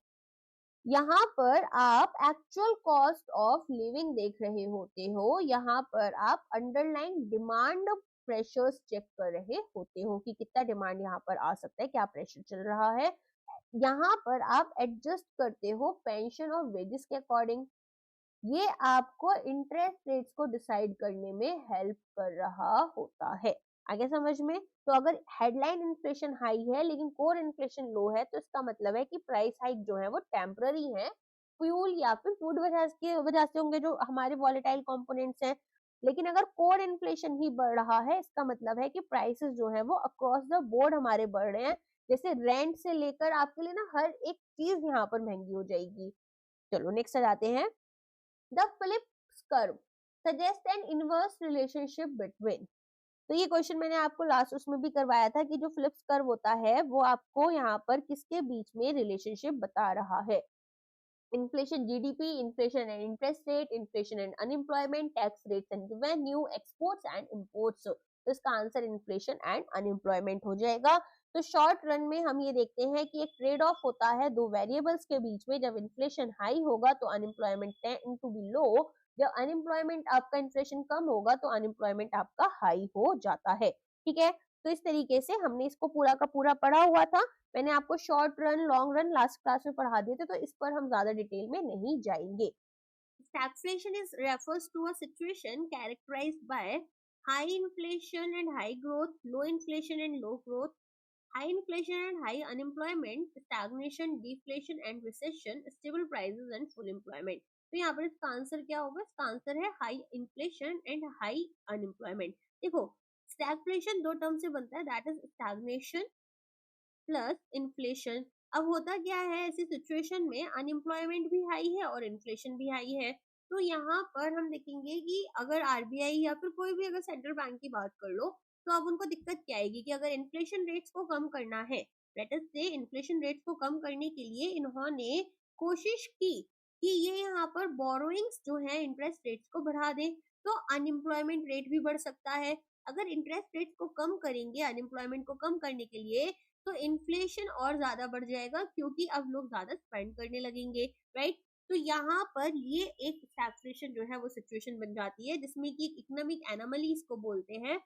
यहाँ पर आप एक्चुअल कॉस्ट ऑफ लिविंग देख रहे होते हो, यहाँ पर आप अंडरलाइन डिमांड प्रेशर्स चेक कर रहे होते हो कि कितना डिमांड यहाँ पर आ सकता है, क्या प्रेशर चल रहा है। यहाँ पर आप एडजस्ट करते हो पेंशन और वेजेस के अकॉर्डिंग। ये आपको इंटरेस्ट रेट्स को डिसाइड करने में हेल्प कर रहा होता है। आगे समझ में? तो अगर हेडलाइन इन्फ्लेशन हाई है लेकिन कोर इन्फ्लेशन लो है तो इसका मतलब है कि प्राइस हाइक जो है वो टेम्पररी है, फ्यूल या फिर फूड वजह से होंगे जो हमारे वॉलेटाइल कंपोनेंट्स हैं। लेकिन अगर कोर इन्फ्लेशन ही बढ़ रहा है इसका मतलब है कि प्राइसेस जो है वो अक्रॉस द बोर्ड हमारे बढ़ रहे हैं। जैसे रेंट से लेकर आपके लिए ना हर एक चीज यहाँ पर महंगी हो जाएगी। चलो नेक्स्ट आ जाते हैं। The Phillips curve suggests an inverse relationship between। तो ये क्वेश्चन मैंने आपको लास्ट उसमें भी करवाया था कि जो फिलिप्स कर्व होता है वो आपको यहाँ पर किसके बीच में रिलेशनशिप बता रहा है। Inflation, GDP, inflation and interest rate, inflation and unemployment, tax rates and revenue, exports and imports. तो इसका आंसर इन्फ्लेशन एंड अनएम्प्लॉयमेंट हो जाएगा। तो शॉर्ट रन में हम ये देखते हैं कि एक ट्रेड ऑफ होता है दो वेरिएबल्स के बीच में। जब इन्फ्लेशन हाई होगा तो अनएम्प्लॉयमेंट टेंड टू बी लो, जब अनएम्प्लॉयमेंट आपका इन्फ्लेशन कम होगा तो अनएम्प्लॉयमेंट आपका हाई हो जाता है। ठीक है, तो इस तरीके से हमने इसको पूरा का पूरा पढ़ा हुआ था। मैंने आपको short run, long run last class में पढ़ा दिए थे, तो इस पर हम ज्यादा डिटेल में नहीं जाएंगे। Stagflation is refers to a situation characterized by high inflation and high growth, low inflation and low growth, high inflation and high unemployment, stagnation, deflation and recession, stable prices and full employment। तो यहाँ पर इसका answer क्या होगा? इसका answer है high inflation and high unemployment. देखो, stagflation दो टर्म से बनता है, that is stagnation plus inflation. अब होता क्या है ऐसी सिचुएशन में, अनएम्प्लॉयमेंट भी हाई है और इन्फ्लेशन भी हाई है। तो यहाँ पर हम देखेंगे कि अगर आरबीआई या फिर कोई भी अगर सेंट्रल बैंक की बात कर लो तो अब उनको दिक्कत क्या आएगी कि अगर इन्फ्लेशन रेट्स को कम करना है, लेट अस से इन्फ्लेशन रेट्स को कम करने के लिए इन्होंने कोशिश की कि ये यहाँ पर बोरोइंग्स जो है इंटरेस्ट रेट्स को बढ़ा दे, तो अनएम्प्लॉयमेंट रेट भी बढ़ सकता है। अगर इंटरेस्ट रेट्स को कम करेंगे अनएम्प्लॉयमेंट को कम करने के लिए तो इन्फ्लेशन और ज्यादा बढ़ जाएगा क्योंकि अब लोग ज्यादा स्पेंड करने लगेंगे, राइट। तो यहाँ पर ये एक स्टैग्फ्लेशन जो है वो सिचुएशन बन जाती है जिसमें कि इकोनॉमिक एनोमलीज को बोलते हैं,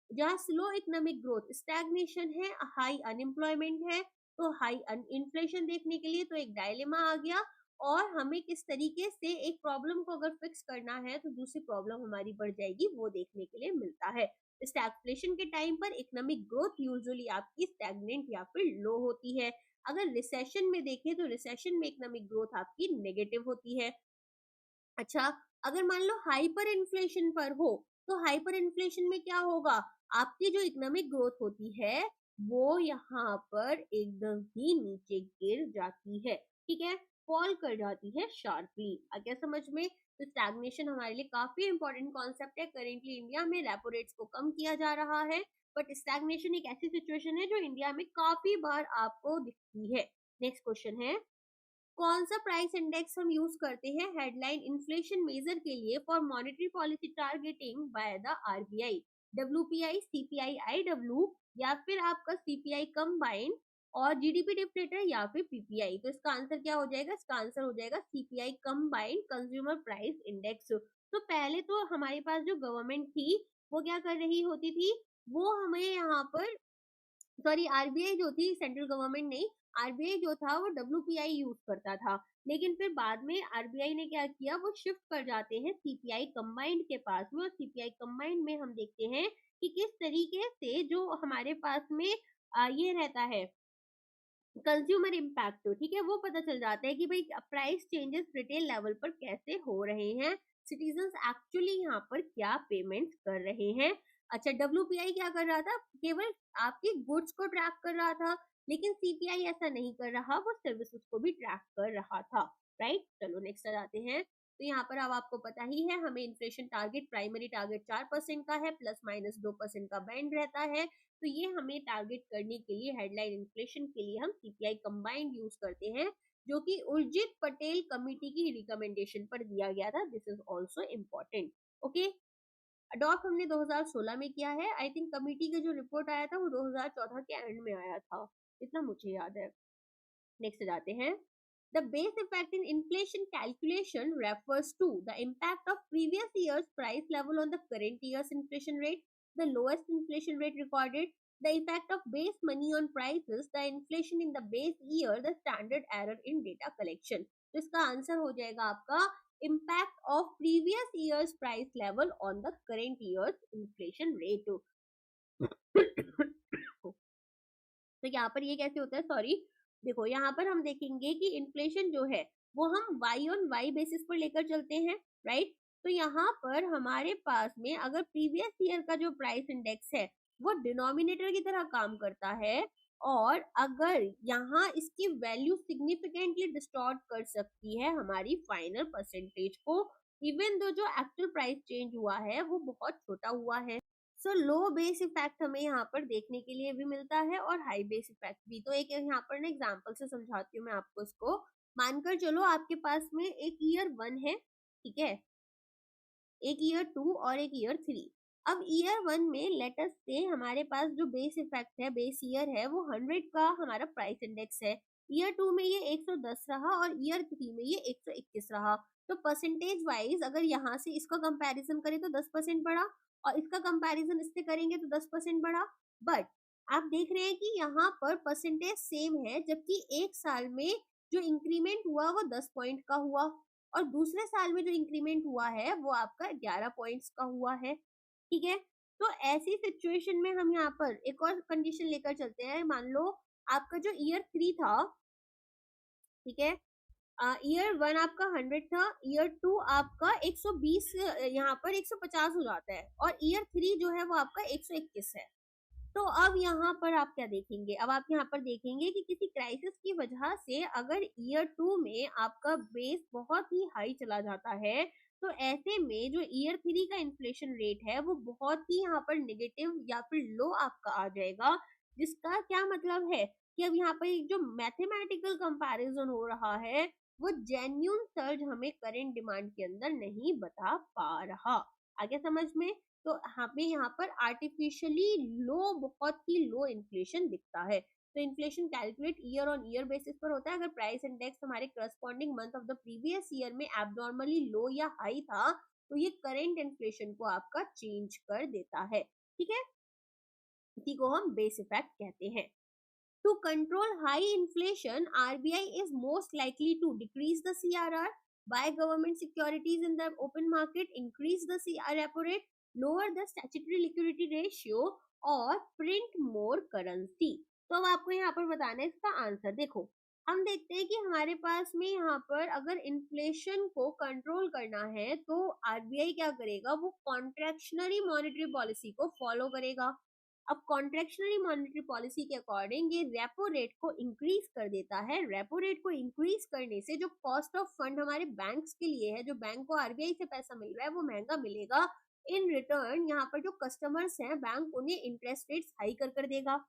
जहाँ स्लो इकोनॉमिक ग्रोथ, स्टैग्नेशन है, हाई अनएम्प्लॉयमेंट है। तो हाई इन्फ्लेशन देखने के लिए तो एक डायलेमा आ गया, और हमें किस तरीके से एक प्रॉब्लम को अगर फिक्स करना है तो दूसरी प्रॉब्लम हमारी बढ़ जाएगी, वो देखने के लिए मिलता है। स्टैग्फ्लेशन के टाइम पर इकोनॉमिक ग्रोथ यूजुअली आपकी स्टैग्नेंट या फिर लो होती है। अगर रिसेशन में देखें तो रिसेशन में इकोनॉमिक ग्रोथ आपकी नेगेटिव होती है। अच्छा, अगर मान लो हाइपर इन्फ्लेशन पर हो तो हाइपर इन्फ्लेशन में क्या होगा? आपकी जो इकोनॉमिक ग्रोथ होती है वो यहाँ पर एकदम ही नीचे गिर जाती है, ठीक है, फॉल कर जाती है शार्पली। क्या समझ में? तो स्टैग्नेशन हमारे लिए काफी इंपॉर्टेंट कॉन्सेप्ट है। करेंटली इंडिया में रेपो रेट्स को कम किया जा रहा है, बट स्टैग्नेशन एक ऐसी सिचुएशन है जो इंडिया में काफी बार आपको दिखती है। नेक्स्ट क्वेश्चन है, कौन सा प्राइस इंडेक्स हम यूज करते हैं हेडलाइन इन्फ्लेशन मेजर के लिए for monetary policy targeting by the RBI? WPI, CPI, IW, या फिर आपका सीपीआई कंबाइन और जीडीपी डिफ्लेटर, या फिर पीपीआई? तो इसका आंसर क्या हो जाएगा? इसका आंसर हो जाएगा CPI combined consumer price index. तो पहले तो हमारे पास जो गवर्नमेंट थी वो क्या कर रही होती थी, वो हमें यहाँ पर, सॉरी, आरबीआई जो थी, सेंट्रल गवर्नमेंट नहीं, आरबीआई जो था वो डब्ल्यूपीआई यूज करता था। लेकिन फिर बाद में आरबीआई ने क्या किया, वो शिफ्ट कर जाते हैं सीपीआई कंबाइंड के पास में, और सीपीआई कंबाइंड में हम देखते हैं कि किस तरीके से जो हमारे पास में ये रहता है कंज्यूमर इम्पैक्ट, ठीक है, वो पता चल जाता है कि भाई प्राइस चेंजेस रिटेल लेवल पर कैसे हो रहे हैं, सिटीजंस एक्चुअली यहाँ पर क्या पेमेंट्स कर रहे हैं। अच्छा, डब्ल्यूपीआई क्या कर रहा था, केवल आपकी गुड्स को ट्रैक कर रहा था, लेकिन सीपीआई ऐसा नहीं कर रहा, वो सर्विसेज को भी ट्रैक कर रहा था, राइट। चलो नेक्स्ट आ जाते हैं। तो यहाँ पर अब आपको पता ही है, हमें इन्फ्लेशन टारगेट, प्राइमरी टारगेट 4% का है, ±2% का बैंड रहता है। तो ये हमें टारगेट करने के लिए, हेडलाइन इन्फ्लेशन के लिए हम सीपीआई कंबाइंड यूज करते हैं, जो कि उर्जित पटेल कमिटी की रिकमेंडेशन पर दिया गया था। This is also important. Okay, adopt हमने 2016 में किया है। आई थिंक कमिटी का जो रिपोर्ट आया था वो 2014 के एंड में आया था, इतना मुझे याद है। नेक्स्ट जाते हैं। The base effect in inflation calculation refers to the impact of previous year's price level on the current year's inflation rate, the lowest inflation rate recorded, the effect of base money on prices, the inflation in the base year, the standard error in data collection. तो इसका answer हो जाएगा आपका impact of previous year's price level on the current year's inflation rate. तो यहाँ पर ये कैसे होता है, सॉरी, देखो यहाँ पर हम देखेंगे कि इन्फ्लेशन जो है वो हम वाई ऑन वाई बेसिस पर लेकर चलते हैं, राइट। तो यहाँ पर हमारे पास में अगर प्रीवियस ईयर का जो प्राइस इंडेक्स है वो डिनोमिनेटर की तरह काम करता है, और अगर यहाँ इसकी वैल्यू सिग्निफिकेंटली डिस्टॉर्ट कर सकती है हमारी फाइनल परसेंटेज को, इवन दो जो एक्चुअल प्राइस चेंज हुआ है वो बहुत छोटा हुआ है। सो लो बेस इफेक्ट हमें यहाँ पर देखने के लिए भी मिलता है, और हाई बेस इफेक्ट भी। तो एक यहाँ पर ना एग्जांपल से समझाती हूँ मैं आपको इसको। मानकर चलो आपके पास में एक ईयर 1 है, ठीक है, एक ईयर 2 और एक ईयर 3। अब ईयर 1 में लेटस से हमारे पास जो बेस इफेक्ट है, बेस ईयर है, वो 100 का हमारा प्राइस इंडेक्स है। ईयर 2 में ये 110 रहा, और ईयर 3 में ये 121 रहा। तो परसेंटेज वाइज अगर यहाँ से इसका कंपैरिजन करें तो 10% बढ़ा, और इसका कंपैरिजन इससे करेंगे तो 10% बढ़ा। बट आप देख रहे हैं कि यहाँ पर परसेंटेज सेम है, जबकि एक साल में जो इंक्रीमेंट हुआ वो 10 पॉइंट का हुआ, और दूसरे साल में जो इंक्रीमेंट हुआ है वो आपका 11 पॉइंट्स का हुआ है, ठीक है। तो ऐसी सिचुएशन में हम यहाँ पर एक और कंडीशन लेकर चलते हैं। मान लो आपका जो ईयर 3 था, ठीक है, ईयर 1 आपका 100 था, ईयर 2 आपका 120, यहाँ पर 150 हो जाता है, और ईयर 3 जो है वो आपका 121 है। तो अब यहाँ पर आप क्या देखेंगे, अब आप यहाँ पर देखेंगे कि किसी क्राइसिस की वजह से अगर ईयर 2 में आपका बेस बहुत ही हाई चला जाता है, तो ऐसे में जो ईयर 3 का इन्फ्लेशन रेट है वो बहुत ही यहाँ पर नेगेटिव या फिर लो आपका आ जाएगा। जिसका क्या मतलब है कि अब यहाँ पर एक जो मैथमेटिकल कंपैरिजन हो रहा है वो जेन्युइन सर्ज हमें करंट डिमांड के अंदर नहीं बता पा रहा। आगे समझ में? तो हमें यहाँ पर आर्टिफिशियली लो, बहुत ही लो इन्फ्लेशन दिखता है। तो inflation calculate year on year basis पर होता है। अगर प्राइस इंडेक्स हमारे corresponding month of the previous year में एब्नॉर्मली लो या हाई था, तो ये करंट इन्फ्लेशन को आपका चेंज कर देता है, ठीक है। इसी को हम बेस इफेक्ट कहते हैं। To control high inflation, RBI is most likely to decrease the CRR, buy government securities in the open market, increase the CR repo rate, lower the statutory liquidity ratio, और print more currency। तो अब आपको यहाँ पर बताना है इसका answer. देखो, हम देखते हैं कि हमारे पास में यहाँ पर अगर इन्फ्लेशन को कंट्रोल करना है तो आरबीआई क्या करेगा, वो कॉन्ट्रैक्शनरी मॉनेटरी पॉलिसी को फॉलो करेगा। अब कॉन्ट्रैक्शनरी मॉनेटरी पॉलिसी के अकॉर्डिंग ये रेपो रेट को इंक्रीज कर देता है। रेपो रेट को इंक्रीज करने से जो कॉस्ट ऑफ फंड हमारे बैंक्स के लिए है, जो बैंक को आरबीआई से पैसा मिल रहा है, वो महंगा मिलेगा। इन रिटर्न यहाँ पर जो कस्टमर्स हैं, बैंक उन्हें इंटरेस्ट रेट्स हाई कर देगा,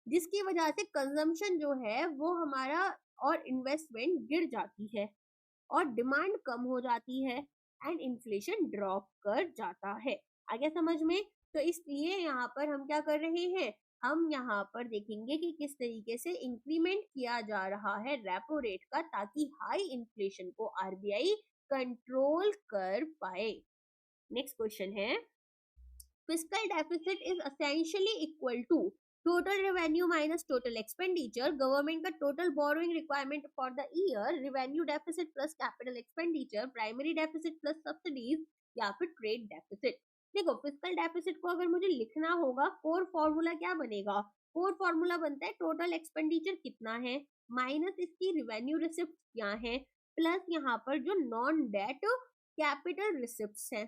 जिसकी वजह से कंजम्पशन जो है वो हमारा और इन्वेस्टमेंट गिर जाती है और डिमांड कम हो जाती है एंड इन्फ्लेशन ड्रॉप कर जाता है। आ गया समझ में? तो इसलिए यहाँ पर हम क्या कर रहे हैं, हम यहाँ पर देखेंगे कि किस तरीके से इंक्रीमेंट किया जा रहा है रेपो रेट का, ताकि हाई इन्फ्लेशन को आरबीआई कंट्रोल कर पाए। नेक्स्ट क्वेश्चन है, fiscal deficit is essentially equal to total revenue minus total expenditure, government का total borrowing requirement for the year, revenue deficit plus capital expenditure, primary deficit plus subsidies या फिर trade deficit। देखो fiscal deficit को अगर मुझे लिखना होगा, core formula क्या बनेगा, कोर फॉर्मूला बनता है टोटल एक्सपेंडिचर कितना है माइनस इसकी रिवेन्यू रिसिप्ट क्या है प्लस यहाँ पर जो नॉन डेट कैपिटल रिसिप्ट्स है,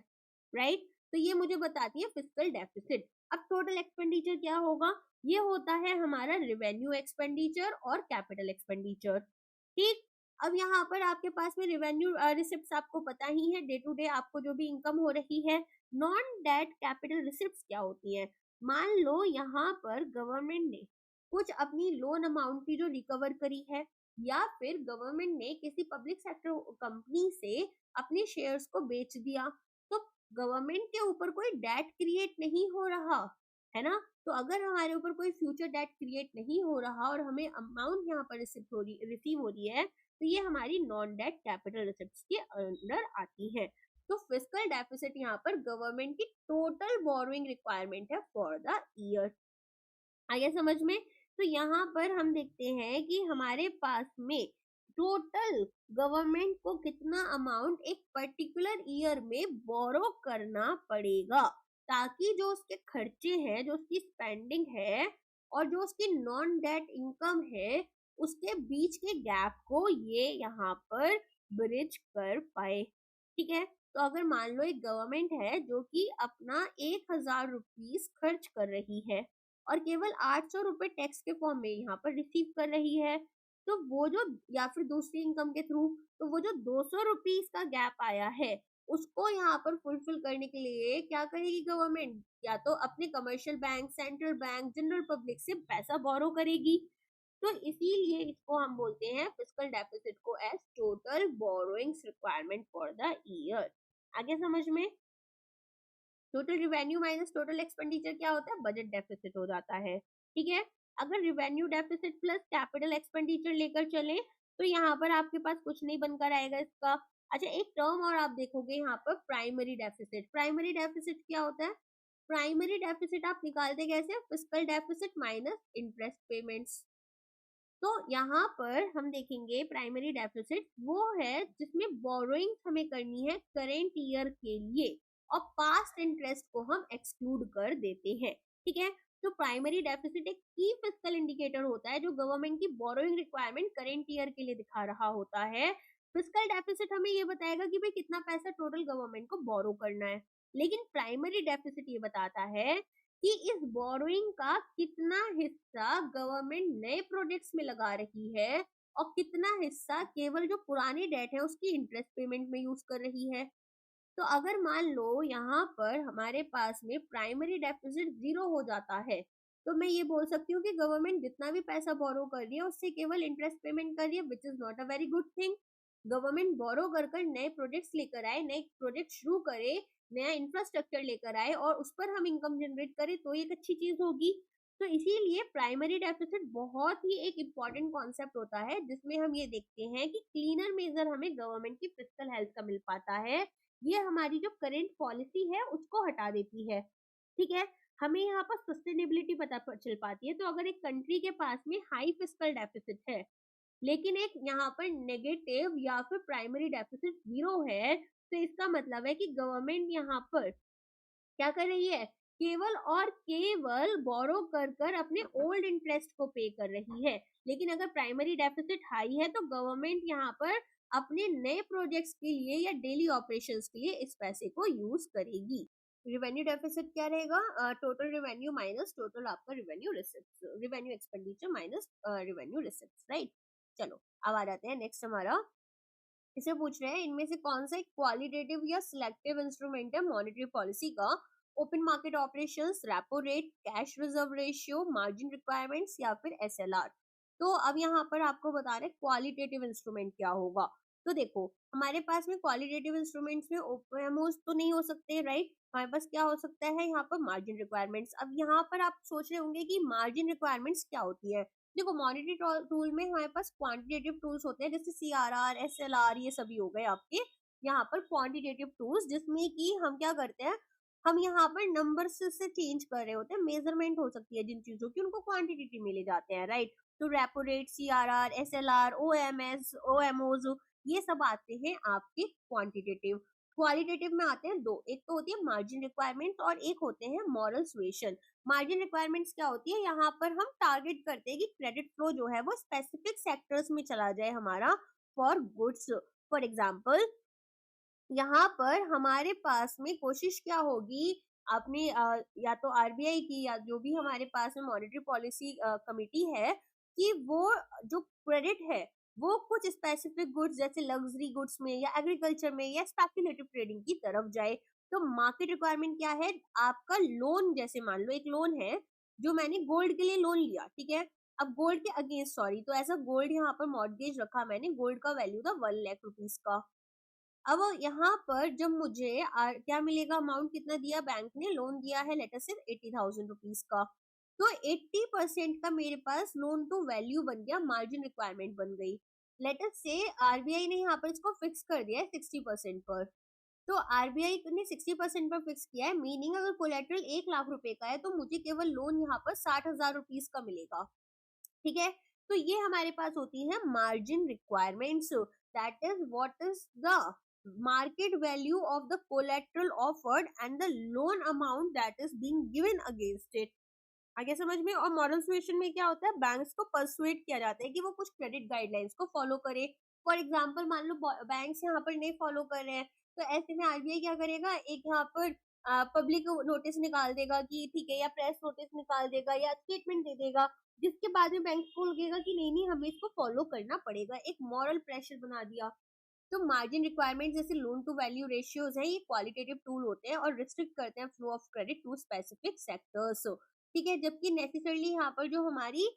राइट। तो ये मुझे बताती है फिस्कल डेफिसिट। अब टोटल एक्सपेंडिचर क्या होगा, ये होता है हमारा रिवेन्यू एक्सपेंडिचर और कैपिटल एक्सपेंडिचर, ठीक। अब यहाँ पर आपके पास में रिवेन्यू रिसिप्ट्स आपको पता ही है, डे टू डे आपको जो भी इनकम हो रही है। नॉन डेट कैपिटल रिसिप्ट्स क्या होती है, मान लो यहाँ पर गवर्नमेंट ने कुछ अपनी लोन अमाउंट की जो रिकवर करी है, या फिर गवर्नमेंट ने किसी पब्लिक सेक्टर कंपनी से अपने शेयर्स को बेच दिया, तो गवर्नमेंट के ऊपर कोई डेट क्रिएट नहीं हो रहा है ना। तो अगर हमारे ऊपर कोई फ्यूचर डेट क्रिएट नहीं हो रहा और हमें अमाउंट यहाँ पर रिसीव हो रही है, तो ये हमारी नॉन डेट कैपिटल रिसिप्ट्स के अंडर आती है। तो फिस्कल डेफिसिट यहाँ पर गवर्नमेंट की टोटल बोरोइंग रिक्वायरमेंट है फॉर द ईयर। आगे समझ में? तो यहाँ पर हम देखते हैं कि हमारे पास में टोटल गवर्नमेंट को कितना अमाउंट एक पर्टिकुलर ईयर में बोरो करना पड़ेगा, ताकि जो उसके खर्चे हैं, जो उसकी स्पेंडिंग है और जो उसकी नॉन डेट इनकम है, उसके बीच के गैप को ये यहाँ पर ब्रिज कर पाए, ठीक है। तो अगर मान लो एक गवर्नमेंट है जो कि अपना 1000 रुपीज खर्च कर रही है और केवल 800 रुपए टैक्स के फॉर्म में यहाँ पर रिसीव कर रही है, तो वो जो, या फिर दूसरी इनकम के थ्रू, तो वो जो 200 रुपीज का गैप आया है, उसको यहाँ पर फुलफिल करने के लिए क्या करेगी गवर्नमेंट, या तो अपने commercial bank, central bank, general public से पैसा बोरो करेगी। तो इसीलिए इसको हम बोलते हैं फिस्कल डेफिसिट को as total borrowings requirement for the year. आगे समझ में? Total revenue minus total expenditure क्या होता है, बजट डेफिसिट हो जाता है, ठीक है। अगर revenue deficit plus capital expenditure लेकर चले, तो यहाँ पर आपके पास कुछ नहीं बनकर आएगा इसका। अच्छा, एक टर्म और आप देखोगे यहाँ पर, प्राइमरी डेफिसिट। प्राइमरी डेफिसिट क्या होता है, प्राइमरी डेफिसिट आप निकालते कैसे, fiscal deficit minus interest payments. तो यहाँ पर हम देखेंगे प्राइमरी डेफिसिट वो है जिसमें बोरोइंग हमें करनी है करेंट ईयर के लिए और पास्ट इंटरेस्ट को हम एक्सक्लूड कर देते हैं, ठीक है। तो प्राइमरी डेफिसिट एक की फिस्कल इंडिकेटर होता है जो गवर्नमेंट की बोरोइंग रिक्वायरमेंट करेंट ईयर के लिए दिखा रहा होता है। फिस्कल डेफिसिट हमें ये बताएगा कि भाई कितना पैसा टोटल गवर्नमेंट को बोरो करना है, लेकिन प्राइमरी डेफिसिट ये बताता है कि इस बोरोइंग का कितना हिस्सा गवर्नमेंट नए प्रोजेक्ट्स में लगा रही है और कितना हिस्सा केवल जो पुरानी डेट है उसकी इंटरेस्ट पेमेंट में यूज कर रही है। तो अगर मान लो यहाँ पर हमारे पास में प्राइमरी डेफिसिट 0 हो जाता है, तो मैं ये बोल सकती हूँ कि गवर्नमेंट जितना भी पैसा बोरो कर रही है उससे केवल इंटरेस्ट पेमेंट कर रही है, which is not a very good thing. Government borrow कर नए प्रोजेक्ट्स लेकर आए, नए प्रोजेक्ट शुरू करे, नया इंफ्रास्ट्रक्चर लेकर आए और उस पर हम इनकम जनरेट करें, तो एक अच्छी चीज होगी। तो इसीलिए प्राइमरी डेफिसिट बहुत ही एक इम्पॉर्टेंट कॉन्सेप्ट होता है, जिसमें हम ये देखते हैं कि क्लीनर मेजर हमें गवर्नमेंट की फिस्कल हेल्थ का मिल पाता है। ये हमारी जो करेंट पॉलिसी है उसको हटा देती है, ठीक है। हमें यहाँ पर सस्टेनेबिलिटी पता चल पाती है। तो अगर एक कंट्री के पास में हाई फिस्कल डेफिसिट है लेकिन एक यहाँ पर नेगेटिव या फिर प्राइमरी डेफिसिट 0 है, तो इसका मतलब है कि गवर्नमेंट यहाँ पर क्या कर रही है, केवल और केवल बोरो कर अपने ओल्ड इंटरेस्ट को पे कर रही है। लेकिन अगर प्राइमरी डेफिसिट हाई है तो गवर्नमेंट यहाँ पर अपने नए प्रोजेक्ट्स के लिए या डेली ऑपरेशंस के लिए इस पैसे को यूज करेगी। रिवेन्यू डेफिसिट क्या रहेगा, टोटल रिवेन्यू माइनस टोटल आपका revenue receipt, revenue expenditure minus revenue receipt, right. चलो अब आ जाते हैं नेक्स्ट हमारा, इसे पूछ रहे हैं इनमें से कौन सा एक क्वालिटेटिव या सिलेक्टिव इंस्ट्रूमेंट है मॉनेटरी पॉलिसी का, open market operations, repo rate, cash reserve ratio, margin requirements या फिर एसएलआर। तो अब यहाँ पर आपको बता रहे क्वालिटेटिव इंस्ट्रूमेंट क्या होगा। तो देखो हमारे पास में क्वालिटेटिव इंस्ट्रूमेंट्स में ओएमओज तो नहीं हो सकते, राइट। हमारे पास क्या हो सकता है यहाँ पर मार्जिन रिक्वायरमेंट्स। अब यहाँ पर आप सोच रहे होंगे कि मार्जिन रिक्वायरमेंट्स क्या होती है। देखो मॉनेटरी टूल में हमारे पास क्वांटिटेटिव टूल्स होते हैं, जैसे सीआरआर, एसएलआर, ये सभी हो गए आपके यहाँ पर क्वांटिटेटिव टूल्स, जिसमें कि हम क्या करते हैं, हम यहाँ पर नंबर्स से चेंज कर रहे होते हैं, मेजरमेंट हो सकती है जिन चीजों की, उनको क्वांटिटेटिव में ले जाते हैं, राइट। तो repo rate, CRR, SLR, OMS, OMOs, ये सब आते हैं आपके क्वांटिटेटिव। क्वालिटेटिव में आते हैं दो, एक तो होती है मार्जिन रिक्वायरमेंट्स और एक होते हैं मॉरल सुएशन। मार्जिन रिक्वायरमेंट्स क्या होती है, यहाँ पर हम टारगेट करते हैं कि क्रेडिट फ्लो जो है वो स्पेसिफिक सेक्टर्स में चला जाए हमारा फॉर गुड्स। फॉर एग्जाम्पल यहाँ पर हमारे पास में कोशिश क्या होगी, अपनी या तो आरबीआई की या जो भी हमारे पास में मॉनेटरी पॉलिसी कमिटी है, कि वो जो क्रेडिट है वो कुछ स्पेसिफिक गुड्स जैसे लग्जरी गुड्स में या एग्रीकल्चर में या स्पेक्युलेटिव ट्रेडिंग की तरफ जाए। तो मार्केट रिक्वायरमेंट क्या है, आपका लोन, जैसे मान लो एक लोन है जो मैंने गोल्ड के लिए लोन लिया, ठीक है। अब गोल्ड के अगेंस्ट, सॉरी, तो ऐसा गोल्ड यहाँ पर मॉर्गेज रखा मैंने, गोल्ड का वैल्यू था 1 लाख रुपीज का। अब यहाँ पर जब मुझे क्या मिलेगा, अमाउंट कितना दिया बैंक ने, लोन दिया है लेटर से 80,000 रुपीज का। तो 80% का मेरे पास लोन टू वैल्यू बन गया, मार्जिन रिक्वायरमेंट बन गई। लेटर से आरबीआई ने यहाँ पर इसको फिक्स कर दिया है 60% पर। तो आरबीआई ने 60% पर फिक्स किया है, मीनिंग अगर कोलेट्रल 1 लाख रुपए का है तो मुझे केवल लोन यहाँ पर 60,000 रुपीज का मिलेगा, ठीक है। तो ये हमारे पास होती है margin requirements, that is what is the market value of the collateral offered and the loan amount that is being given against it। आगे समझ में। और मॉरल सुएशन में क्या होता है, बैंक्स को परसुएट किया जाता है कि वो कुछ क्रेडिट गाइडलाइंस को फॉलो करे। फॉर एग्जांपल मान लो बैंक्स यहाँ पर नहीं फॉलो कर रहे हैं, तो ऐसे में आरबीआई क्या करेगा, एक यहाँ पर पब्लिक नोटिस निकाल देगा कि ठीक है, या प्रेस नोटिस निकाल देगा या स्टेटमेंट दे देगा, जिसके बाद में बैंक को लगेगा कि नहीं नहीं हमें इसको फॉलो करना पड़ेगा, एक मॉरल प्रेशर बना दिया। तो मार्जिन रिक्वायरमेंट जैसे लोन टू वैल्यू रेशियोज है, ये क्वालिटेटिव टूल होते हैं और रिस्ट्रिक्ट करते हैं flow of credit to specific sectors, ठीक है। जबकि नेसेसरली यहाँ पर जो हमारी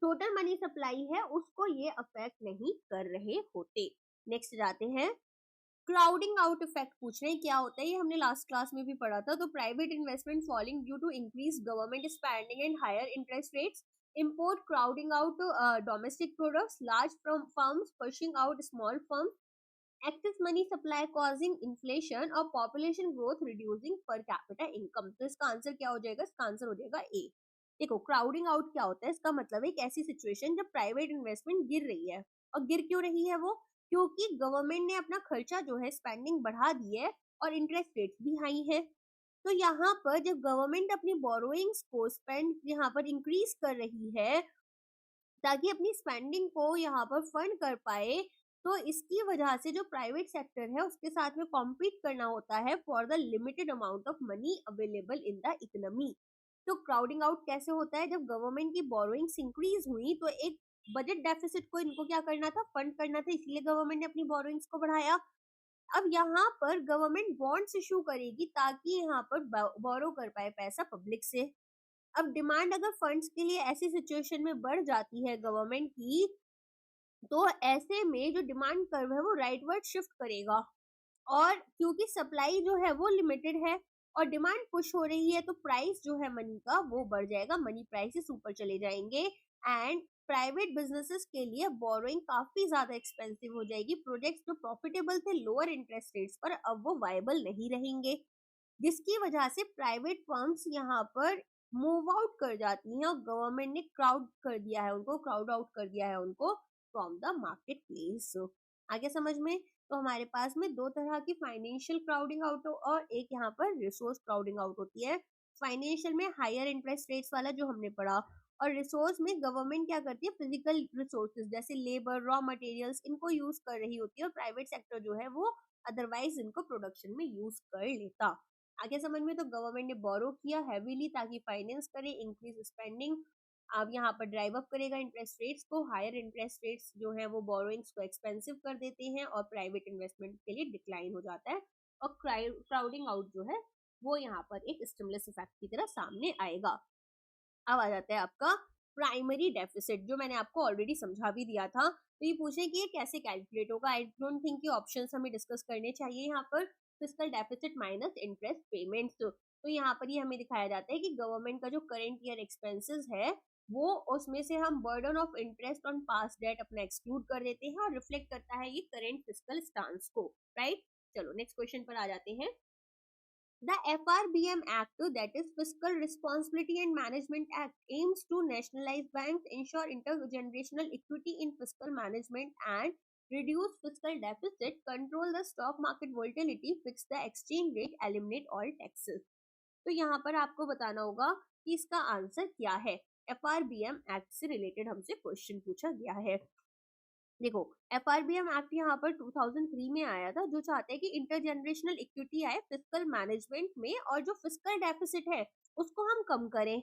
टोटल मनी सप्लाई है उसको ये अफेक्ट नहीं कर रहे होते। नेक्स्ट जाते हैं, क्राउडिंग आउट इफेक्ट पूछ रहे हैं क्या होता है, ये हमने लास्ट क्लास में भी पढ़ा था। तो private investment falling due to increase government spending and higher interest rates, import crowding out domestic products, large firms pushing out small firms, excess money supply causing inflation और population growth reducing per capita income। तो इसका answer क्या हो जाएगा, इसका answer हो जाएगा ए। देखो क्राउडिंग आउट क्या होता है, इसका मतलब एक ऐसी सिचुएशन जब प्राइवेट इन्वेस्टमेंट गिर रही है। और गिर क्यों रही है वो, क्योंकि गवर्नमेंट ने अपना खर्चा जो है स्पेंडिंग बढ़ा दी है और इंटरेस्ट रेट्स भी हाई है। तो यहाँ पर जब गवर्नमेंट अपनी बोरोइंग्स को स्पेंड यहाँ पर इंक्रीज कर रही है ताकि अपनी स्पेंडिंग को यहाँ पर फंड कर पाए, तो इसकी वजह से जो प्राइवेट सेक्टर है उसके साथ में कॉम्पीट करना होता है for the limited amount of money available in the economy. तो क्राउडिंग आउट कैसे होता है, जब गवर्नमेंट की बोरोइंग्स इंक्रीज हुई तो एक बजट डेफिसिट को इनको क्या करना था, फंड करना था, इसलिए गवर्नमेंट ने अपनी बोरोइंग्स को बढ़ाया। अब यहाँ पर गवर्नमेंट बॉन्ड्स इशू करेगी ताकि यहाँ पर बोरो कर पाए पैसा पब्लिक से। अब डिमांड अगर फंड्स के लिए ऐसी सिचुएशन में बढ़ जाती है गवर्नमेंट की, तो ऐसे में जो डिमांड कर्व है वो राइटवर्ड शिफ्ट करेगा। और क्योंकि सप्लाई जो है वो लिमिटेड है और डिमांड पुश हो रही है, तो प्राइस जो है मनी का वो बढ़ जाएगा, मनी प्राइसेस ऊपर चले जाएंगे एंड प्राइवेट बिजनेसेस के लिए बोरोइंग काफी ज्यादा एक्सपेंसिव हो जाएगी। प्रोजेक्ट्स जो प्रॉफिटेबल थे लोअर इंटरेस्ट रेट्स पर अब वो वायबल नहीं रहेंगे, जिसकी वजह से प्राइवेट फर्म्स यहाँ पर मूव आउट कर जाती हैं और गवर्नमेंट ने क्राउड कर दिया है उनको, क्राउड आउट कर दिया है उनको फ्रॉम द मार्केट प्लेस। आगे समझ में। तो हमारे पास में दो तरह की फाइनेंशियल क्राउडिंग आउट और एक यहाँ पर रिसोर्स क्राउडिंग आउट होती है। फाइनेंशियल में हायर इंटरेस्ट रेट्स वाला जो हमने पढ़ा, और रिसोर्स में गवर्नमेंट क्या करती है, फिजिकल रिसोर्सेज जैसे लेबर, रॉ मटेरियल्स, इनको यूज कर रही होती है और प्राइवेट सेक्टर जो है वो अदरवाइज इनको प्रोडक्शन में यूज कर लेता। आगे समझ में। तो गवर्नमेंट ने बोरो किया हैवीली ताकि फाइनेंस करे इंक्रीज स्पेंडिंग। अब यहाँ पर ड्राइव अप करेगा इंटरेस्ट रेट्स को, हायर इंटरेस्ट रेट्स जो है वो बोरोइंग्स को एक्सपेंसिव कर देते हैं और प्राइवेट इन्वेस्टमेंट के लिए डिक्लाइन हो जाता है और क्राउडिंग आउट जो है वो यहाँ पर एक स्टिमुलस इफेक्ट की तरह सामने आएगा। अब आ जाता है आपका प्राइमरी डेफिसिट, जो मैंने आपको ऑलरेडी समझा भी दिया था। तो ये पूछे कि ये कैसे कैलकुलेट होगा। आई डोंट थिंक कि ऑप्शंस हमें डिस्कस करने चाहिए यहाँ पर। Fiscal deficit minus interest payments, तो यहाँ पर ये हमें दिखाया जाता है कि गवर्नमेंट का जो करंट ईयर एक्सपेंसेस है वो, उसमें से हम burden of interest on past debt अपना एक्सक्लूड कर देते हैं और रिफ्लेक्ट करता है ये करंट फिस्कल स्टांस को, राइट। चलो नेक्स्ट क्वेश्चन पर आ जाते हैं। The FRBM Act, that is Fiscal Responsibility and Management Act, aims to nationalize banks, ensure intergenerational equity in fiscal management, and reduce fiscal deficit, control the stock market volatility, fix the exchange rate, eliminate all taxes. तो यहाँ पर आपको बताना होगा कि इसका answer क्या है। FRBM एक्ट से रिलेटेड हमसे क्वेश्चन पूछा गया है। देखो, FRBM एक्ट यहाँ पर 2003 में आया था, जो चाहते हैं कि इंटरजेनरेशनल इक्विटी आए फिस्कल मैनेजमेंट में, और जो फिस्कल डेफिसिट है उसको हम कम करें।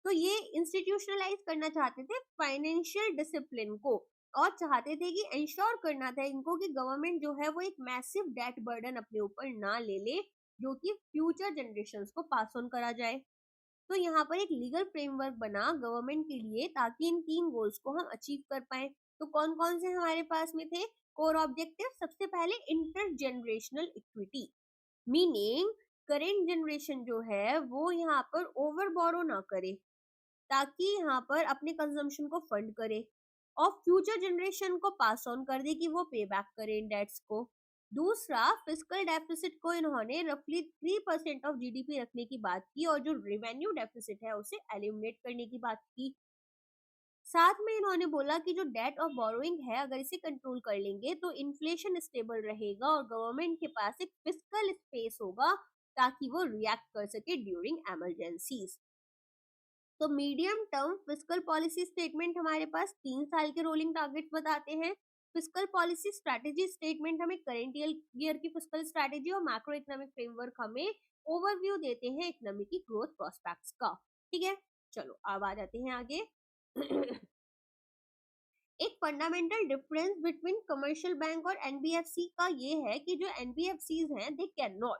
तो ये इंस्टीट्यूशनलाइज करना चाहते थे फाइनेंशियल डिसिप्लिन को, और चाहते थे कि इंश्योर करना था इनको कि गवर्नमेंट जो है वो एक मैसिव डेट बर्डन अपने ऊपर ना ले ले, जो कि फ्यूचर जनरेशंस को पास ऑन करा जाए। तो यहाँ पर एक लीगल फ्रेमवर्क बना गवर्नमेंट के लिए, ताकि इन 3 गोल्स को हम अचीव कर पाए। तो कौन कौन से हमारे पास में थे कोर ऑब्जेक्टिव? सबसे पहले intergenerational equity, meaning current generation जो है वो यहाँ पर ओवर बोरो ना करे, ताकि यहाँ पर अपने कंजम्पशन को फंड करे, और फ्यूचर जनरेशन को पास ऑन कर दे कि वो पे बैक करे इन डेट्स को। दूसरा, फिस्कल डेफिसिट को इन्होंने रफली 3% ऑफ जीडीपी रखने की बात की, और जो रेवेन्यू डेफिसिट है उसे एलिमिनेट करने की बात की। साथ में इन्होंने बोला कि जो डेट और बोरोइंग है, अगर इसे कंट्रोल कर लेंगे तो इन्फ्लेशन स्टेबल रहेगा और गवर्नमेंट के पास एक फिस्कल स्पेस होगा, ताकि वो रिएक्ट कर सके ड्यूरिंग इमरजेंसीज। तो medium term fiscal policy statement हमारे पास 3 साल के रोलिंग टारगेट बताते हैं। फिस्कल पॉलिसी स्ट्रेटेजी स्टेटमेंट हमें करंट ईयर की फिस्कल स्ट्रेटेजी और मैक्रो इकोनॉमिक फ्रेमवर्क हमें ओवरव्यू देते हैं इकोनॉमी की ग्रोथ प्रोस्पेक्ट्स का। ठीक है, चलो अब आ जाते हैं आगे। एक fundamental difference between commercial bank और एनबीएफसी का ये है कि जो एनबीएफसीज हैं they can not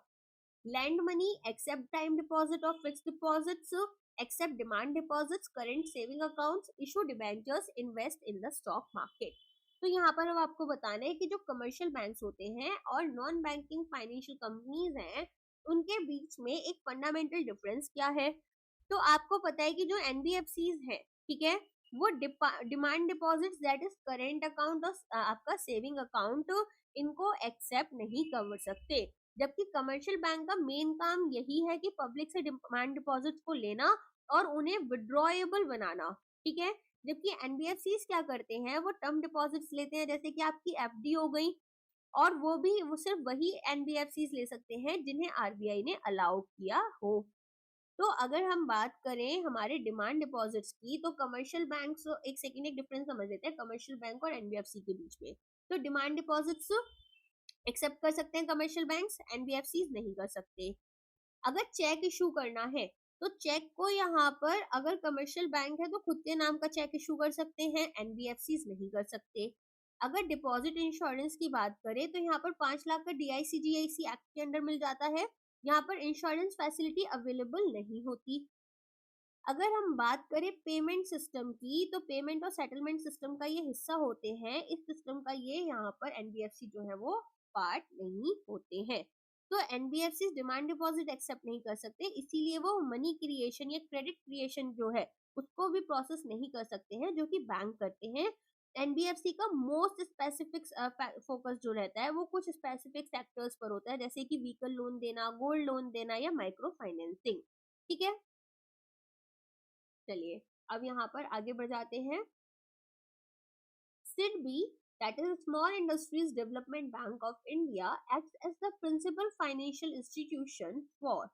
lend money, accept time deposit or fixed deposits, accept demand deposits, current saving accounts, issue debentures, invest in the stock market. तो यहाँ पर अब आपको बताना है कि जो कमर्शियल बैंक्स होते हैं और नॉन बैंकिंग फाइनेंशियल कंपनीज हैं, उनके बीच में एक फंडामेंटल डिफरेंस क्या है। तो आपको पता है कि जो एनबीएफसीज हैं, ठीक है, वो demand deposits, that is current account और आपका सेविंग अकाउंट, इनको एक्सेप्ट नहीं कर सकते, जबकि कमर्शियल बैंक का मेन काम यही है कि पब्लिक से डिमांड डिपॉजिट्स को लेना और उन्हें विड्रॉएबल बनाना। ठीक है, जबकि एनबीएफसीज क्या करते हैं, वो टर्म डिपॉजिट्स लेते हैं, जैसे कि आपकी एफडी हो गई, और वो सिर्फ वही एनबीएफसीज ले सकते हैं जिन्हें आरबीआई ने अलाउ किया हो। तो अगर हम बात करें हमारे डिमांड डिपॉजिट्स की, तो कमर्शियल बैंक्स, एक सेकेंड एक डिफरेंस समझ लेते हैं कमर्शियल बैंक और एनबीएफसी के बीच में। तो डिमांड डिपॉजिट्स एक्सेप्ट कर सकते हैं कमर्शियल बैंक्स, एनबीएफसी नहीं कर सकते। अगर चेक इशू करना है, तो चेक को यहाँ पर अगर कमर्शियल बैंक है तो खुद के नाम का चेक इशू कर सकते हैं, एनबीएफसी नहीं कर सकते। अगर डिपॉजिट इंश्योरेंस की बात करें, तो यहाँ पर 5 लाख का डीआईसीजीआईसी एक्ट के अंडर मिल जाता है, यहाँ पर इंश्योरेंस फैसिलिटी अवेलेबल नहीं होती। अगर हम बात करें पेमेंट सिस्टम की, तो पेमेंट और सेटलमेंट सिस्टम का ये हिस्सा होते हैं, इस सिस्टम का ये यहाँ पर एनबीएफसी जो है वो पार्ट नहीं होते हैं। तो एनबीएफसी डिमांड डिपॉजिट एक्सेप्ट नहीं कर सकते, इसीलिए वो मनी क्रिएशन या क्रेडिट क्रिएशन जो है उसको भी प्रोसेस नहीं कर सकते हैं, जो कि बैंक करते हैं। एनबीएफसी का मोस्ट स्पेसिफिक फोकस जो रहता है वो कुछ स्पेसिफिक सेक्टर्स पर होता है, जैसे कि व्हीकल लोन देना, गोल्ड लोन देना या माइक्रो फाइनेंसिंग। ठीक है, चलिए अब यहाँ पर आगे बढ़ जाते हैं। SIDBI, that is Small Industries Development Bank of India, acts as the principal financial institution for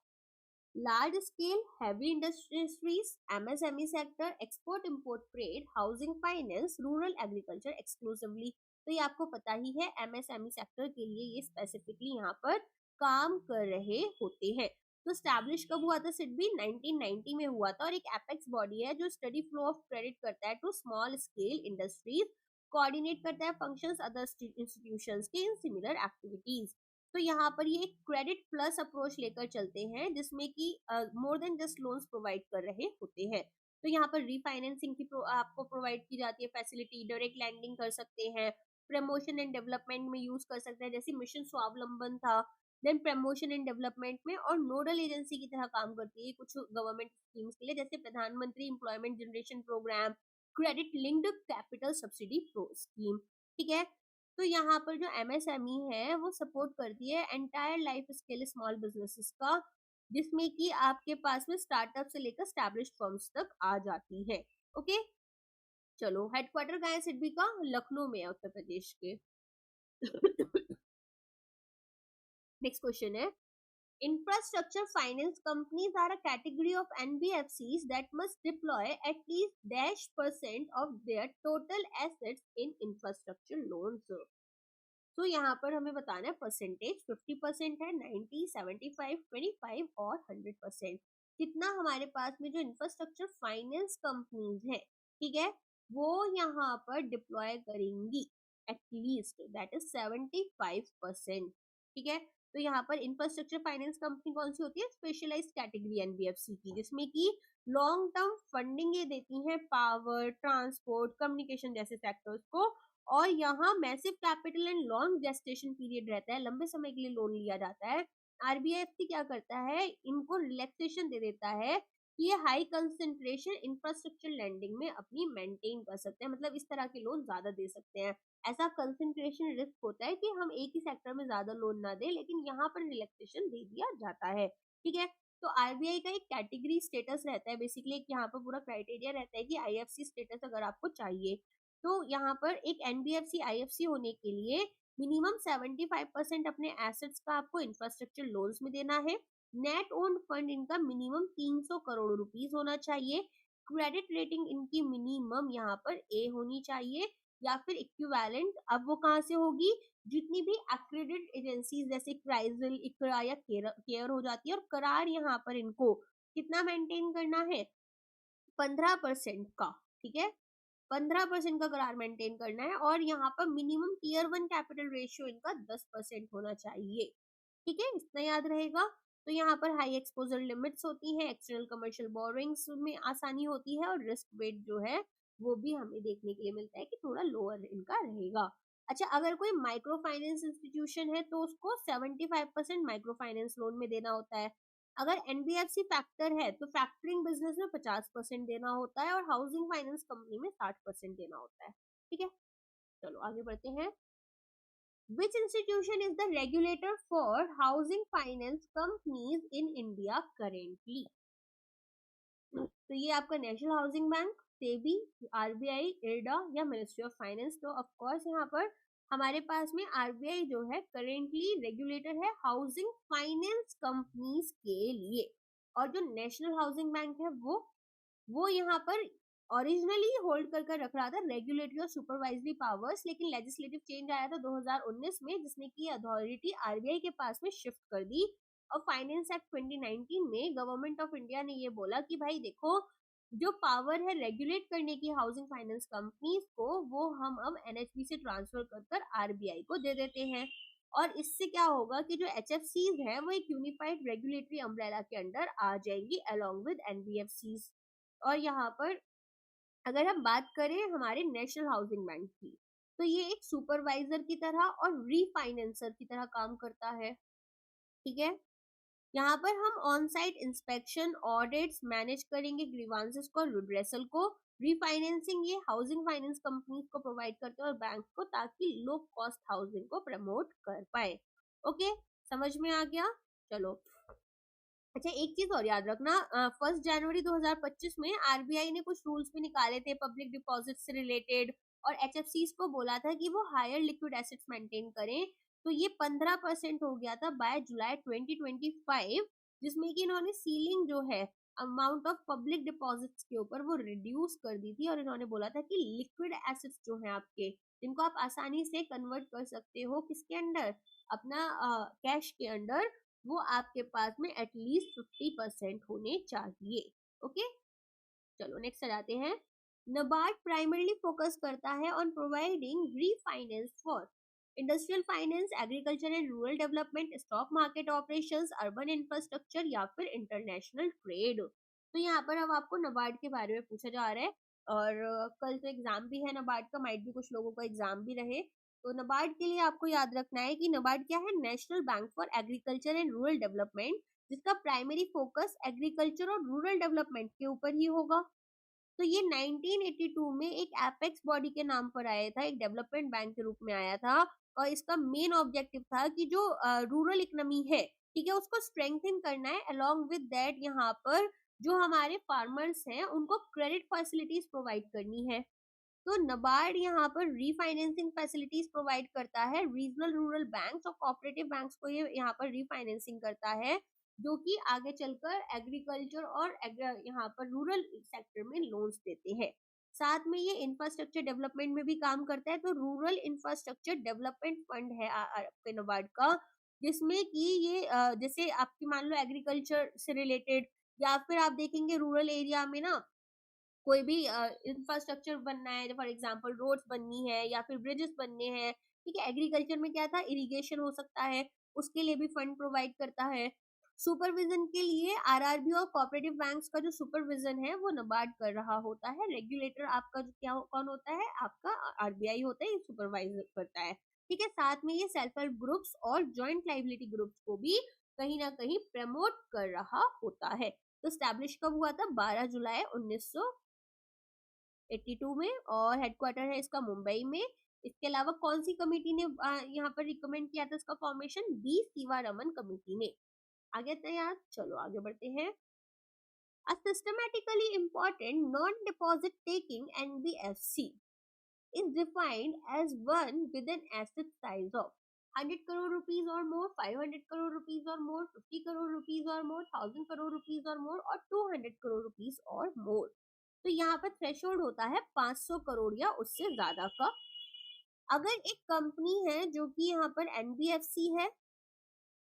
large scale heavy industries, MSME sector, export import trade, housing finance, rural agriculture exclusively। तो ये आपको पता ही है, MSME सेक्टर के लिए ये specifically यहाँ पर काम कर रहे होते हैं। तो स्टैब्लिश कब हुआ था सिडबी? 1990 में हुआ था, और एक एपेक्स बॉडी है जो स्टडी फ्लो ऑफ क्रेडिट करता है to small scale industries, coordinate करता है फंक्शंस अदर इंस्टीट्यूशंस के इन सिमिलर एक्टिविटीज। तो यहाँ पर ये एक क्रेडिट प्लस अप्रोच लेकर चलते हैं, जिसमें कि more than just loans provide कर रहे होते हैं। तो यहाँ पर रीफाइनेंसिंग की आपको प्रोवाइड की जाती है फैसिलिटी, डायरेक्ट लैंडिंग कर सकते हैं, प्रमोशन एंड डेवलपमेंट में यूज कर सकते हैं, जैसे मिशन स्वावलंबन था, देन प्रमोशन एंड डेवलपमेंट में, और नोडल एजेंसी की तरह काम करती है कुछ गवर्नमेंट स्कीम्स के लिए, जैसे Pradhan Mantri employment generation programme, credit linked capital subsidy scheme. ठीक है, तो यहाँ पर जो एमएसएमई है वो सपोर्ट करती है entire life skill small businesses का, जिसमें कि आपके पास में स्टार्टअप से लेकर स्टैब्लिश्ड फर्म्स तक आ जाती है। ओके, चलो हेडक्वार्टर कहाँ है सिडबी का? लखनऊ में है, उत्तर प्रदेश के। नेक्स्ट क्वेश्चन है, infrastructure finance companies are a category of NBFCs that must deploy at least dash % of their total assets in infrastructure loans. तो यहाँ पर हमें बताना है परसेंटेज, 50% है, 90, 75, 25 और 100%। कितना हमारे पास में जो इंफ्रास्ट्रक्चर फाइनेंस कंपनीज है, ठीक है, वो यहाँ पर डिप्लॉय करेंगी एटलीस्ट दैट इज 75%। ठीक है, तो यहाँ पर इंफ्रास्ट्रक्चर फाइनेंस कंपनी कौन सी होती है? स्पेशलाइज्ड कैटेगरी एनबीएफसी की, जिसमें कि लॉन्ग टर्म फंडिंग ये देती हैं पावर, ट्रांसपोर्ट, कम्युनिकेशन जैसे सेक्टर्स को, और यहाँ massive capital and long gestation period रहता है, लंबे समय के लिए लोन लिया जाता है। आरबीआईएफसी क्या करता है, इनको रिलैक्सेशन दे देता है कि ये हाई कंसंट्रेशन इंफ्रास्ट्रक्चर लैंडिंग में अपनी मेंटेन कर सकते हैं, मतलब इस तरह के लोन ज्यादा दे सकते हैं। ऐसा कंसंट्रेशन रिस्क होता है कि हम एक ही सेक्टर में ज्यादा लोन ना दे, लेकिन यहाँ पर रिलैक्सेशन दे दिया जाता है। ठीक है, तो आरबीआई का एक कैटेगरी स्टेटस रहता है, बेसिकली एक यहाँ पर पूरा क्राइटेरिया रहता है कि आईएफसी स्टेटस अगर आपको चाहिए, तो यहाँ पर एक एनबीएफसी आईएफसी होने के लिए मिनिमम 75% अपने एसेट्स का आपको इंफ्रास्ट्रक्चर लोन्स में देना है। नेट ओन्ड फंड इनका मिनिमम 300 करोड़ रुपीस होना चाहिए। क्रेडिट रेटिंग इनकी मिनिमम यहाँ पर ए होनी चाहिए या फिर इक्विवेलेंट। अब वो कहाँ से होगी? जितनी भी एक्रेडिट एजेंसीज जैसे क्राइजल, इकरा या केयर हो जाती है, और करार यहाँ पर इनको कितना मेंटेन करना है? 15% का। ठीक है, 15% का करार मेंटेन करना है, और यहाँ पर मिनिमम टियर 1 कैपिटल रेशियो इनका 10% होना चाहिए। ठीक है, इतना याद रहेगा। तो यहाँ पर हाई एक्सपोजर लिमिट्स होती हैं, एक्सटर्नल कमर्शियल बोरोइंग्स में आसानी होती है, और रिस्क वेट जो है वो भी हमें देखने के लिए मिलता है कि थोड़ा लोअर इनका रहेगा। अच्छा, अगर कोई माइक्रो फाइनेंस इंस्टीट्यूशन है तो उसको 75% माइक्रो फाइनेंस लोन में देना होता है। अगर एनबीएफसी फैक्टर है तो फैक्टरिंग बिजनेस में 50% देना होता है, और हाउसिंग फाइनेंस कंपनी में 60% देना होता है। ठीक है, चलो आगे बढ़ते हैं। Which institution is the regulator for housing finance companies in India currently? तो ये आपका national housing bank, SEBI, RBI, IRDA या मिनिस्ट्री ऑफ फाइनेंस। तो ऑफ कोर्स यहाँ पर हमारे पास में आरबीआई जो है करेंटली रेगुलेटर है हाउसिंग फाइनेंस कंपनीज के लिए, और जो नेशनल हाउसिंग बैंक है वो यहाँ पर ओरिजिनली होल्ड कर रख रहा था रेगुलेटरी और सुपरवाइजरी पावर्स, लेकिन लेजिस्लेटिव चेंज आया था 2019 में, जिसने की अथॉरिटी आरबीआई के पास में शिफ्ट कर दी। और फाइनेंस एक्ट 2019 में गवर्नमेंट ऑफ इंडिया ने ये बोला कि भाई देखो, जो पावर है रेगुलेट करने की हाउसिंग फाइनेंस कंपनीज को, वो हम अब एनएचबी से ट्रांसफर कर आरबीआई को दे देते हैं। और इससे क्या होगा कि जो एचएफसीज है वो एक यूनिफाइड रेगुलेटरी अम्ब्रेला के अंडर आ जाएंगी अलोंग विद एनबीएफसीज। और यहाँ पर अगर हम बात करें हमारे नेशनल हाउसिंग बैंक की, तो ये एक सुपरवाइजर की तरह और रीफाइनेंसर की तरह काम करता है। ठीक है, यहाँ पर हम on site inspection, audits manage करेंगे, ग्रीवांसेस को, रिड्रेसल को। रीफाइनेंसिंग ये हाउसिंग फाइनेंस कंपनीज को प्रोवाइड करते हैं और बैंक को, ताकि लो कॉस्ट हाउसिंग को प्रमोट कर पाए। ओके, समझ में आ गया? चलो, अच्छा एक चीज और याद रखना, 1 जनवरी 2025 में आरबीआई ने कुछ रूल्स भी निकाले थे पब्लिक डिपॉजिट से रिलेटेड, और एचएफसीज को बोला था कि वो हायर लिक्विड एसेट्स मेंटेन करें। तो ये 15% हो गया था बाय जुलाई 2025, जिसमें कि इन्होंने सीलिंग जो है अमाउंट ऑफ पब्लिक डिपॉजिट्स के ऊपर वो रिड्यूस कर दी थी, और इन्होंने बोला था कि लिक्विड एसेट्स जो है आपके, जिनको आप आसानी से कन्वर्ट कर सकते हो किसके अंडर, अपना कैश के अंडर, वो आपके पास में एटलीस्ट 50% होने चाहिए। ओके, चलो नेक्स्ट आ जाते हैं। नबार्ड प्राइमरली फोकस करता है on providing refinance for industrial finance, agriculture and rural development, stock market operations, urban infrastructure या फिर इंटरनेशनल ट्रेड। तो यहाँ पर अब आपको नाबार्ड के बारे में पूछा जा रहा है, और कल तो एग्जाम भी है नाबार्ड का, माइट भी कुछ लोगों का एग्जाम भी रहे। तो नाबार्ड के लिए आपको याद रखना है कि नाबार्ड क्या है, national bank for agriculture and rural development, जिसका प्राइमरी फोकस एग्रीकल्चर और रूरल डेवलपमेंट के ऊपर ही होगा। तो ये 1982 में एक एपेक्स बॉडी के नाम पर आया था, एक डेवलपमेंट बैंक के रूप में आया था, और इसका मेन ऑब्जेक्टिव था कि जो रूरल इकोनॉमी है, ठीक है, उसको स्ट्रेंथन करना है। अलोंग विद दैट यहाँ पर जो हमारे फार्मर्स हैं उनको क्रेडिट फैसिलिटीज प्रोवाइड करनी है। तो नबार्ड यहाँ पर रीफाइनेंसिंग फैसिलिटीज प्रोवाइड करता है रीजनल रूरल बैंक्स और कोऑपरेटिव बैंक्स को, ये यहाँ पर रीफाइनेंसिंग करता है, जो कि आगे चलकर एग्रीकल्चर और यहाँ पर रूरल सेक्टर में लोन्स देते हैं। साथ में ये इंफ्रास्ट्रक्चर डेवलपमेंट में भी काम करता है। तो रूरल इंफ्रास्ट्रक्चर डेवलपमेंट फंड है आपके नबार्ड का, जिसमें कि ये जैसे आपकी मान लो एग्रीकल्चर से रिलेटेड, या फिर आप देखेंगे रूरल एरिया में ना कोई भी इंफ्रास्ट्रक्चर बनना है, फॉर एग्जांपल रोड्स बननी है या फिर ब्रिजेस बनने हैं, ठीक है। एग्रीकल्चर में क्या था, इरिगेशन हो सकता है, उसके लिए भी फंड प्रोवाइड करता है। सुपरविजन के लिए आरआरबी और कोऑपरेटिव बैंक्स का जो सुपरविजन है वो नबार्ड कर रहा होता है। रेगुलेटर आपका जो क्या कौन होता है, आपका आरबीआई होता है, ये सुपरवाइज करता है, ठीक है। साथ में ये सेल्फ हेल्प ग्रुप्स और जॉइंट लाइबिलिटी ग्रुप्स को भी कहीं ना कहीं प्रमोट कर रहा होता है। तो स्टैब्लिश कब हुआ था, 12 जुलाई 1982 में, और हेडक्वार्टर है इसका मुंबई में। इसके अलावा कौन सी कमेटी ने यहाँ पर रिकमेंड किया था इसका फॉर्मेशन, बी सीवारमन कमेटी ने। आगे तो यार चलो आगे बढ़ते हैं। A systematically important non-deposit taking NBFC is defined as one with an asset size of 100 crore rupees or more, 500 crore rupees or more, 50 crore rupees or more, 1000 crore rupees or more और 200 crore rupees और more। तो यहाँ पर threshold होता है 500 करोड़ या उससे ज्यादा का। अगर एक कंपनी है जो कि यहाँ पर एनबीएफसी है,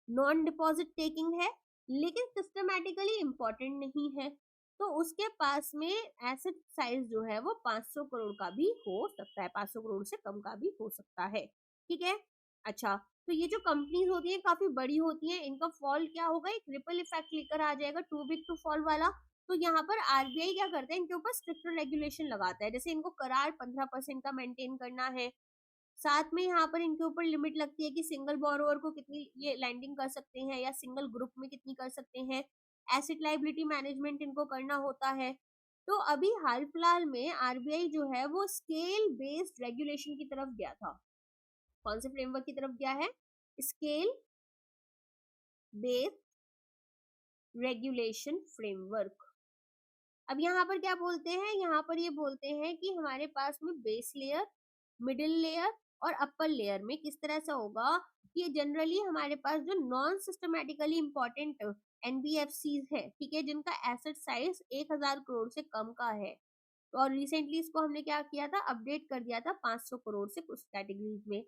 नॉन डिपॉजिट टेकिंग है, लेकिन सिस्टमैटिकली इंपॉर्टेंट नहीं है, तो उसके पास में एसेट साइज जो है वो 500 करोड़ का भी हो सकता है, 500 करोड़ से कम का भी हो सकता है, ठीक है। अच्छा, तो ये जो कंपनीज होती हैं काफी बड़ी होती हैं, इनका फॉल क्या होगा, एक रिपल इफेक्ट लेकर आ जाएगा, टू बिग टू फॉल वाला। तो यहाँ पर आरबीआई क्या करते हैं, इनके ऊपर स्ट्रिक्टर रेगुलेशन लगाता है, जैसे इनको करार 15% का मेंटेन करना है। साथ में यहाँ पर इनके ऊपर लिमिट लगती है कि सिंगल बोरोवर को कितनी ये लैंडिंग कर सकते हैं या सिंगल ग्रुप में कितनी कर सकते हैं। एसेट लाइबिलिटी मैनेजमेंट इनको करना होता है। तो अभी हाल फिलहाल में आरबीआई जो है वो स्केल बेस्ड रेगुलेशन की तरफ गया था। कौन से फ्रेमवर्क की तरफ गया है, स्केल बेस्ड रेगुलेशन फ्रेमवर्क। अब यहाँ पर क्या बोलते हैं, यहाँ पर ये बोलते हैं कि हमारे पास में बेस लेयर, मिडिल लेयर और अपर लेयर में किस तरह से होगा कि जनरली हमारे पास जो नॉन सिस्टमैटिकली इंपॉर्टेंट एनबीएफसीज है, ठीक है, जिनका एसेट साइज 1000 करोड़ से कम का है, और रिसेंटली इसको हमने क्या किया था, अपडेट कर दिया था 500 करोड़ से कुछ कैटेगरीज में।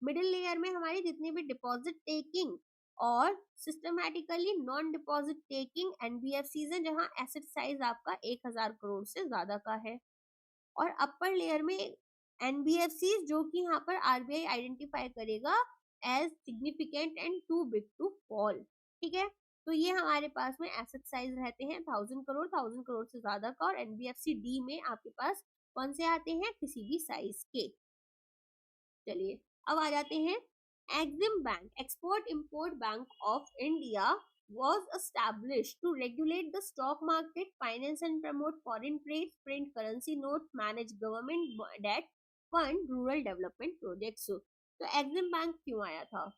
मिडिल लेयर में हमारी जितनी भी डिपॉजिट टेकिंग और systematically non deposit taking NBFCs हैं, जहां एसेट साइज आपका 1000 करोड़ से ज्यादा का है। और अपर लेयर में एनबीएफसी जो कि यहाँ पर आरबीआई आइडेंटिफाई करेगा as significant and too big to fall, ठीक है। तो ये हमारे पास में एसेट साइज रहते हैं 1000 करोड़ से ज्यादा का, और एनबीएफसी डी में आपके पास कौन से आते हैं, किसी भी साइज के। चलिए अब आ जाते हैं। Exim bank, export import bank of India was established to regulate the stock market, finance and promote foreign trade, print currency notes, manage government debt, fund rural development projects। तो एक्सिम बैंक क्यों आया था,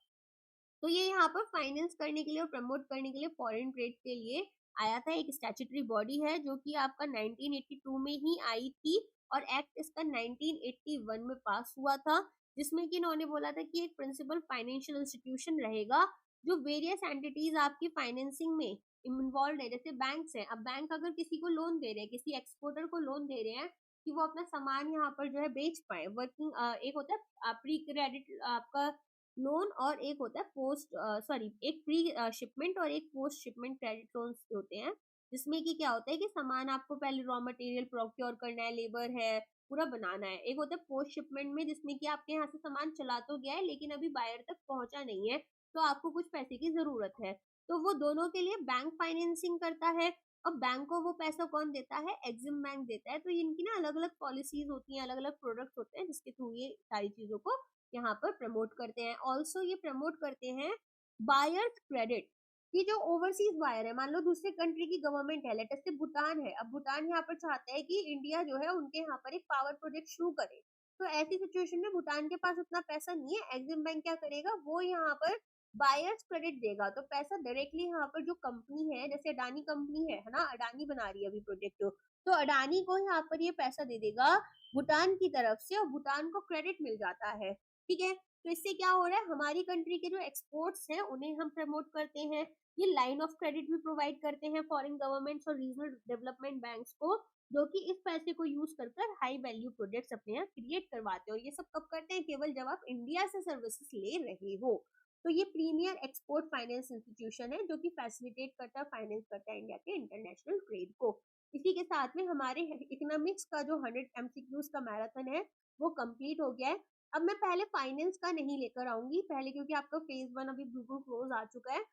तो ये यहाँ पर finance करने के लिए और प्रमोट करने के लिए, फॉरेन ट्रेड के लिए आया था। एक स्टैट्यूटरी बॉडी है जो कि आपका 1982 में ही आई थी, और एक्ट इसका 1981 में पास हुआ था, जिसमें कि इन्होंने बोला था कि एक प्रिंसिपल फाइनेंशियल इंस्टीट्यूशन रहेगा जो वेरियस एंटिटीज आपकी फाइनेंसिंग में इन्वॉल्व है, जैसे बैंक्स हैं। अब बैंक अगर किसी को लोन दे रहे हैं, किसी एक्सपोर्टर को लोन दे रहे हैं कि वो अपना सामान यहाँ पर जो है बेच पाए, वर्किंग एक होता है प्री क्रेडिट आपका लोन, और एक होता है पोस्ट एक प्री शिपमेंट और एक पोस्ट शिपमेंट क्रेडिट लोन्स होते हैं, जिसमें कि क्या होता है कि सामान आपको पहले रॉ मटेरियल प्रोक्योर करना है, लेबर है, पूरा बनाना है। एक होता है पोस्ट शिपमेंट में, जिसमें कि आपके यहाँ से सामान चला तो गया है लेकिन अभी बायर तक पहुंचा नहीं है, तो आपको कुछ पैसे की जरूरत है, तो वो दोनों के लिए बैंक फाइनेंसिंग करता है। अब बैंक को वो पैसा कौन देता है? एग्जिम बैंक देता है। तो इनकी ना अलग अलग पॉलिसीज होती हैं, अलग अलग प्रोडक्ट्स होते हैं जिसके थ्रू ये सारी चीजों को यहाँ पर प्रमोट करते हैं। ऑल्सो ये प्रमोट करते हैं बायर्स क्रेडिट, कि जो ओवरसीज बायर है, मान लो दूसरे कंट्री की गवर्नमेंट है, लेटेस्ट से भूटान है, अब भूटान यहाँ पर चाहता है कि इंडिया जो है उनके यहाँ पर एक पावर प्रोजेक्ट शुरू करे। तो ऐसी सिचुएशन में भूटान के पास उतना पैसा नहीं है, एग्जिम बैंक क्या करेगा, वो यहाँ पर बायर्स क्रेडिट देगा। तो पैसा डायरेक्टली यहाँ पर जो कंपनी है, जैसे अडानी कंपनी है ना, अडानी बना रही है अभी प्रोजेक्ट, तो अडानी को यहाँ पर ये पैसा दे देगा भूटान की तरफ से, और भूटान को क्रेडिट मिल जाता है। ठीक है, तो इससे क्या हो रहा है, हमारी कंट्री के जो एक्सपोर्ट्स हैं उन्हें हम प्रमोट करते हैं। ये लाइन ऑफ क्रेडिट भी प्रोवाइड करते हैं फॉरेन गवर्नमेंट्स और रीजनल डेवलपमेंट बैंक्स को, जो कि इस पैसे को यूज कर हाई वैल्यू प्रोजेक्ट्स अपने यहाँ क्रिएट करवाते हो। ये सब कब करते हैं? केवल जब आप इंडिया से सर्विसेज ले रहे हो। तो ये प्रीमियर एक्सपोर्ट फाइनेंस इंस्टीट्यूशन है जो कि फैसिलिटेट करता है, फाइनेंस करता है इंडिया के इंटरनेशनल ट्रेड को। इसी के साथ में हमारे इकोनॉमिक्स का जो 100 एमसीक्यूज का मैराथन है वो कंप्लीट हो गया है। अब मैं पहले फाइनेंस का नहीं लेकर आऊंगी पहले, क्योंकि आपका फेज 1 अभी बिल्कुल क्लोज आ चुका है।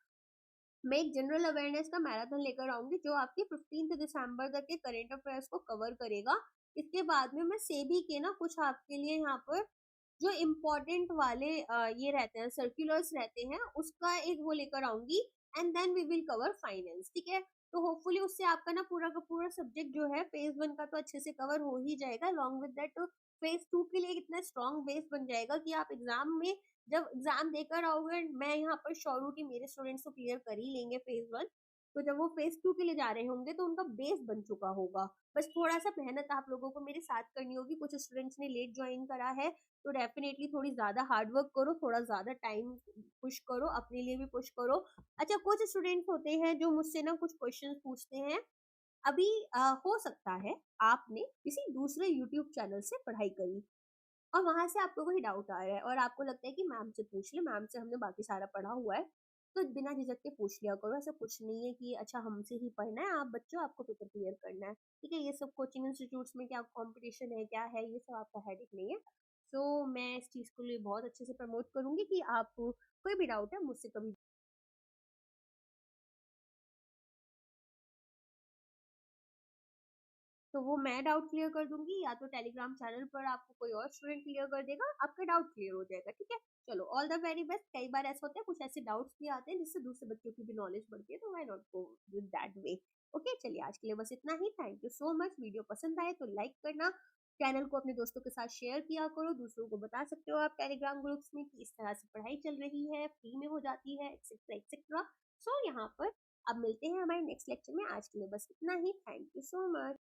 मैं एक जनरल अवेयरनेस का मैराथन लेकर आऊंगी जो आपके 15 दिसंबर तक के करंट अफेयर्स को कवर करेगा। इसके बाद में मैं सेबी के ना कुछ आपके लिए यहाँ पर जो इम्पोर्टेंट वाले ये रहते हैं, सर्कुलर्स रहते हैं, उसका एक वो लेकर आऊंगी, and then we will cover finance. ठीक है, तो होपफुली उससे आपका ना पूरा का पूरा सब्जेक्ट जो है फेज 1 का तो अच्छे से कवर हो ही जाएगा। अलॉन्ग विद दैट फेज 2 के लिए इतना स्ट्रॉन्ग बेस बन जाएगा कि आप एग्जाम में जब एग्जाम देकर आओगे, मैं यहाँ पर श्योर हूँ कि मेरे स्टूडेंट्स तो क्लियर कर ही लेंगे फेज 1। तो जब वो फेज 2 के लिए जा रहे होंगे तो उनका बेस बन चुका होगा। बस थोड़ा सा मेहनत आप लोगों को मेरे साथ करनी होगी। कुछ स्टूडेंट्स ने लेट ज्वाइन करा है, तो डेफिनेटली थोड़ी ज्यादा हार्ड वर्क करो, थोड़ा ज्यादा टाइम पुश करो, अपने लिए भी पुश करो। अच्छा, कुछ स्टूडेंट्स होते हैं जो मुझसे ना कुछ क्वेश्चन पूछते हैं। अभी हो सकता है आपने किसी दूसरे यूट्यूब चैनल से पढ़ाई करी और वहां से आपको कोई डाउट आ रहा है और आपको लगता है कि मैम से पूछ ले, मैम से हमने बाकी सारा पढ़ा हुआ है। तो बिना झिझक के पूछ लिया करो। ऐसा कुछ नहीं है कि अच्छा हमसे ही पढ़ना है, आप बच्चों आपको पेपर क्लियर करना है। ठीक है, ये सब कोचिंग इंस्टीट्यूट्स में क्या कंपटीशन है क्या है, ये सब आपका हेडेक नहीं है। तो मैं इस चीज को लिए बहुत अच्छे से प्रमोट करूंगी कि आप कोई भी डाउट है मुझसे कभी, तो वो मैं डाउट क्लियर कर दूंगी, या तो टेलीग्राम चैनल पर आपको कोई और स्टूडेंट क्लियर कर देगा, आपका डाउट क्लियर हो जाएगा। ठीक है, चलो ऑल द वेरी बेस्ट। कई बार ऐसा होता है कुछ ऐसे डाउट्स भी आते हैं जिससे दूसरे बच्चों की भी नॉलेज बढ़ती है, तो why not go with that way. Okay, चलिए आज के लिए बस इतना ही। Thank you so much. Video पसंद आए तो लाइक करना, चैनल को अपने दोस्तों के साथ शेयर किया करो, दूसरों को बता सकते हो आप टेलीग्राम ग्रुप्स में कि इस तरह से पढ़ाई चल रही है, फ्री में हो जाती है, एक्सेट्रा एक्सेट्रा। सो यहाँ पर अब मिलते हैं हमारे नेक्स्ट लेक्चर में। आज के लिए बस इतना ही। Thank you so much.